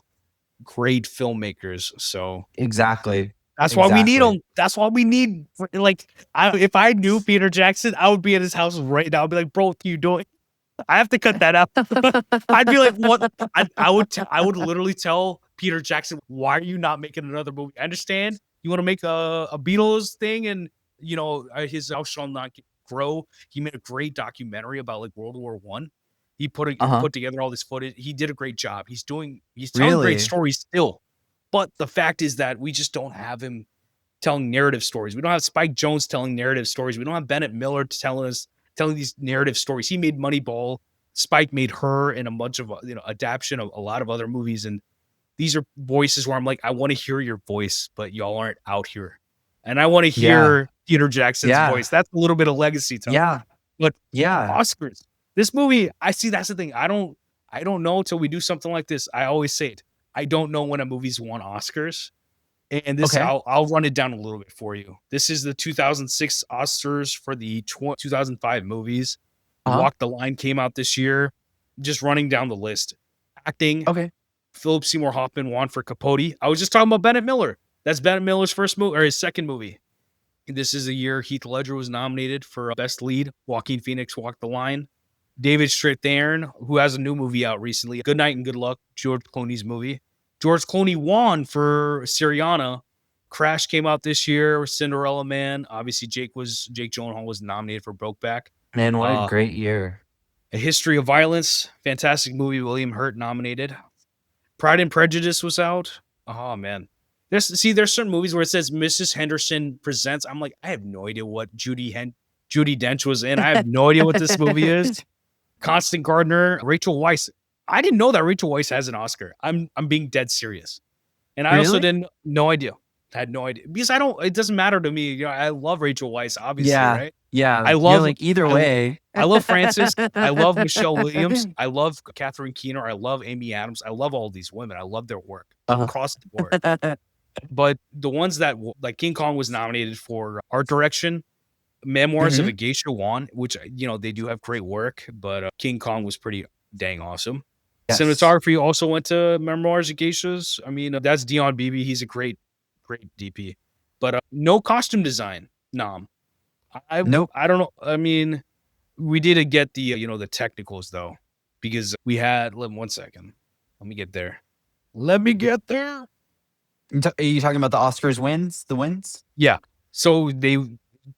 S1: great filmmakers. So
S2: Exactly.
S1: that's why we need them. That's why we need, like, if I knew Peter Jackson, I would be at his house right now. I'd be like, bro, what are you doing? I have to cut that out. I'd be like, what? I would literally tell Peter Jackson, why are you not making another movie? I understand you want to make a Beatles thing, and his house shall not grow. He made a great documentary about like World War I. He put together all this footage. He did a great job. He's telling great stories still. But the fact is that we just don't have him telling narrative stories. We don't have Spike Jonze telling narrative stories. We don't have Bennett Miller telling these narrative stories. He made Moneyball. Spike made Her and a bunch of adaptation of a lot of other movies. And these are voices where I'm like, I want to hear your voice, but y'all aren't out here. And I want to hear Peter Jackson's voice. That's a little bit of legacy to him. But Oscars, this movie, that's the thing. I don't know until we do something like this. I always say it. I don't know when a movie's won Oscars. And this, I'll run it down a little bit for you. This is the 2006 Oscars for the 2005 movies. Walk the Line came out this year. Just running down the list. Acting.
S2: Okay.
S1: Philip Seymour Hoffman won for Capote. I was just talking about Bennett Miller. That's Bennett Miller's first movie, or his second movie. This is the year Heath Ledger was nominated for Best Lead. Joaquin Phoenix walked the line. David Strathairn, who has a new movie out recently, Good Night and Good Luck, George Clooney's movie. George Clooney won for Syriana. Crash came out this year. Cinderella Man. Obviously, Jake Gyllenhaal was nominated for Brokeback.
S2: Man, what a great year.
S1: A History of Violence. Fantastic movie. William Hurt nominated. Pride and Prejudice was out. Oh, man. There's certain movies where it says Mrs. Henderson Presents. I'm like, I have no idea what Judi Dench was in. I have no idea what this movie is. Constant Gardner, Rachel Weisz. I didn't know that Rachel Weisz has an Oscar. I'm being dead serious. And I also no idea. I had no idea. Because it doesn't matter to me. I love Rachel Weisz, obviously, right?
S2: Yeah.
S1: I love
S2: either way.
S1: I love Frances. I love Michelle Williams. I love Catherine Keener. I love Amy Adams. I love all these women. I love their work across the board. But the ones that, like King Kong was nominated for art direction, Memoirs of a Geisha won, which, they do have great work, but King Kong was pretty dang awesome. Yes. Cinematography also went to Memoirs of Geishas. I mean, that's Dion Beebe. He's a great DP. But no costume design, Nom.
S2: Nope.
S1: I don't know. I mean, we did get the, the technicals, though, because we had, 1 second. Let me get there.
S2: Are you talking about the Oscars wins? The wins?
S1: Yeah. So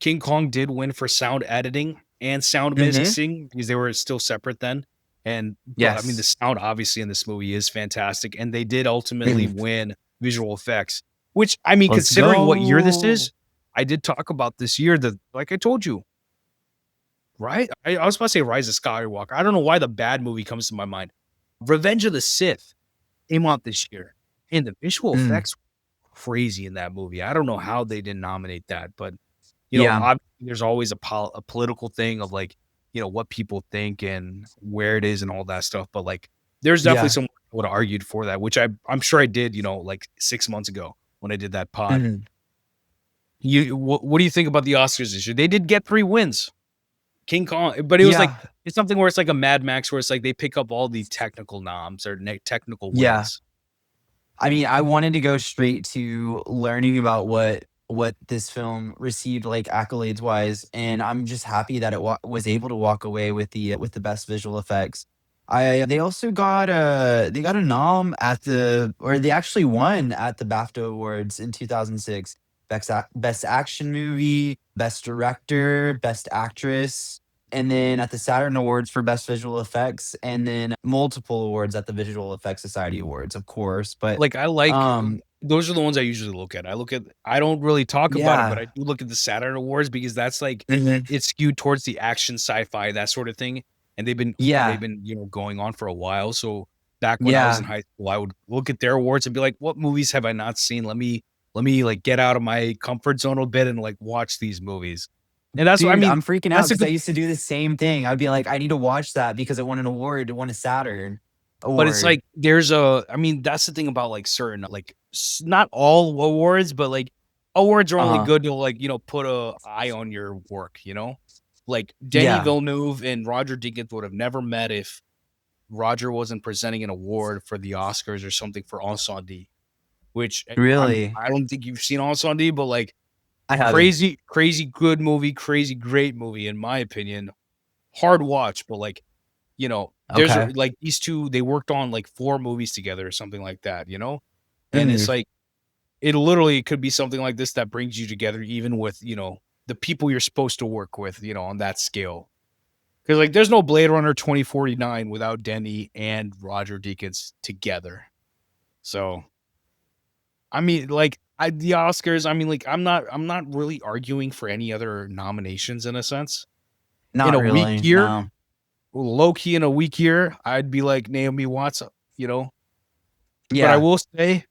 S1: King Kong did win for sound editing and sound mixing because they were still separate then. And I mean, the sound obviously in this movie is fantastic. And they did ultimately win visual effects, which, I mean, considering what year this is, I did talk about this year that, like I told you, right? I was about to say Rise of Skywalker. I don't know why the bad movie comes to my mind. Revenge of the Sith came out this year. And the visual effects were crazy in that movie. I don't know how they didn't nominate that, but obviously there's always a political thing of like, what people think and where it is and all that stuff. But like, there's definitely some would have argued for that, which I'm sure I did, like 6 months ago when I did that pod.
S2: Mhm.
S1: What do you think about the Oscars this year? They did get 3 wins. King Kong, but it was like
S2: Yeah,
S1: it's something where it's like a Mad Max where it's like they pick up all the technical noms or technical
S2: yeah.
S1: wins.
S2: I mean, I wanted to go straight to learning about what this film received, like, accolades-wise, and I'm just happy that it was able to walk away with the best visual effects. I They also got a nom at the or they actually won at the BAFTA Awards in 2006. Best Action Movie, Best Director, Best Actress, and then at the Saturn Awards for Best Visual Effects, and then multiple awards at the Visual Effects Society Awards, of course. But
S1: Like, I like
S2: um,
S1: those are the ones I usually look at. I don't really talk about it, but
S2: yeah,
S1: I do look at the Saturn Awards because that's like
S2: mhm,
S1: it's skewed towards the action, sci-fi, that sort of thing, and
S2: yeah,
S1: going on for a while. So back when I was in
S2: yeah,
S1: high school, I would look at their awards and be like, "What movies have I not seen? Let me like get out of my comfort zone a bit and like watch these movies." And that's what I
S2: dude,
S1: mean.
S2: I'm freaking out
S1: That's a
S2: because I
S1: good,
S2: used to do the same thing. I'd be like, I need to watch that because it won an award. It won a Saturn
S1: but it's
S2: award.
S1: like I mean, that's the thing about like certain like not all awards, but like awards are
S2: Uh
S1: only
S2: huh.
S1: good to like put a eye on your work. Like Denny
S2: Yeah.
S1: Villeneuve and Roger Deakins would have never met if Roger wasn't presenting an award for the Oscars or something for Ensemble, which
S2: Really,
S1: I don't think you've seen Ensemble, but like
S2: I haven't.
S1: crazy, crazy good movie, crazy great movie in my opinion. Hard watch, but like there's
S2: Okay.
S1: like these two, they worked on like 4 movies together or something like that. And it's
S2: Mhm.
S1: like it literally could be something like this that brings you together even with, the people you're supposed to work with, on that scale. Because like there's no Blade Runner 2049 without Denny and Roger Deakins together. So I mean, like the Oscars, I mean, like I'm not really arguing for any other nominations in a sense. In
S2: Not
S1: a weak
S2: really.
S1: year,
S2: No.
S1: low key in a weak year, I'd be like Naomi Watts, you know. But I
S2: Yeah.
S1: will say,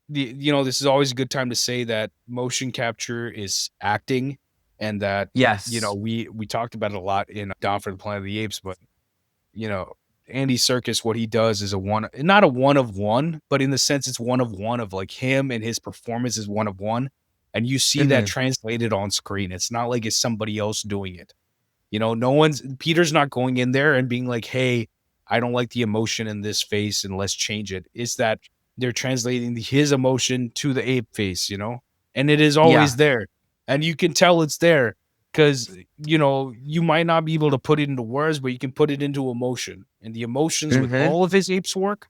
S1: this is always a good time to say that motion capture is acting, and that
S2: Yes.
S1: we talked about it a lot in Dawn for the Planet of the Apes, but you know, Andy Serkis, what he does is not a one of one, but in the sense it's one of one of like him and his performance is one of one, and you see that
S2: Mhm.
S1: translated on screen. It's not like it's somebody else doing it. No one's Peter's not going in there and being like, "Hey, I don't like the emotion in this face and let's change it." It's that they're translating his emotion to the ape face. And it is always
S2: Yeah.
S1: there. And you can tell it's there because, you might not be able to put it into words, but you can put it into emotion. And the emotions with
S2: Mhm.
S1: all of his apes work,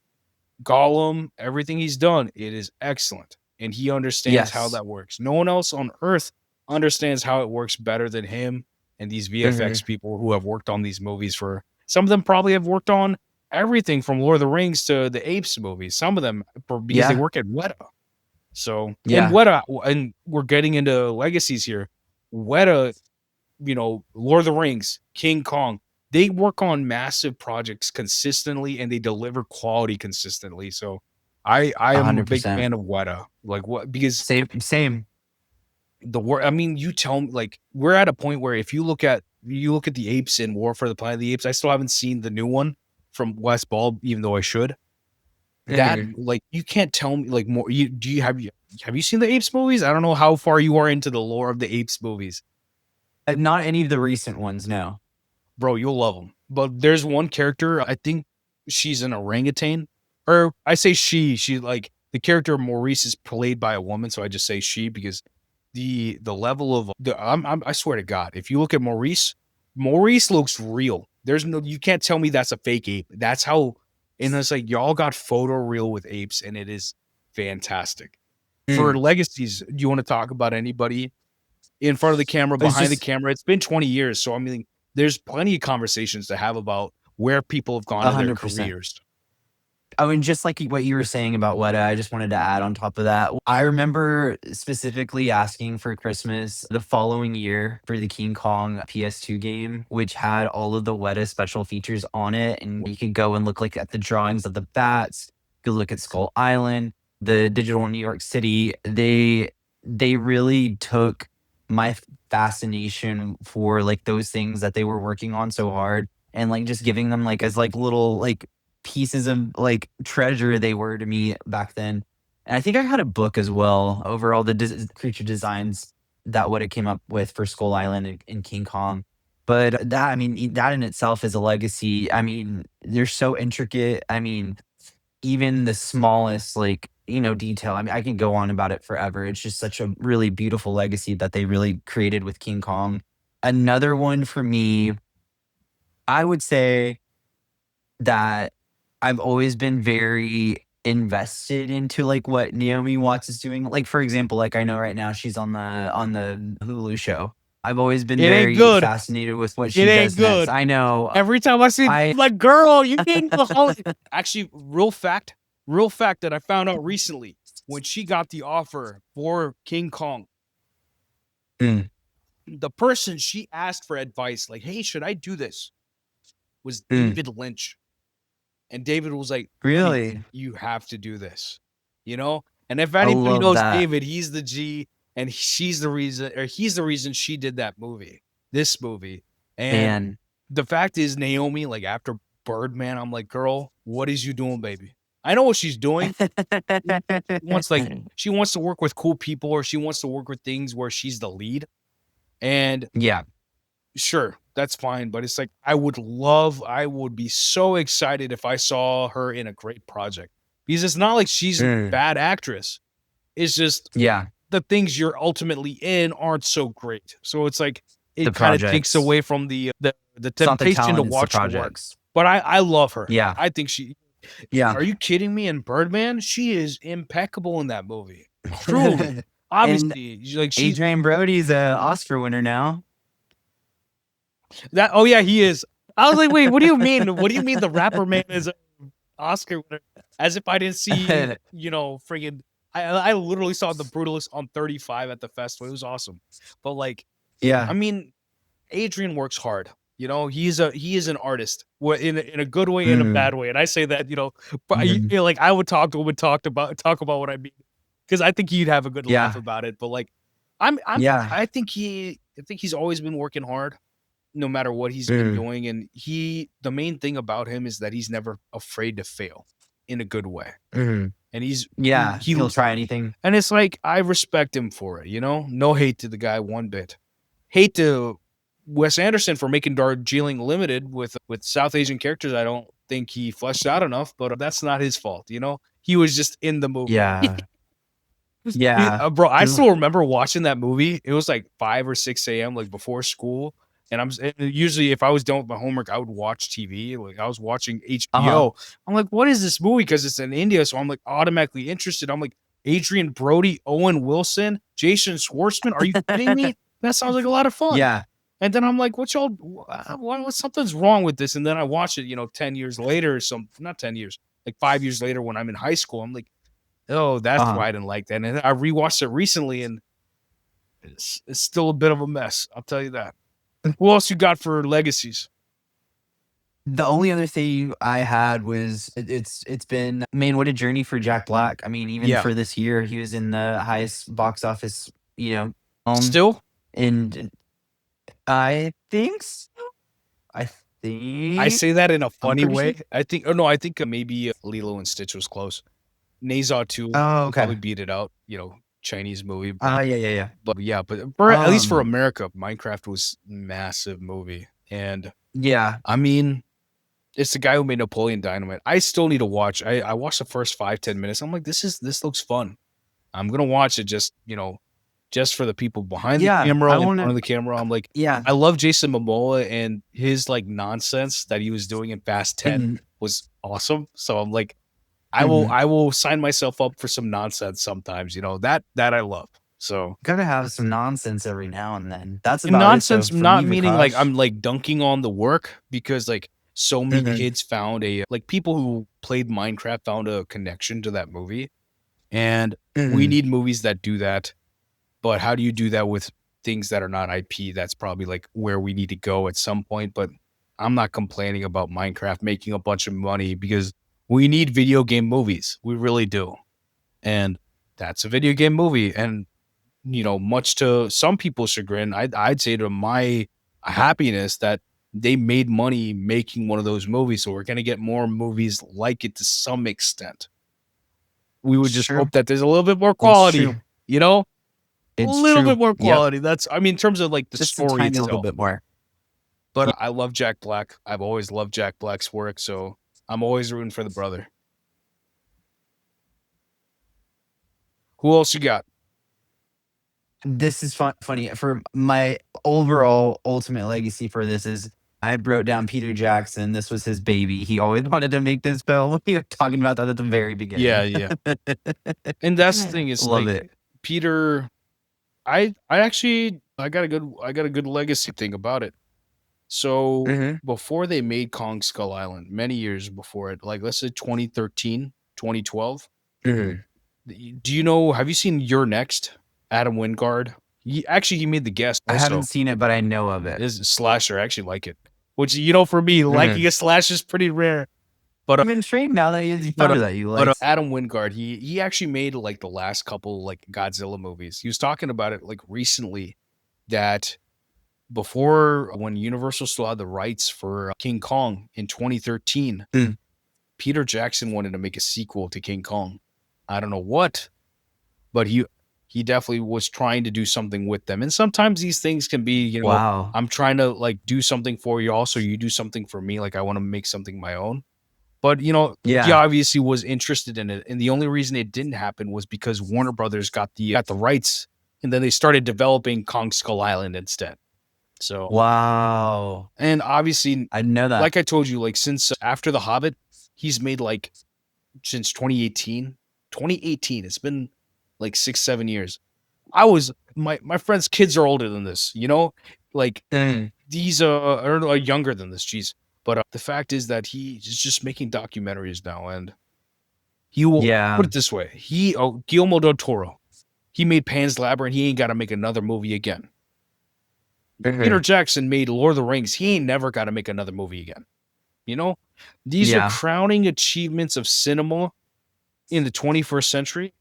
S1: Gollum, everything he's done, it is excellent. And he understands how
S2: Yes.
S1: that works. No one else on earth understands how it works better than him and these VFX
S2: Mhm.
S1: people who have worked on these movies for some of them probably have worked on everything from Lord of the Rings to the Apes movies. Some of them because they
S2: Yeah.
S1: work at Weta. So, and
S2: Yeah.
S1: Weta, and we're getting into legacies here. Weta, Lord of the Rings, King Kong, they work on massive projects consistently and they deliver quality consistently. So I am a big
S2: 100%.
S1: fan of Weta. Like what because
S2: Same. Same.
S1: the war I mean, you tell me like we're at a point where if you look at the apes in War for the Planet of the Apes, I still haven't seen the new one from West Ball, even though I should. That
S2: Mhm.
S1: like you can't tell me like more have you seen the Apes movies? I don't know how far you are into the lore of the Apes movies.
S2: Not any of the recent ones, no.
S1: Bro, you'll love them. But there's one character, I think she's an orangutan, or I say she like the character Maurice is played by a woman, so I just say she because the level of I swear to God, if you look at Maurice looks real. You can't tell me that's a fake ape. That's how, and it's like y'all got photo real with apes, and it is fantastic. For
S2: Mm.
S1: legacies, do you want to talk about anybody in front of the camera,
S2: It's
S1: behind the
S2: just
S1: camera? It's been 20 years. So, I mean, there's plenty of conversations to have about where people have gone in their
S2: 100%.
S1: careers.
S2: I mean, just like what you were saying about Weta, I just wanted to add on top of that. I remember specifically asking for Christmas the following year for the King Kong PS2 game, which had all of the Weta special features on it. And you could go and look like at the drawings of the bats, you could look at Skull Island, the digital New York City. They really took my fascination for like those things that they were working on so hard and like just giving them like as like little like pieces of like treasure they were to me back then. And I think I had a book as well over all the creature designs that would have came up with for Skull Island and King Kong. But that, I mean, that in itself is a legacy. I mean, they're so intricate. I mean, even the smallest, like, detail. I mean, I can go on about it forever. It's just such a really beautiful legacy that they really created with King Kong. Another one for me, I would say that I've always been very invested into like what Naomi Watts is doing. Like, for example, like I know right now she's on the Hulu show. I've always been
S1: It ain't
S2: very
S1: good.
S2: fascinated with what
S1: It
S2: she
S1: ain't
S2: does next.
S1: good.
S2: I know.
S1: Every time I see
S2: I
S1: like, girl, you can't go home. Actually, real fact that I found out recently, when she got the offer for King Kong,
S2: Mm,
S1: the person she asked for advice, like, hey, should I do this, was
S2: mm,
S1: David Lynch. And David was like, honey,
S2: really,
S1: you have to do this, you know? And if
S2: I
S1: anybody
S2: love
S1: knows
S2: that.
S1: David, he's the G, and he's the reason she did that movie, this movie. And
S2: Man.
S1: the fact is, Naomi, like after Birdman, I'm like, girl, what is you doing, baby? I know what she's doing. She wants to work with cool people, or she wants to work with things where she's the lead. And
S2: Yeah.
S1: sure, that's fine. But it's like, I would be so excited if I saw her in a great project. Because it's not like she's a
S2: Mm,
S1: bad actress. It's just
S2: yeah.
S1: the things you're ultimately in aren't so great. So it's like,
S2: The
S1: it kind of takes
S2: projects.
S1: away from the
S2: It's not the
S1: temptation to
S2: talent, it's the
S1: watch the work.
S2: projects.
S1: But I love her.
S2: Yeah.
S1: I think she,
S2: Yeah.
S1: are you kidding me? In Birdman, she is impeccable in that movie. Truly.
S2: And
S1: Obviously, like she's
S2: Adrian Brody's a Oscar winner now.
S1: that. Oh yeah, he is. I was like, wait, what do you mean? What do you mean the rapper man is an Oscar winner? As if I didn't see, friggin'. I literally saw The Brutalist on 35 at the festival. It was awesome. But like, I
S2: Yeah.
S1: mean, Adrian works hard. He is an artist, in a good way and a
S2: Mm,
S1: bad way. And I say that, but
S2: mhm.
S1: like I would talk about what I mean, because I think he'd have a good laugh
S2: Yeah.
S1: about it. But like,
S2: Yeah.
S1: I think he's always been working hard, no matter what he's been
S2: Mm,
S1: doing. And the main thing about him is that he's never afraid to fail in a good way.
S2: mhm.
S1: And
S2: Yeah. He'll try anything.
S1: and it's like, I respect him for it. No hate to the guy one bit. Hate to Wes Anderson for making Darjeeling Limited with South Asian characters. I don't think he fleshed out enough, but that's not his fault. He was just in the movie.
S2: Yeah. Yeah.
S1: Bro, I
S2: There's
S1: still remember watching that movie. It was like 5 or 6 a.m., like before school. And usually, if I was done with my homework, I would watch TV. Like, I was watching
S2: Uh-huh.
S1: HBO. I'm like, what is this movie? Because it's in India. So I'm like automatically interested. I'm like, Adrian Brody, Owen Wilson, Jason Schwartzman. Are you kidding me? That sounds like a lot of fun.
S2: Yeah.
S1: And then I'm like, something's wrong with this. And then I watch it, 10 years later, not 10 years, like 5 years later when I'm in high school. I'm like, oh, that's
S2: Uh-huh.
S1: why I didn't like that. And I rewatched it recently, and it's still a bit of a mess. I'll tell you that. Who else you got for legacies?
S2: The only other thing I had was it's been, man, what a journey for Jack Black. I mean, even
S1: Yeah.
S2: for this year, he was in the highest box office, film,
S1: Still?
S2: and I think so. I
S1: I
S2: think
S1: say that in a
S2: I'm
S1: funny
S2: pretty sure.
S1: way. I think maybe Lilo and Stitch was close. Naza 2
S2: Oh,
S1: probably
S2: okay.
S1: beat it out, Chinese movie.
S2: Yeah, yeah, yeah.
S1: But yeah, but at least for
S2: Um,
S1: America, Minecraft was massive movie. And
S2: yeah.
S1: I mean, it's the guy who made Napoleon Dynamite. I still need to watch. I watched the first 5-10 minutes. I'm like, this looks fun. I'm gonna watch it just for the people behind the
S2: Yeah,
S1: camera
S2: I
S1: and in front
S2: wanna
S1: of the camera. I'm like,
S2: yeah,
S1: I love Jason Momoa, and his like nonsense that he was doing in Fast 10
S2: mhm,
S1: was awesome. So I'm like,
S2: mhm.
S1: I will sign myself up for some nonsense sometimes. That I love. So,
S2: Gotta have some nonsense every now and then. That's
S1: and
S2: about it, though,
S1: nonsense
S2: for me,
S1: not meaning like
S2: Vikash.
S1: I'm like dunking on the work, because like so many
S2: Mhm,
S1: kids found like people who played Minecraft found a connection to that movie. And we
S2: mhm.
S1: need movies that do that. But how do you do that with things that are not IP? That's probably like where we need to go at some point. But I'm not complaining about Minecraft making a bunch of money, because we need video game movies. We really do. And that's a video game movie. And, much to some people's chagrin, I'd say to my happiness, that they made money making one of those movies. So we're going to get more movies like it to some extent. We would just hope that there's a little bit more quality, you know, a
S2: It's
S1: little
S2: true.
S1: bit more
S2: Yep.
S1: quality. That's, I mean, in terms of like the
S2: Just a
S1: story
S2: tiny little
S1: itself.
S2: bit more.
S1: But I love Jack Black. I've always loved Jack Black's work. So I'm always rooting for the brother. Who else you got?
S2: This is funny. For my overall ultimate legacy for this is I wrote down Peter Jackson. This was his baby. He always wanted to make this film. We were talking about that at the very beginning.
S1: Yeah. And that's the thing is
S2: Love
S1: like
S2: it.
S1: Peter, I actually I got a good legacy thing about it. So before they made Kong Skull Island, many years before it, like let's say 2013, 2012. Do you know, have you seen You're Next? Adam Wingard. He made the guest
S2: I
S1: also.
S2: haven't seen it, but I know of it.
S1: This is a slasher. I actually like it. Which, you know, for me, liking a slasher is pretty rare. But
S2: I'm intrigued now that you found that you like.
S1: Adam Wingard, he actually made like the last couple like Godzilla movies. He was talking about it like recently that before, when Universal still had the rights for King Kong in 2013, Peter Jackson wanted to make a sequel to King Kong. I don't know what, but he definitely was trying to do something with them. And sometimes these things can be, you know,
S2: Wow.
S1: I'm trying to like do something for you also, you do something for me, like I want to make something my own. But, you know, he obviously was interested in it. And the only reason it didn't happen was because Warner Brothers got the rights, and then they started developing Kong Skull Island instead. So
S2: wow.
S1: And obviously,
S2: I know that.
S1: like I told you, like since after The Hobbit, he's made like since 2018. It's been like 6-7 years. My friends' kids are older than this, you know, like these are younger than this. Jeez. But the fact is that he is just making documentaries now, and he will put it this way: Guillermo del Toro, he made Pan's Labyrinth. He ain't got to make another movie again. Peter Jackson made Lord of the Rings. He ain't never got to make another movie again. You know, these are crowning achievements of cinema in the 21st century.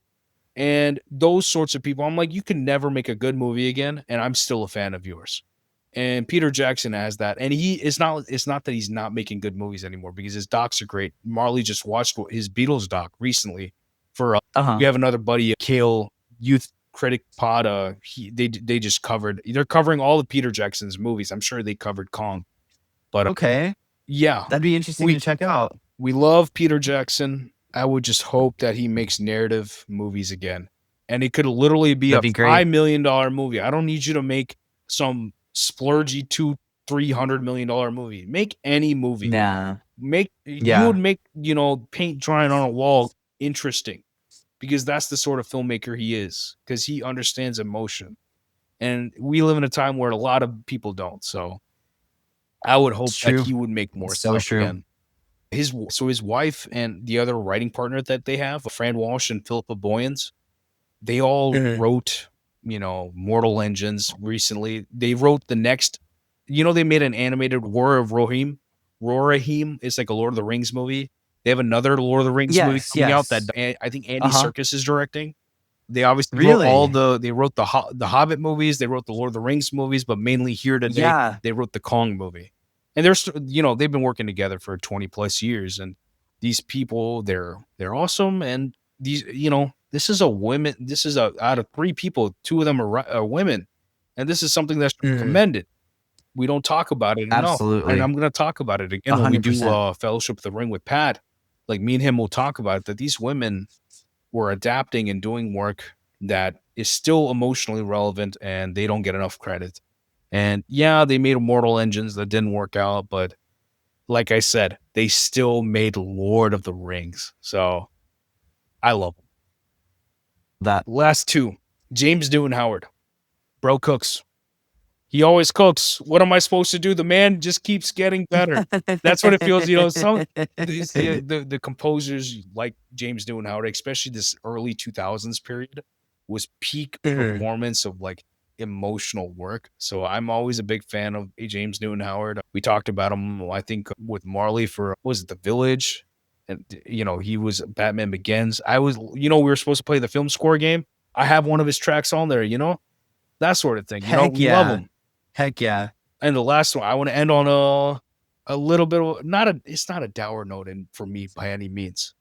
S1: And those sorts of people, I'm like, you can never make a good movie again, and I'm still a fan of yours. And Peter Jackson has that. And it's not that he's not making good movies anymore, because his docs are great. Marley just watched his Beatles doc recently for we have another buddy, Kale Youth Critic Pod. They just they're covering all of Peter Jackson's movies. I'm sure they covered Kong. But yeah,
S2: that'd be interesting to check out.
S1: We love Peter Jackson. I would just hope that he makes narrative movies again. And it could literally be $5 million movie. I don't need you to make some splurgy $200-300 million movie. Make any movie.
S2: Nah.
S1: You would make, you know, paint drying on a wall interesting, because that's the sort of filmmaker he is, because he understands emotion. And we live in a time where a lot of people don't. So I would hope that he would make more stuff again. His wife and the other writing partner that they have, Fran Walsh and Philippa Boyens, they all wrote, you know, Mortal Engines recently. They wrote the next, you know, they made an animated War of Rohirrim. Rohirrim is like a Lord of the Rings movie. They have another Lord of the Rings movie coming out that I think Andy Serkis is directing. They obviously wrote they wrote the Hobbit movies. They wrote the Lord of the Rings movies, but mainly here today, they wrote the Kong movie. And they're, you know, they've been working together for 20 plus years. And these people, they're awesome. And these, you know, this is out of 3 people, 2 of them are women. And this is something that's commended. We don't talk about it enough.
S2: Absolutely.
S1: And I'm going to talk about it again 100%. When we do Fellowship of the Ring with Pat. Like, me and him will talk about it, that these women were adapting and doing work that is still emotionally relevant, and they don't get enough credit. And yeah, they made Immortal Engines that didn't work out, but like I said, they still made Lord of the Rings. So I love them.
S2: That
S1: last 2, James Newton Howard. Bro cooks. He always cooks. What am I supposed to do? The man just keeps getting better. That's what it feels. You know, some the composers like James Newton Howard, especially this early 2000s period, was peak performance of like emotional work. So I'm always a big fan of James Newton Howard. We talked about him, I think, with Marley for, was it The Village? And, you know, he was Batman Begins. We were supposed to play the film score game. I have one of his tracks on there, you know, that sort of thing. You know, we love him.
S2: Heck yeah.
S1: And the last one, I wanna end on a little bit of not a it's not a dour note and for me by any means.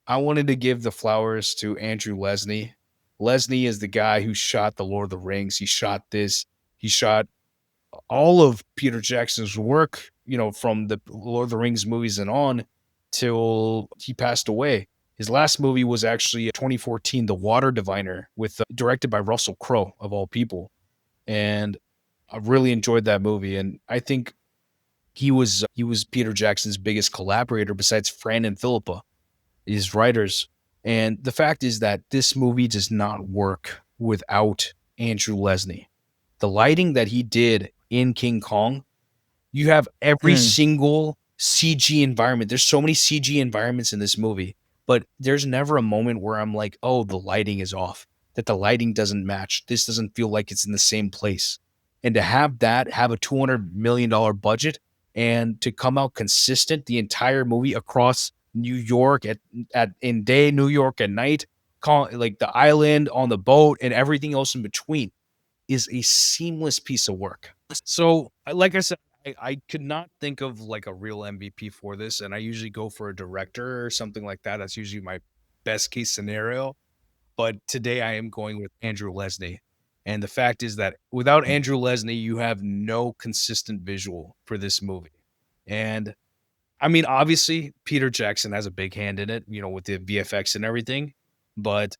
S1: I wanted to give the flowers to Andrew Lesnie. Lesnie is the guy who shot The Lord of the Rings. He shot this. He shot all of Peter Jackson's work, from the Lord of the Rings movies and on till he passed away. His last movie was actually 2014, The Water Diviner, with directed by Russell Crowe of all people, and I really enjoyed that movie. And I think he was Peter Jackson's biggest collaborator besides Fran and Philippa, his writers. And the fact is that this movie does not work without Andrew Lesnie. The lighting that he did in King Kong, you have every
S2: Mm.
S1: single CG environment. There's so many CG environments in this movie, but there's never a moment where I'm like, "Oh, the lighting is off. That the lighting doesn't match. This doesn't feel like it's in the same place." And to have a $200 million budget and to come out consistent the entire movie across New York at in day, New York at night, like the island on the boat and everything else in between is a seamless piece of work. So, like I said, I could not think of like a real MVP for this, and I usually go for a director or something like that. That's usually my best case scenario. But today I am going with Andrew Lesnie. And the fact is that without Andrew Lesnie, you have no consistent visual for this movie. And I mean, obviously, Peter Jackson has a big hand in it, with the VFX and everything. But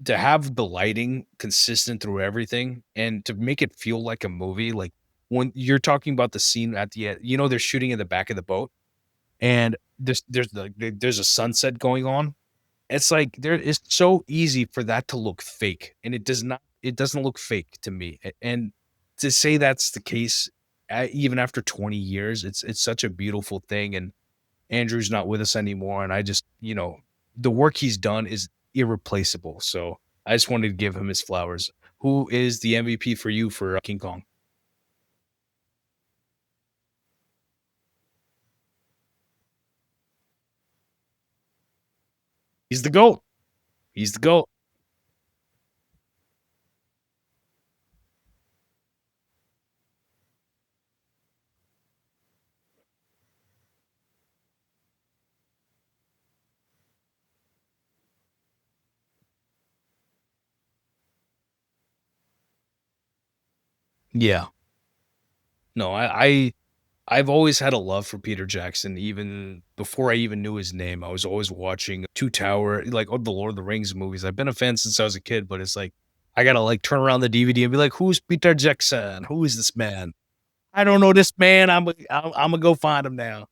S1: to have the lighting consistent through everything and to make it feel like a movie, like when you're talking about the scene at the end, they're shooting in the back of the boat and there's a sunset going on. It's like it's so easy for that to look fake, and it doesn't look fake to me. And to say that's the case, even after 20 years, it's such a beautiful thing. And Andrew's not with us anymore, and I just, the work he's done is irreplaceable. So I just wanted to give him his flowers. Who is the MVP for you for King Kong? He's the GOAT. He's the GOAT. Yeah. No, I've always had a love for Peter Jackson, even before I even knew his name. I was always watching Two Tower, like the Lord of the Rings movies. I've been a fan since I was a kid, but it's like I gotta like turn around the DVD and be like, "Who's Peter Jackson? Who is this man? I don't know this man. I'm gonna go find him now."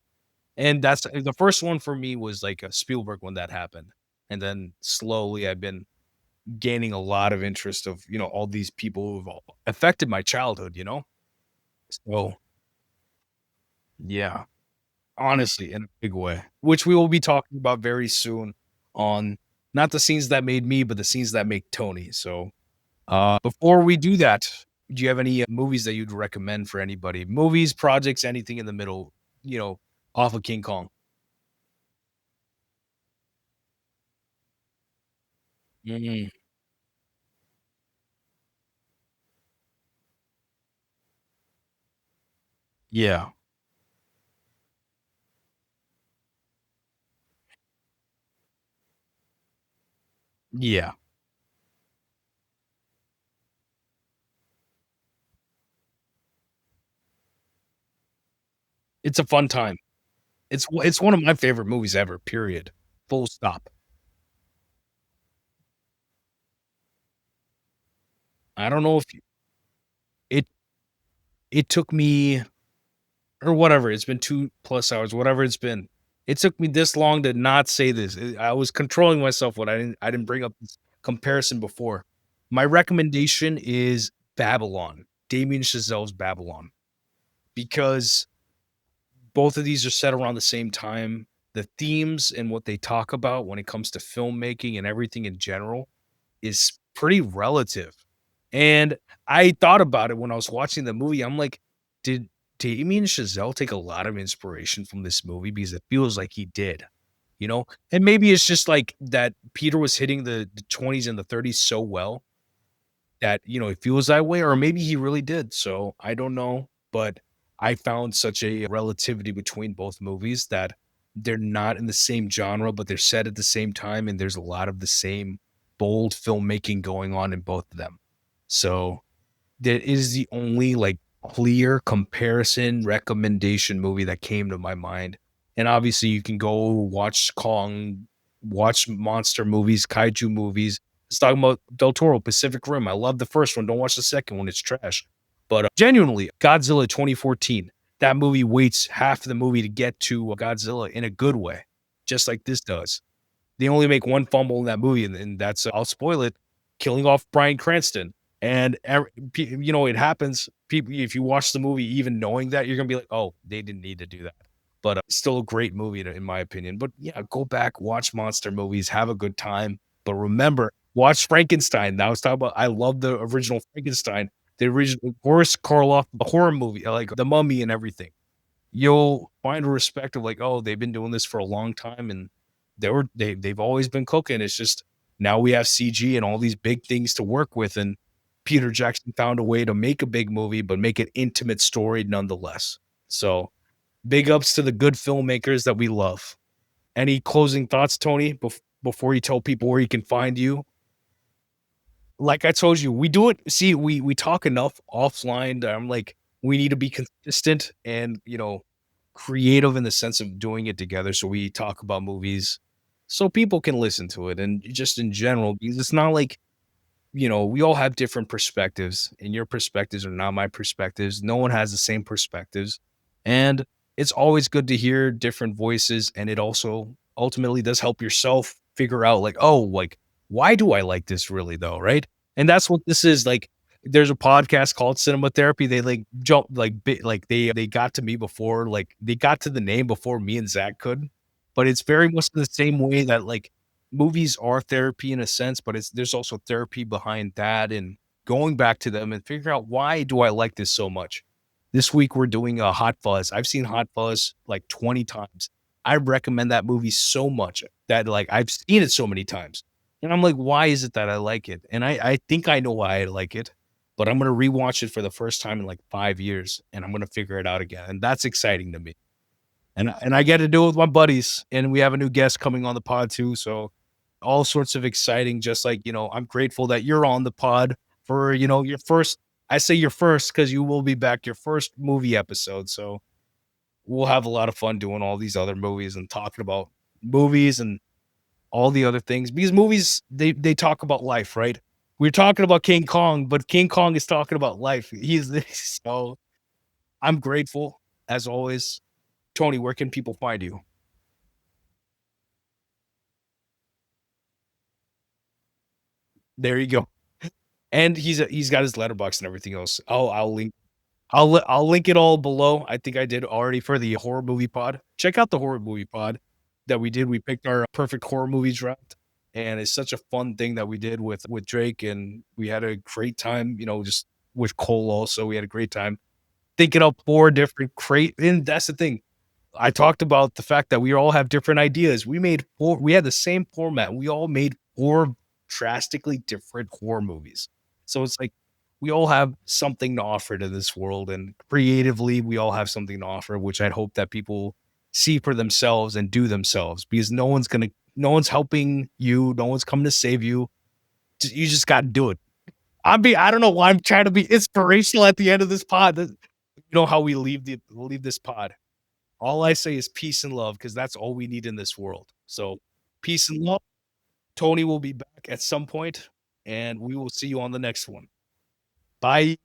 S1: And that's the first one for me was like a Spielberg when that happened, and then slowly I've been gaining a lot of interest of all these people who've all affected my childhood. So yeah. Honestly, in a big way, which we will be talking about very soon on not the scenes that made me, but the scenes that make Tony. So, before we do that, do you have any movies that you'd recommend for anybody? Movies, projects, anything in the middle, you know, off of King Kong? Mm, yeah, yeah. It's a fun time. It's one of my favorite movies ever, period. Full stop. I don't know if you it it took me or whatever, it's been 2 plus hours, whatever it's been. It took me this long to not say this. I was controlling myself when I didn't bring up this comparison before. My recommendation is Babylon, Damien Chazelle's Babylon, because both of these are set around the same time. The themes and what they talk about when it comes to filmmaking and everything in general is pretty relative. And I thought about it when I was watching the movie. I'm like, did Damien Chazelle take a lot of inspiration from this movie? Because it feels like he did, you know? And maybe it's just like that Peter was hitting the 20s and the 30s so well that, it feels that way, or maybe he really did. So I don't know. but I found such a relativity between both movies that they're not in the same genre, but they're set at the same time, and there's a lot of the same bold filmmaking going on in both of them. So that is the only, like, clear comparison recommendation movie that came to my mind. And obviously, you can go watch Kong, watch monster movies, kaiju movies. It's talking about Del Toro, Pacific Rim. I love the first one. Don't watch the second one. It's trash. But genuinely, Godzilla 2014, that movie waits half the movie to get to Godzilla in a good way, just like this does. They only make one fumble in that movie, and that's I'll spoil it, killing off Bryan Cranston. And it happens. People, if you watch the movie, even knowing that, you're gonna be like, "Oh, they didn't need to do that." But still a great movie, in my opinion. But yeah, go back, watch monster movies, have a good time. But remember, watch Frankenstein. That was talking about. I love the original Frankenstein, the original Boris Karloff, the horror movie, like the Mummy and everything. You'll find a respect of like, oh, they've been doing this for a long time, and they've always been cooking. It's just now we have CG and all these big things to work with, and Peter Jackson found a way to make a big movie, but make it intimate story nonetheless. So big ups to the good filmmakers that we love. Any closing thoughts, Tony, before you tell people where you can find you? Like I told you, we do it. See, we talk enough offline that I'm like, we need to be consistent and creative in the sense of doing it together. So we talk about movies so people can listen to it, and just in general, because it's not like we all have different perspectives, and your perspectives are not my perspectives. No one has the same perspectives. And it's always good to hear different voices. And it also ultimately does help yourself figure out, like, oh, like, why do I like this really, though? Right. And that's what this is like. There's a podcast called Cinema Therapy. They like jump like like they got to me before, like they got to the name before me and Zach could. But it's very much the same way that like movies are therapy in a sense, but there's also therapy behind that, and going back to them and figure out, why do I like this so much? This week we're doing a Hot Fuzz. I've seen Hot Fuzz like 20 times. I recommend that movie so much that like I've seen it so many times. And I'm like, why is it that I like it? And I think I know why I like it, but I'm gonna rewatch it for the first time in like 5 years, and I'm gonna figure it out again. And that's exciting to me. And I get to do it with my buddies, and we have a new guest coming on the pod too. So all sorts of exciting, just like, I'm grateful that you're on the pod for, your first, I say your first, because you will be back, your first movie episode. So we'll have a lot of fun doing all these other movies and talking about movies and all the other things, because movies, they talk about life, right? We're talking about King Kong, but King Kong is talking about life. He's so I'm grateful as always. Tony, where can people find you? There you go. And he's got his letterbox and everything else. I'll link it all below. I think I did already for the horror movie pod. Check out the horror movie pod that we did. We picked our perfect horror movie draft, and it's such a fun thing that we did with Drake, and we had a great time. Just with Cole also, we had a great time thinking up 4 different crate. And that's the thing. I talked about the fact that we all have different ideas. We had the same format. We all made 4 drastically different horror movies. So it's like we all have something to offer to this world, and creatively we all have something to offer, which I'd hope that people see for themselves and do themselves, because no one's helping you, no one's coming to save you. You just got to do it. I don't know why I'm trying to be inspirational at the end of this pod. How we leave this pod. All I say is peace and love, because that's all we need in this world. So, peace and love. Tony will be back at some point, and we will see you on the next one. Bye.